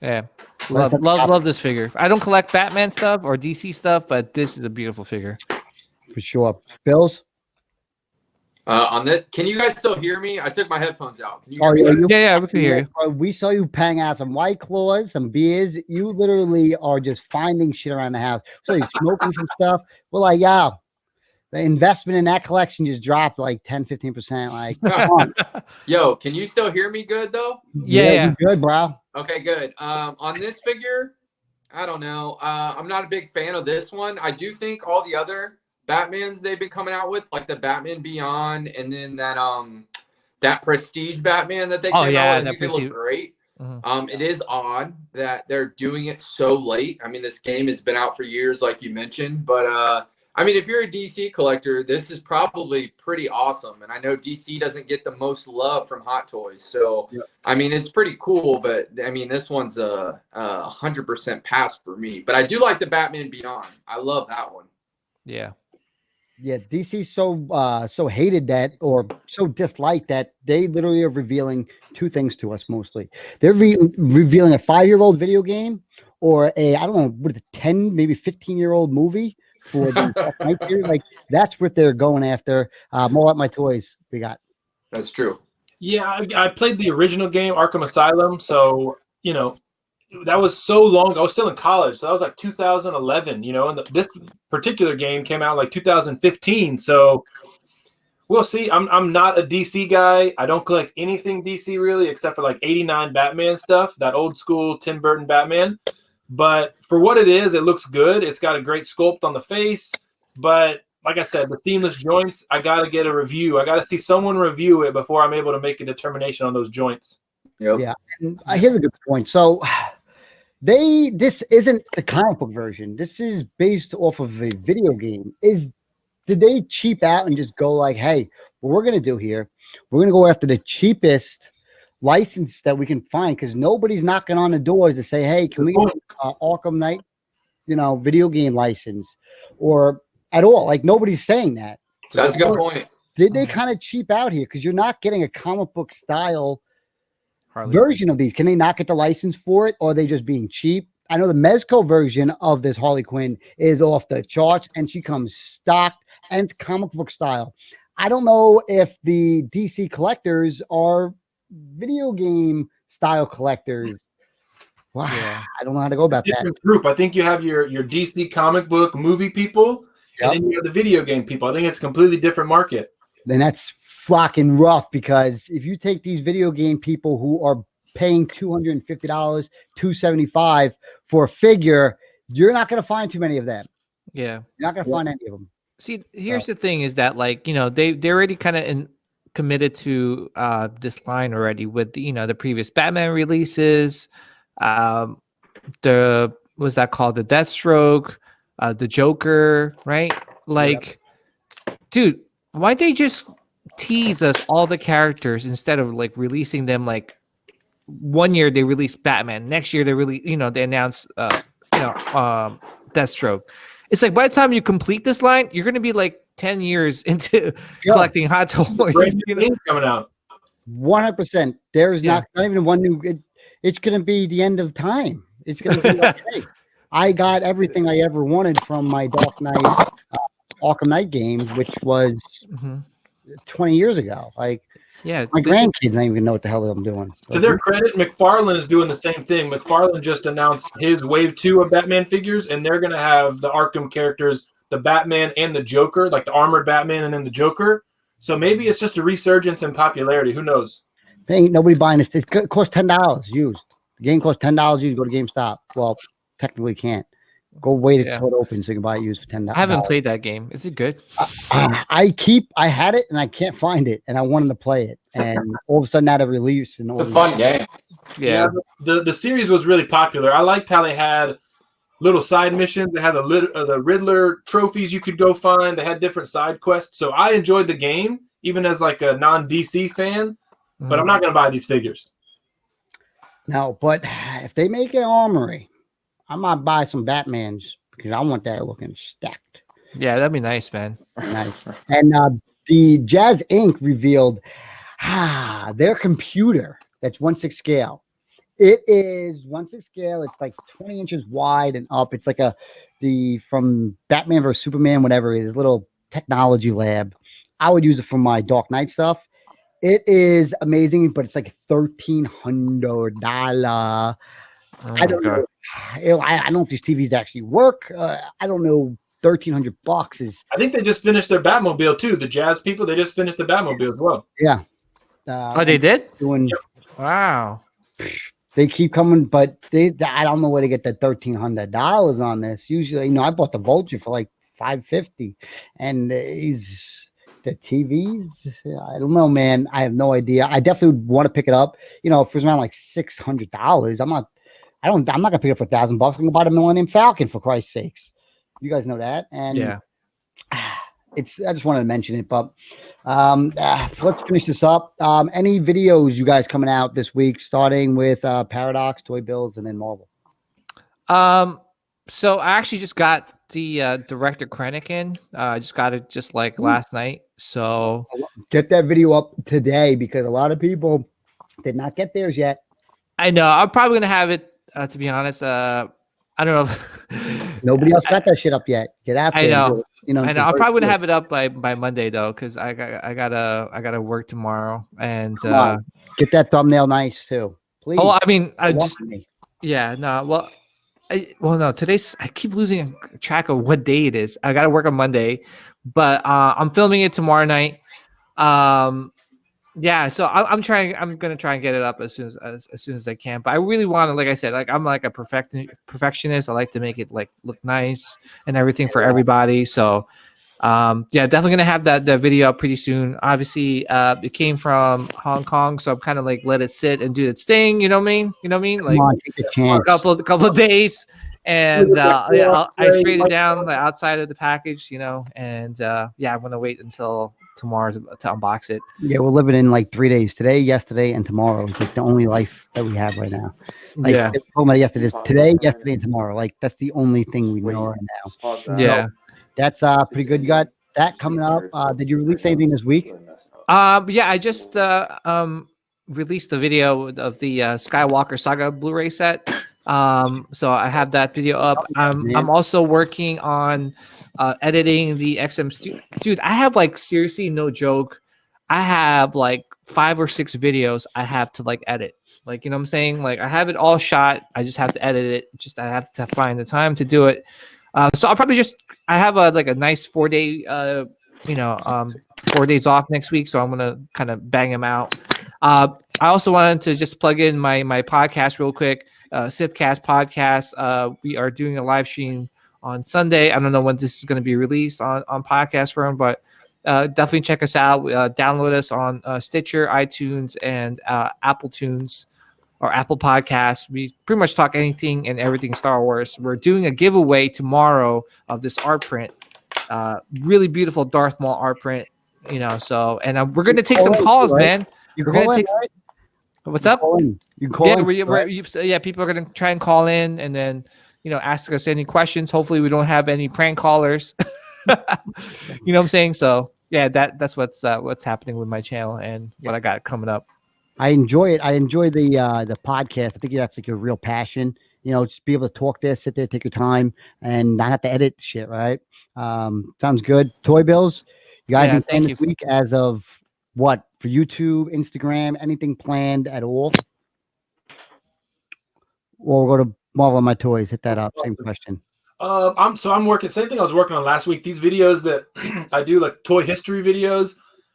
Yeah, love this figure. I don't collect Batman stuff or DC stuff, but this is a beautiful figure. For sure. Bills? On that, can you guys still hear me? I took my headphones out. Can you Oh, hear me? Yeah, we can hear you. We saw you paying out some White Claws, some beers. You literally are just finding shit around the house. So you're smoking some stuff. We're like, yeah, the investment in that collection just dropped like 10, 15%. Like, come on. Yo, can you still hear me good though? Yeah. You good, bro. Okay, good. On this figure, I don't know. I'm not a big fan of this one. I do think all the other Batmans they've been coming out with, like the Batman Beyond, and then that Prestige Batman that they came out with, I think they look great. It is odd that they're doing it so late. I mean, this game has been out for years, like you mentioned, but I mean, if you're a DC collector, this is probably pretty awesome. And I know DC doesn't get the most love from Hot Toys, so I mean, it's pretty cool. But I mean, this one's a 100% pass for me. But I do like the Batman Beyond. I love that one. Yeah. Yeah, DC so hated that or so disliked that they literally are revealing two things to us mostly. They're revealing a 5-year-old video game or I don't know, what is it, 10, maybe 15-year-old movie for the night series. Like that's what they're going after. More like my toys we got. That's true. Yeah, I played the original game, Arkham Asylum, so you know that was so long ago. I was still in college, so that was like 2011. You know, and this particular game came out like 2015. So we'll see. I'm not a DC guy. I don't collect anything DC really, except for like '89 Batman stuff, that old school Tim Burton Batman. But for what it is, it looks good. It's got a great sculpt on the face, but like I said, the seamless joints, I got to get a review. I got to see someone review it before I'm able to make a determination on those joints. Yep. Yeah. And here's a good point. So this isn't the comic book version. This is based off of a video game. Did they cheap out and just go like, hey, what we're going to do here, we're going to go after the cheapest license that we can find because nobody's knocking on the doors to say, hey, can we get Arkham Knight, video game license or at all? Like nobody's saying that. That's a good point. Did they kind of cheap out here? Because you're not getting a comic book style version of these. Can they not get the license for it, or are they just being cheap? I know the Mezco version of this Harley Quinn is off the charts, and she comes stocked and comic book style. I don't know if the DC collectors are video game style collectors. Wow, yeah. I don't know how to go about that. Group. I think you have your DC comic book movie people, and then you have the video game people. I think it's a completely different market. Then that's flocking rough because if you take these video game people who are paying $250, $275 for a figure, you're not going to find too many of them. Yeah, you're not going to find any of them. See, here's the thing: is that they already kind of committed to this line already with the previous Batman releases. The what's that called? The Deathstroke, the Joker, right? Like, dude, why they just tease us all the characters instead of like releasing them like one year they released Batman, next year they really, they announced, Deathstroke. It's like by the time you complete this line, you're going to be like 10 years into collecting Hot Toys. Brand new game coming out. 100%. There's not even one new. It's going to be the end of time. It's going to be like, hey, I got everything I ever wanted from my Dark Knight, Arkham Knight games, which was 20 years ago. Like, my grandkids don't even know what the hell I'm doing. To their credit, McFarlane is doing the same thing. McFarlane just announced his Wave 2 of Batman figures, and they're going to have the Arkham characters, the Batman and the Joker, like the armored Batman and then the Joker. So maybe it's just a resurgence in popularity. Who knows? Ain't nobody buying this. It costs $10 used. The game costs $10 used. Go to GameStop. Well, technically can't. Go wait until it opens so you can buy it used for $10. I haven't played that game. Is it good? I had it and I can't find it, and I wanted to play it, and all of a sudden that release. And it's a fun game. Yeah. The series was really popular. I liked how they had little side missions. They had the Riddler trophies you could go find. They had different side quests. So I enjoyed the game, even as like a non-DC fan. But I'm not going to buy these figures. No, but if they make an armory, I might buy some Batmans because I want that looking stacked. Yeah, that'd be nice, man. Nice. And the Jazz Inc. revealed their computer that's 1/6 scale. It is 1/6 scale. It's like 20 inches wide and up. It's like from Batman vs Superman, whatever it is, little technology lab. I would use it for my Dark Knight stuff. It is amazing, but it's like $1,300. I don't know. I don't know if these TVs actually work. I don't know. $1,300 is. I think they just finished their Batmobile too. The Jazz people, they just finished the Batmobile as well. Yeah. They did? Wow. They keep coming, but I don't know where to get the $1,300 on this. Usually, I bought the Vulture for like $550, and the TVs. I don't know, man. I have no idea. I definitely would want to pick it up. If it was around like $600, I'm not gonna pick it up for $1,000. I'm gonna buy the Millennium Falcon for Christ's sakes. You guys know that, and I just wanted to mention it, but let's finish this up. Any videos you guys coming out this week, starting with Paradox, Toy Bills, and then Marvel? So I actually just got the Director Krennic in. I just got it just like last night. So get that video up today because a lot of people did not get theirs yet. I know. I'm probably gonna have it. To be honest, I don't know. Nobody else got that shit up yet. Get out there. I know. I know. I'm probably gonna have it up by Monday though, because I gotta work tomorrow and get that thumbnail nice too, please. Oh, I mean, no. Today's. I keep losing track of what day it is. I gotta work on Monday, but I'm filming it tomorrow night. So I'm gonna try and get it up as soon as I can. But I really want to, like I said, like I'm like a perfectionist. I like to make it like look nice and everything for everybody. So definitely gonna have that video up pretty soon. Obviously, it came from Hong Kong, so I'm kind of like let it sit and do its thing. You know what I mean? Like a couple of days, and I sprayed it down the outside of the package, and I'm gonna wait until tomorrow to unbox it. Yeah, we're living in like 3 days: today, yesterday, and tomorrow. It's like the only life that we have right now. Like yesterday, today, yesterday, and tomorrow. Like that's the only thing we know right now. Yeah. That's pretty good. You got that coming up. Did you release anything this week? I just released the video of the Skywalker Saga Blu-ray set. So I have that video up. I'm also working on editing the XM Studio. Dude, I have like seriously no joke. I have like 5 or 6 videos I have to like edit. Like, you know what I'm saying? Like I have it all shot. I just have to edit it. I have to find the time to do it. So I'll probably I have a nice 4-day, 4 days off next week. So I'm going to kind of bang them out. I also wanted to just plug in my podcast real quick, Sithcast podcast. We are doing a live stream on Sunday. I don't know when this is going to be released on podcast form, but definitely check us out. Download us on Stitcher, iTunes, and Apple Tunes. Or Apple Podcasts. We pretty much talk anything and everything Star Wars. We're doing a giveaway tomorrow of this art print. Really beautiful Darth Maul art print. So, and we're going to take some calls, man. We're going to take. What's up? You can call Yeah, in. yeah, people are gonna try and call in and then ask us any questions. Hopefully, we don't have any prank callers. You know what I'm saying? So yeah, that's what's happening with my channel and what I got coming up. I enjoy it. I enjoy the podcast. I think that's like your real passion. Just be able to talk there, sit there, take your time, and not have to edit shit. Right? Sounds good. Toy Bills. You got anything planned this week as of what for YouTube, Instagram? Anything planned at all? Or we'll go to Marvel on My Toys. Hit that up. Same question. I'm working same thing I was working on last week. These videos that I do, like toy history videos,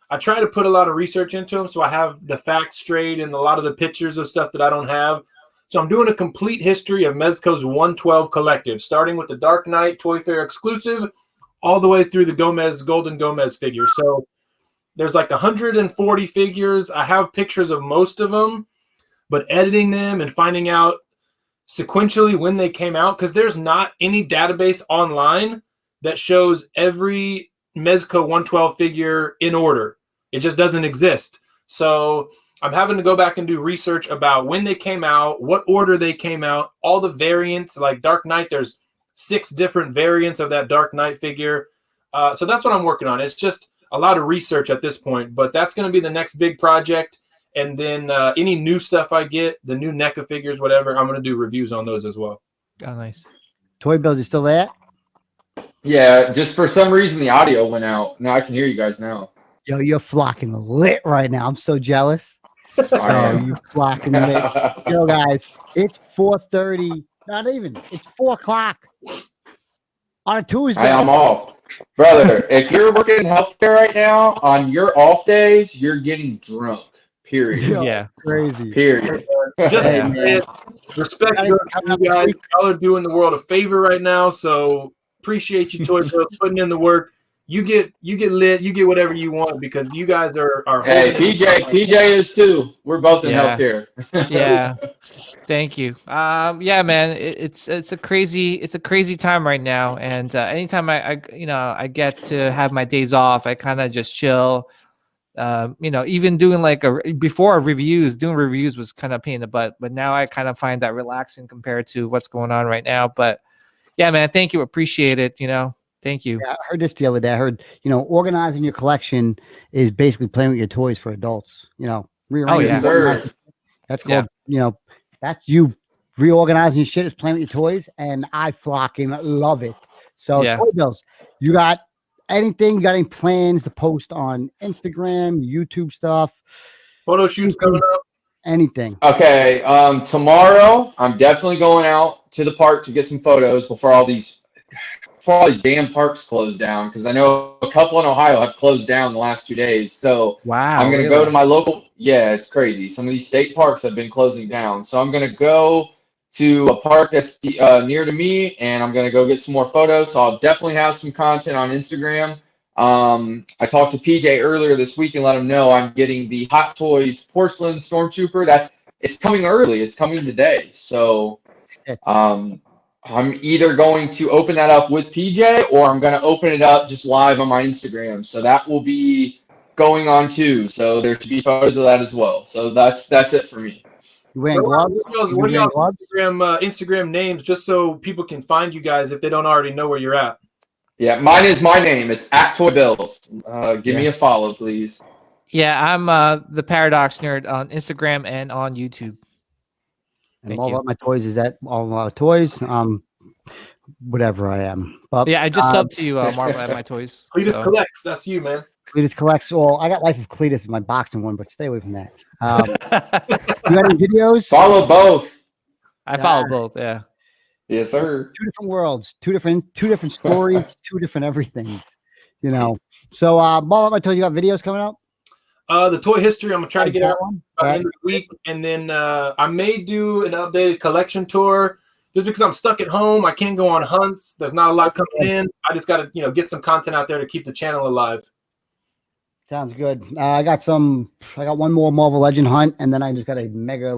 I try to put a lot of research into them so I have the facts straight and a lot of the pictures of stuff that I don't have. So I'm doing a complete history of Mezco's 112 collective, starting with the Dark Knight Toy Fair exclusive all the way through the Golden Gomez figure. So there's like 140 figures. I have pictures of most of them, but editing them and finding out sequentially when they came out, because there's not any database online that shows every Mezco 112 figure in order. It just doesn't exist. So I'm having to go back and do research about when they came out, what order they came out, all the variants. Like Dark Knight, there's 6 different variants of that Dark Knight figure. So that's what I'm working on. It's just a lot of research at this point, but that's going to be the next big project. And then any new stuff I get, the new NECA figures, whatever, I'm going to do reviews on those as well. Oh, nice. Toy Bills, you still there? Yeah, just for some reason the audio went out. Now I can hear you guys now. Yo, you're flocking lit right now. I'm so jealous. You flocking lit. Yo, guys, it's 4:30. Not even. It's 4 o'clock on a Tuesday. I'm off. Brother, if you're working in healthcare right now, on your off days, you're getting drunk. Period. Yo, Yeah. Crazy. Period. Just man. respect you guys. Y'all are doing the world a favor right now, so appreciate you, Toy Bills, putting in the work. You get lit, you get whatever you want because you guys are Hey, PJ is too. We're both in healthcare. Yeah. Thank you. Yeah, man, it's a crazy time right now, and anytime I get to have my days off, I kind of just chill. Even doing doing reviews was kind of a pain in the butt, but now I kind of find that relaxing compared to what's going on right now. But yeah, man, thank you, appreciate it. Thank you. Yeah, I heard this the other day. I heard organizing your collection is basically playing with your toys for adults. Rearranging. Yes, sir. That's called that's you reorganizing your shit. Is playing with your toys, and I fucking love it. So Toy Bills, you got anything? You got any plans to post on Instagram, YouTube stuff? Photo shoots coming up? Anything? Okay. Tomorrow I'm definitely going out to the park to get some photos before all these damn parks close down, because I know a couple in Ohio have closed down the last 2 days. So wow, I'm going to go to my local. Yeah, it's crazy. Some of these state parks have been closing down. So I'm going to go to a park that's near to me, and I'm going to go get some more photos. So I'll definitely have some content on Instagram. I talked to PJ earlier this week and let him know I'm getting the Hot Toys Porcelain Stormtrooper. It's coming early. It's coming today. So I'm either going to open that up with PJ or I'm going to open it up just live on my Instagram. So that will be going on too. So there should be photos of that as well. So that's it for me. You wearing gloves? What are y'all Instagram names, just so people can find you guys if they don't already know where you're at? Yeah, mine is my name. It's @ToyBills. Give me a follow, please. Yeah, I'm the Paradox Nerd on Instagram and on YouTube. And all about my toys is that all my toys. Whatever I am. But yeah, I just subbed to you, Marvel at My Toys. Cletus collects. That's you, man. Cletus collects. Well, I got Life of Cletus in my boxing one, but stay away from that. You got any videos? Follow both. I follow both. Yeah. Yes, sir. 2 different worlds, two different stories, 2 different everythings. So, Marvel at My Toys, you got videos coming out? The toy history, I'm gonna try to get out by the end of the week, and then I may do an updated collection tour. Just because I'm stuck at home, I can't go on hunts. There's not a lot coming in. I just got to, get some content out there to keep the channel alive. Sounds good. I got one more Marvel Legend hunt, and then I just got a mega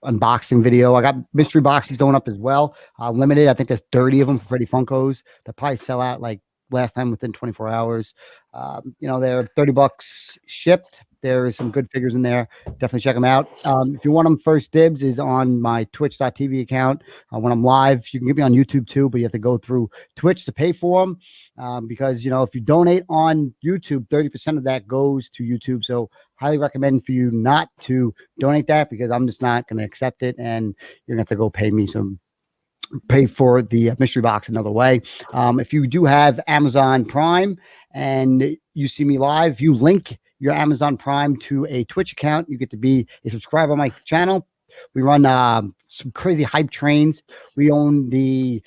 unboxing video. I got mystery boxes going up as well. Limited. I think there's 30 of them for Freddy Funkos. They'll probably sell out last time within 24 hours. They're $30 shipped. There is some good figures in there. Definitely check them out. If you want them, first dibs is on my twitch.tv account. When I'm live, you can get me on YouTube too, but you have to go through Twitch to pay for them. Because, if you donate on YouTube, 30% of that goes to YouTube. So highly recommend for you not to donate that, because I'm just not going to accept it. And you're going to have to go pay for the mystery box another way. If you do have Amazon Prime and you see me live, you link your Amazon Prime to a Twitch account, you get to be a subscriber on my channel. We run some crazy hype trains. We own we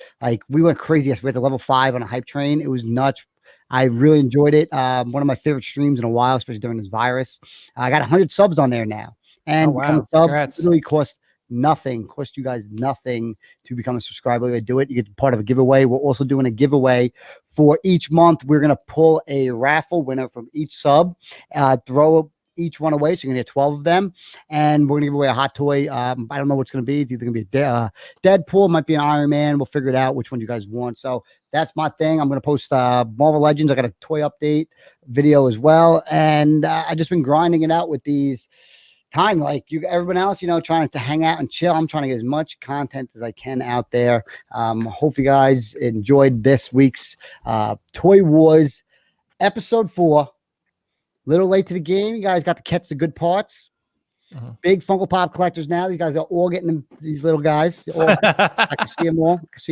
went crazy yesterday. We had the level 5 on a hype train. It was nuts. I really enjoyed it. One of my favorite streams in a while, especially during this virus. I got 100 subs on there now. And become a sub literally cost you guys nothing to become a subscriber. You do it, you get part of a giveaway. We're also doing a giveaway for each month. We're going to pull a raffle winner from each sub, throw each one away. So you're going to get 12 of them. And we're going to give away a hot toy. I don't know what's going to be. It's either going to be a Deadpool, might be an Iron Man. We'll figure it out which one you guys want. So that's my thing. I'm going to post Marvel Legends. I got a toy update video as well. And I just been grinding it out with these time like everyone else, trying to hang out and chill. I'm trying to get as much content as I can out there. Hope you guys enjoyed this week's Toy Wars episode 4. Little late to the game. You guys got to catch the good parts. Big Funko Pop collectors now. You guys are all getting these little guys. I can see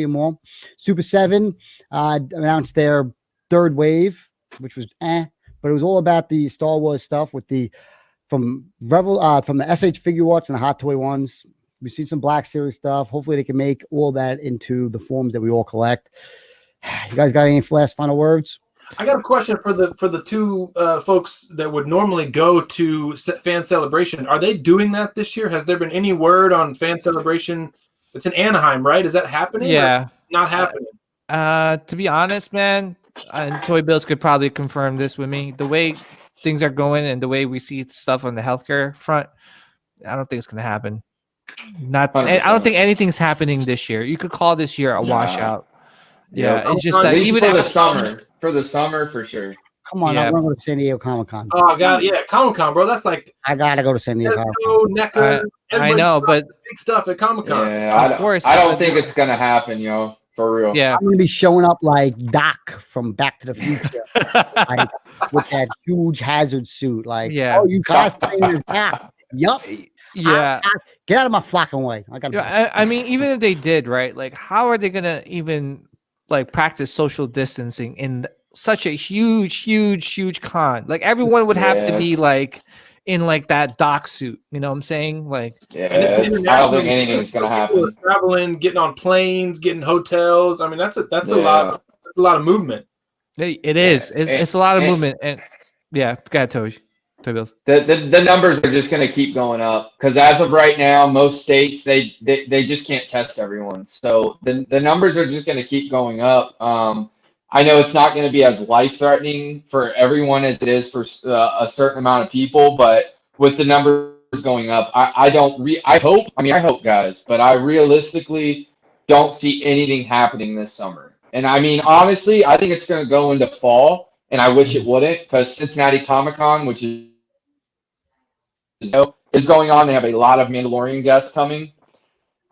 them all. Super 7 announced their 3rd wave, which was but it was all about the Star Wars stuff with from the SH Figure Arts and the Hot Toy ones. We've seen some Black Series stuff. Hopefully they can make all that into the forms that we all collect. You guys got any last final words? I got a question for the two folks that would normally go to Fan Celebration. Are they doing that this year? Has there been any word on Fan Celebration? It's in Anaheim, right? Is that happening? Yeah. Not happening. To be honest, man, and Toy Bills could probably confirm this with me. The way things are going and the way we see stuff on the healthcare front, I don't think it's going to happen. I don't think anything's happening this year. You could call this year a washout. Yeah, it's just that even for the summer for sure. Come on, I want to go to San Diego Comic-Con. Oh, I got it. Yeah, Comic-Con, bro. That's like I gotta go to San Diego Comic-Con. I know, but big stuff at Comic-Con. Yeah, of course. I don't think it's gonna happen, for real. Yeah, I'm gonna be showing up like Doc from Back to the Future, with that huge hazard suit. Oh, you cosplaying as Doc? Yup. Yeah. Get out of my flocking way. I mean, even if they did, right? Like, how are they gonna even practice social distancing in such a huge con? Like, everyone would have to be in that Doc suit. You know what I'm saying? I don't think anything's gonna happen. Traveling, getting on planes, getting hotels. I mean, that's a lot. That's a lot of movement. It is. It's a lot of movement. And yeah, go ahead, Toby. The numbers are just going to keep going up because as of right now, most states they just can't test everyone. So the numbers are just going to keep going up. I know it's not going to be as life threatening for everyone as it is for a certain amount of people, but with the numbers going up, I hope guys, but I realistically don't see anything happening this summer. And I mean, honestly, I think it's going to go into fall, and I wish it wouldn't because Cincinnati Comic-Con, which is going on. They have a lot of Mandalorian guests coming.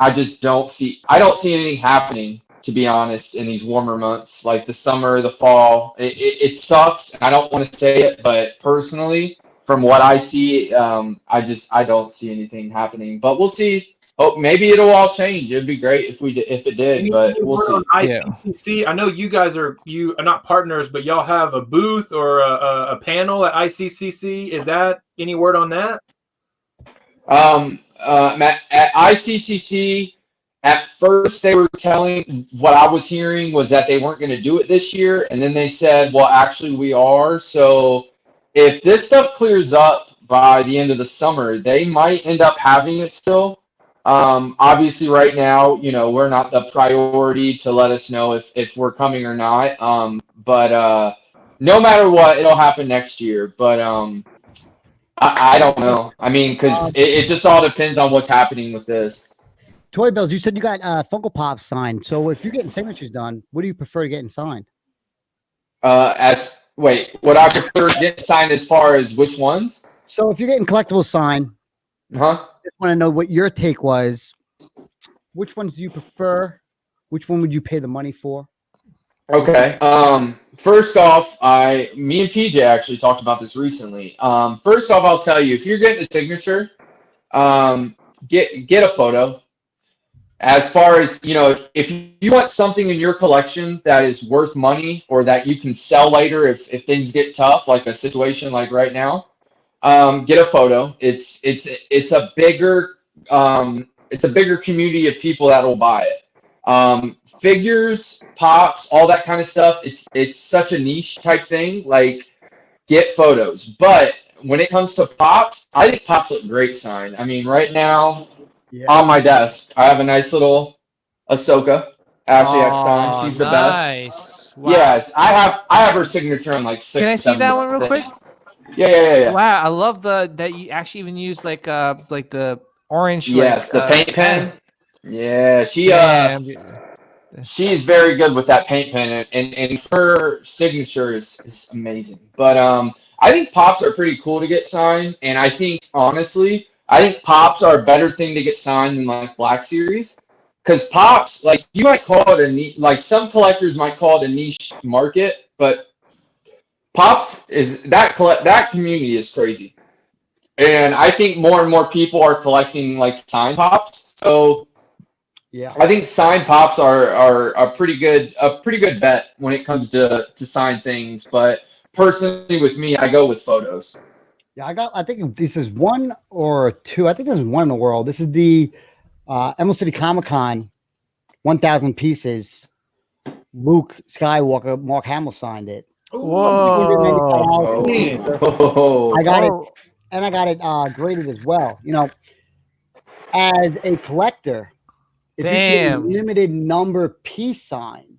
I don't see anything happening, to be honest, in these warmer months, like the summer, the fall. It sucks. I don't want to say it, but personally, from what I see, I don't see anything happening. But we'll see. Oh, maybe it'll all change. It'd be great if it did, but we'll see. ICCC, I know you guys are not partners, but y'all have a booth or a panel at ICCC. Is that any word on that? At ICCC, at first they were telling, what I was hearing was that they weren't going to do it this year, and then they said, well, actually we are. So if this stuff clears up by the end of the summer, they might end up having it still. Obviously right now, we're not the priority to let us know if we're coming or not. But no matter what, it'll happen next year. But I don't know. I mean, because it just all depends on what's happening with this. Toy Bills, you said you got Funko Pop signed. So if you're getting signatures done, what do you prefer getting signed? What I prefer getting signed as far as which ones? So if you're getting collectibles signed, Huh? I just want to know what your take was. Which ones do you prefer? Which one would you pay the money for? Okay. First off, me and PJ actually talked about this recently. First off, I'll tell you, if you're getting a signature, get a photo. As far as, if you want something in your collection that is worth money or that you can sell later if things get tough, like a situation like right now, get a photo. It's a bigger community of people that will buy it. Figures, pops, all that kind of stuff. It's such a niche type thing. Like, get photos. But when it comes to pops, I think pops look great signed. I mean, right now on my desk, I have a nice little Ahsoka Ashley X sign. She's the best. Nice. Wow. Yes, I have her signature on like 6 Can I or see 7 that one real quick? things. Yeah. Wow, I love that you actually even use like the orange. Yes, the paint pen. Yeah, Damn. she's very good with that paint pen, and her signature is amazing. But I think pops are pretty cool to get signed, and I think honestly, pops are a better thing to get signed than like Black Series, because pops, like, you might call it a niche, like some collectors might call it a niche market, but pops is that community is crazy, and I think more and more people are collecting like signed pops, so. Yeah. I think signed pops are a pretty good bet when it comes to signed things. But personally, with me, I go with photos. Yeah, I think this is one or two. I think this is one in the world. This is the Emerald City Comic Con, 1,000 pieces. Luke Skywalker, Mark Hamill signed it. Whoa. Oh. I got it, and I got it graded as well. As a collector, if you get a limited number piece signed,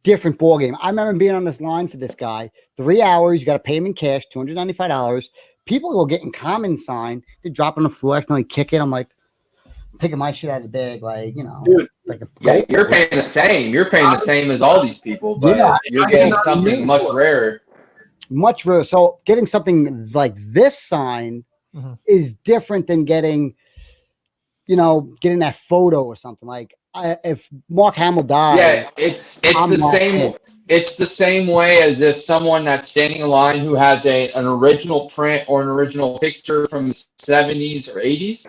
different ball game. I remember being on this line for this guy, 3 hours. You got to pay him in cash, $295. People are getting common signed. They drop on the floor, accidentally kick it. I'm like, taking my shit out of the bag, like, Dude, like You're paying the same. You're paying the same as all these people, but you're getting something much rarer. Much rarer. So getting something like this signed is different than getting that photo or something. Like, if Mark Hamill died, yeah, it's the same. It's the same way as if someone that's standing in line who has an original print or an original picture from the 70s or 80s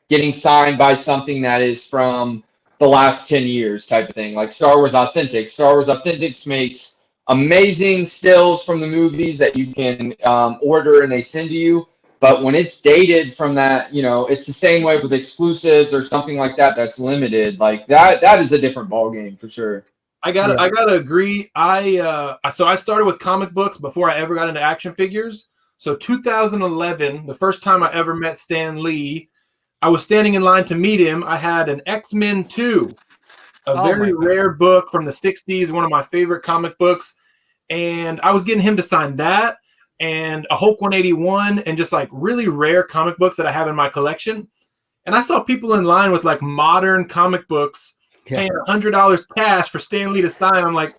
getting signed by something that is from the last 10 years type of thing, like Star Wars Authentic. Star Wars Authentics makes amazing stills from the movies that you can order and they send to you. But when it's dated from that, it's the same way with exclusives or something like that that's limited. Like that is a different ballgame for sure. I gotta agree. So I started with comic books before I ever got into action figures. So 2011, the first time I ever met Stan Lee, I was standing in line to meet him. I had an X-Men 2, a very rare book from the 60s, one of my favorite comic books. And I was getting him to sign that and a Hulk 181 and just like really rare comic books that I have in my collection. And I saw people in line with like modern comic books paying $100 cash for Stan Lee to sign. I'm like,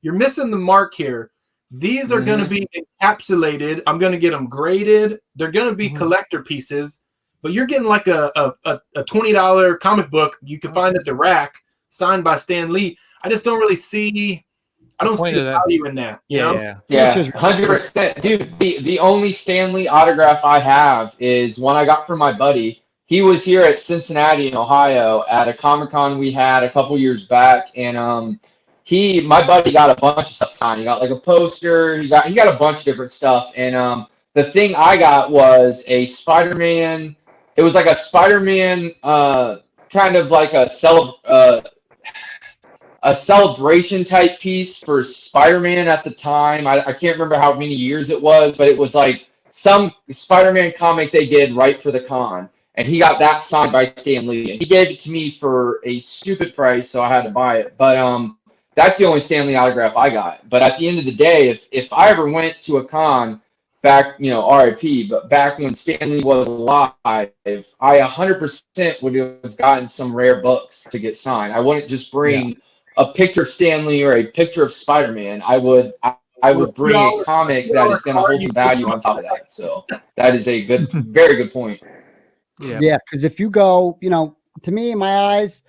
you're missing the mark here. These are going to be encapsulated. I'm going to get them graded. They're going to be collector pieces, but you're getting like a $20 comic book you can find at the rack signed by Stan Lee. I just don't really see. I don't see the value in that. Yeah, 100%. Dude, the only Stan Lee autograph I have is one I got from my buddy. He was here at Cincinnati in Ohio at a Comic-Con we had a couple years back, and my buddy got a bunch of stuff signed. He got like a poster. He got a bunch of different stuff, and the thing I got was a Spider-Man. It was like a Spider-Man, kind of like a celebration type piece for Spider-Man at the time. I can't remember how many years it was, but it was like some Spider-Man comic they did right for the con. And he got that signed by Stan Lee. And he gave it to me for a stupid price, so I had to buy it. But that's the only Stan Lee autograph I got. But at the end of the day, if I ever went to a con back, RIP, but back when Stan Lee was alive, I 100% would have gotten some rare books to get signed. I wouldn't just bring a picture of Stan Lee or a picture of Spider-Man. I would I would bring a comic that is going to hold some value on top of that. So that is a good, very good point. Yeah, because if you go, you know, to me, in my eyes,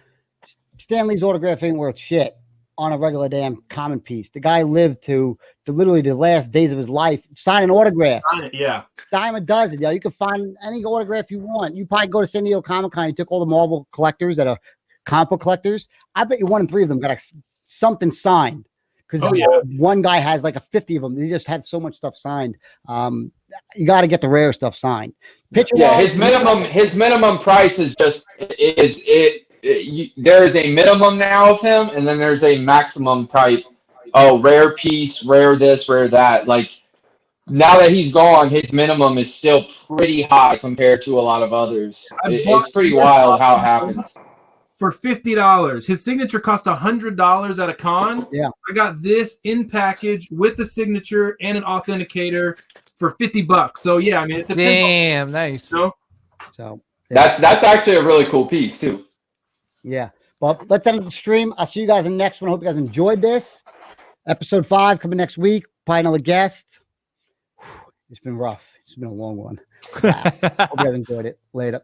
Stan Lee's autograph ain't worth shit on a regular damn common piece. The guy lived to literally the last days of his life signing autographs. Yeah. Dime a dozen, yo. You can find any autograph you want. You probably go to San Diego Comic-Con, you took all the Marvel collectors that are comic book collectors. I bet you 1 in 3 of them got something signed. Because one guy has like 50 of them. They just had so much stuff signed. You got to get the rare stuff signed. His minimum price is just there is a minimum now of him, and then there's a maximum type. Oh, rare piece, rare this, rare that. Like now that he's gone, his minimum is still pretty high compared to a lot of others. It's pretty wild how it happens. For $50, his signature cost $100 at a con. Yeah, I got this in package with the signature and an authenticator for $50. So yeah, I mean, it depends. Damn, nice. You know? so yeah. That's actually a really cool piece too. Yeah. Well, let's end the stream. I'll see you guys in the next one. Hope you guys enjoyed this. Episode 5 coming next week. Probably another guest. It's been rough. It's been a long one. Hope you guys enjoyed it. Later.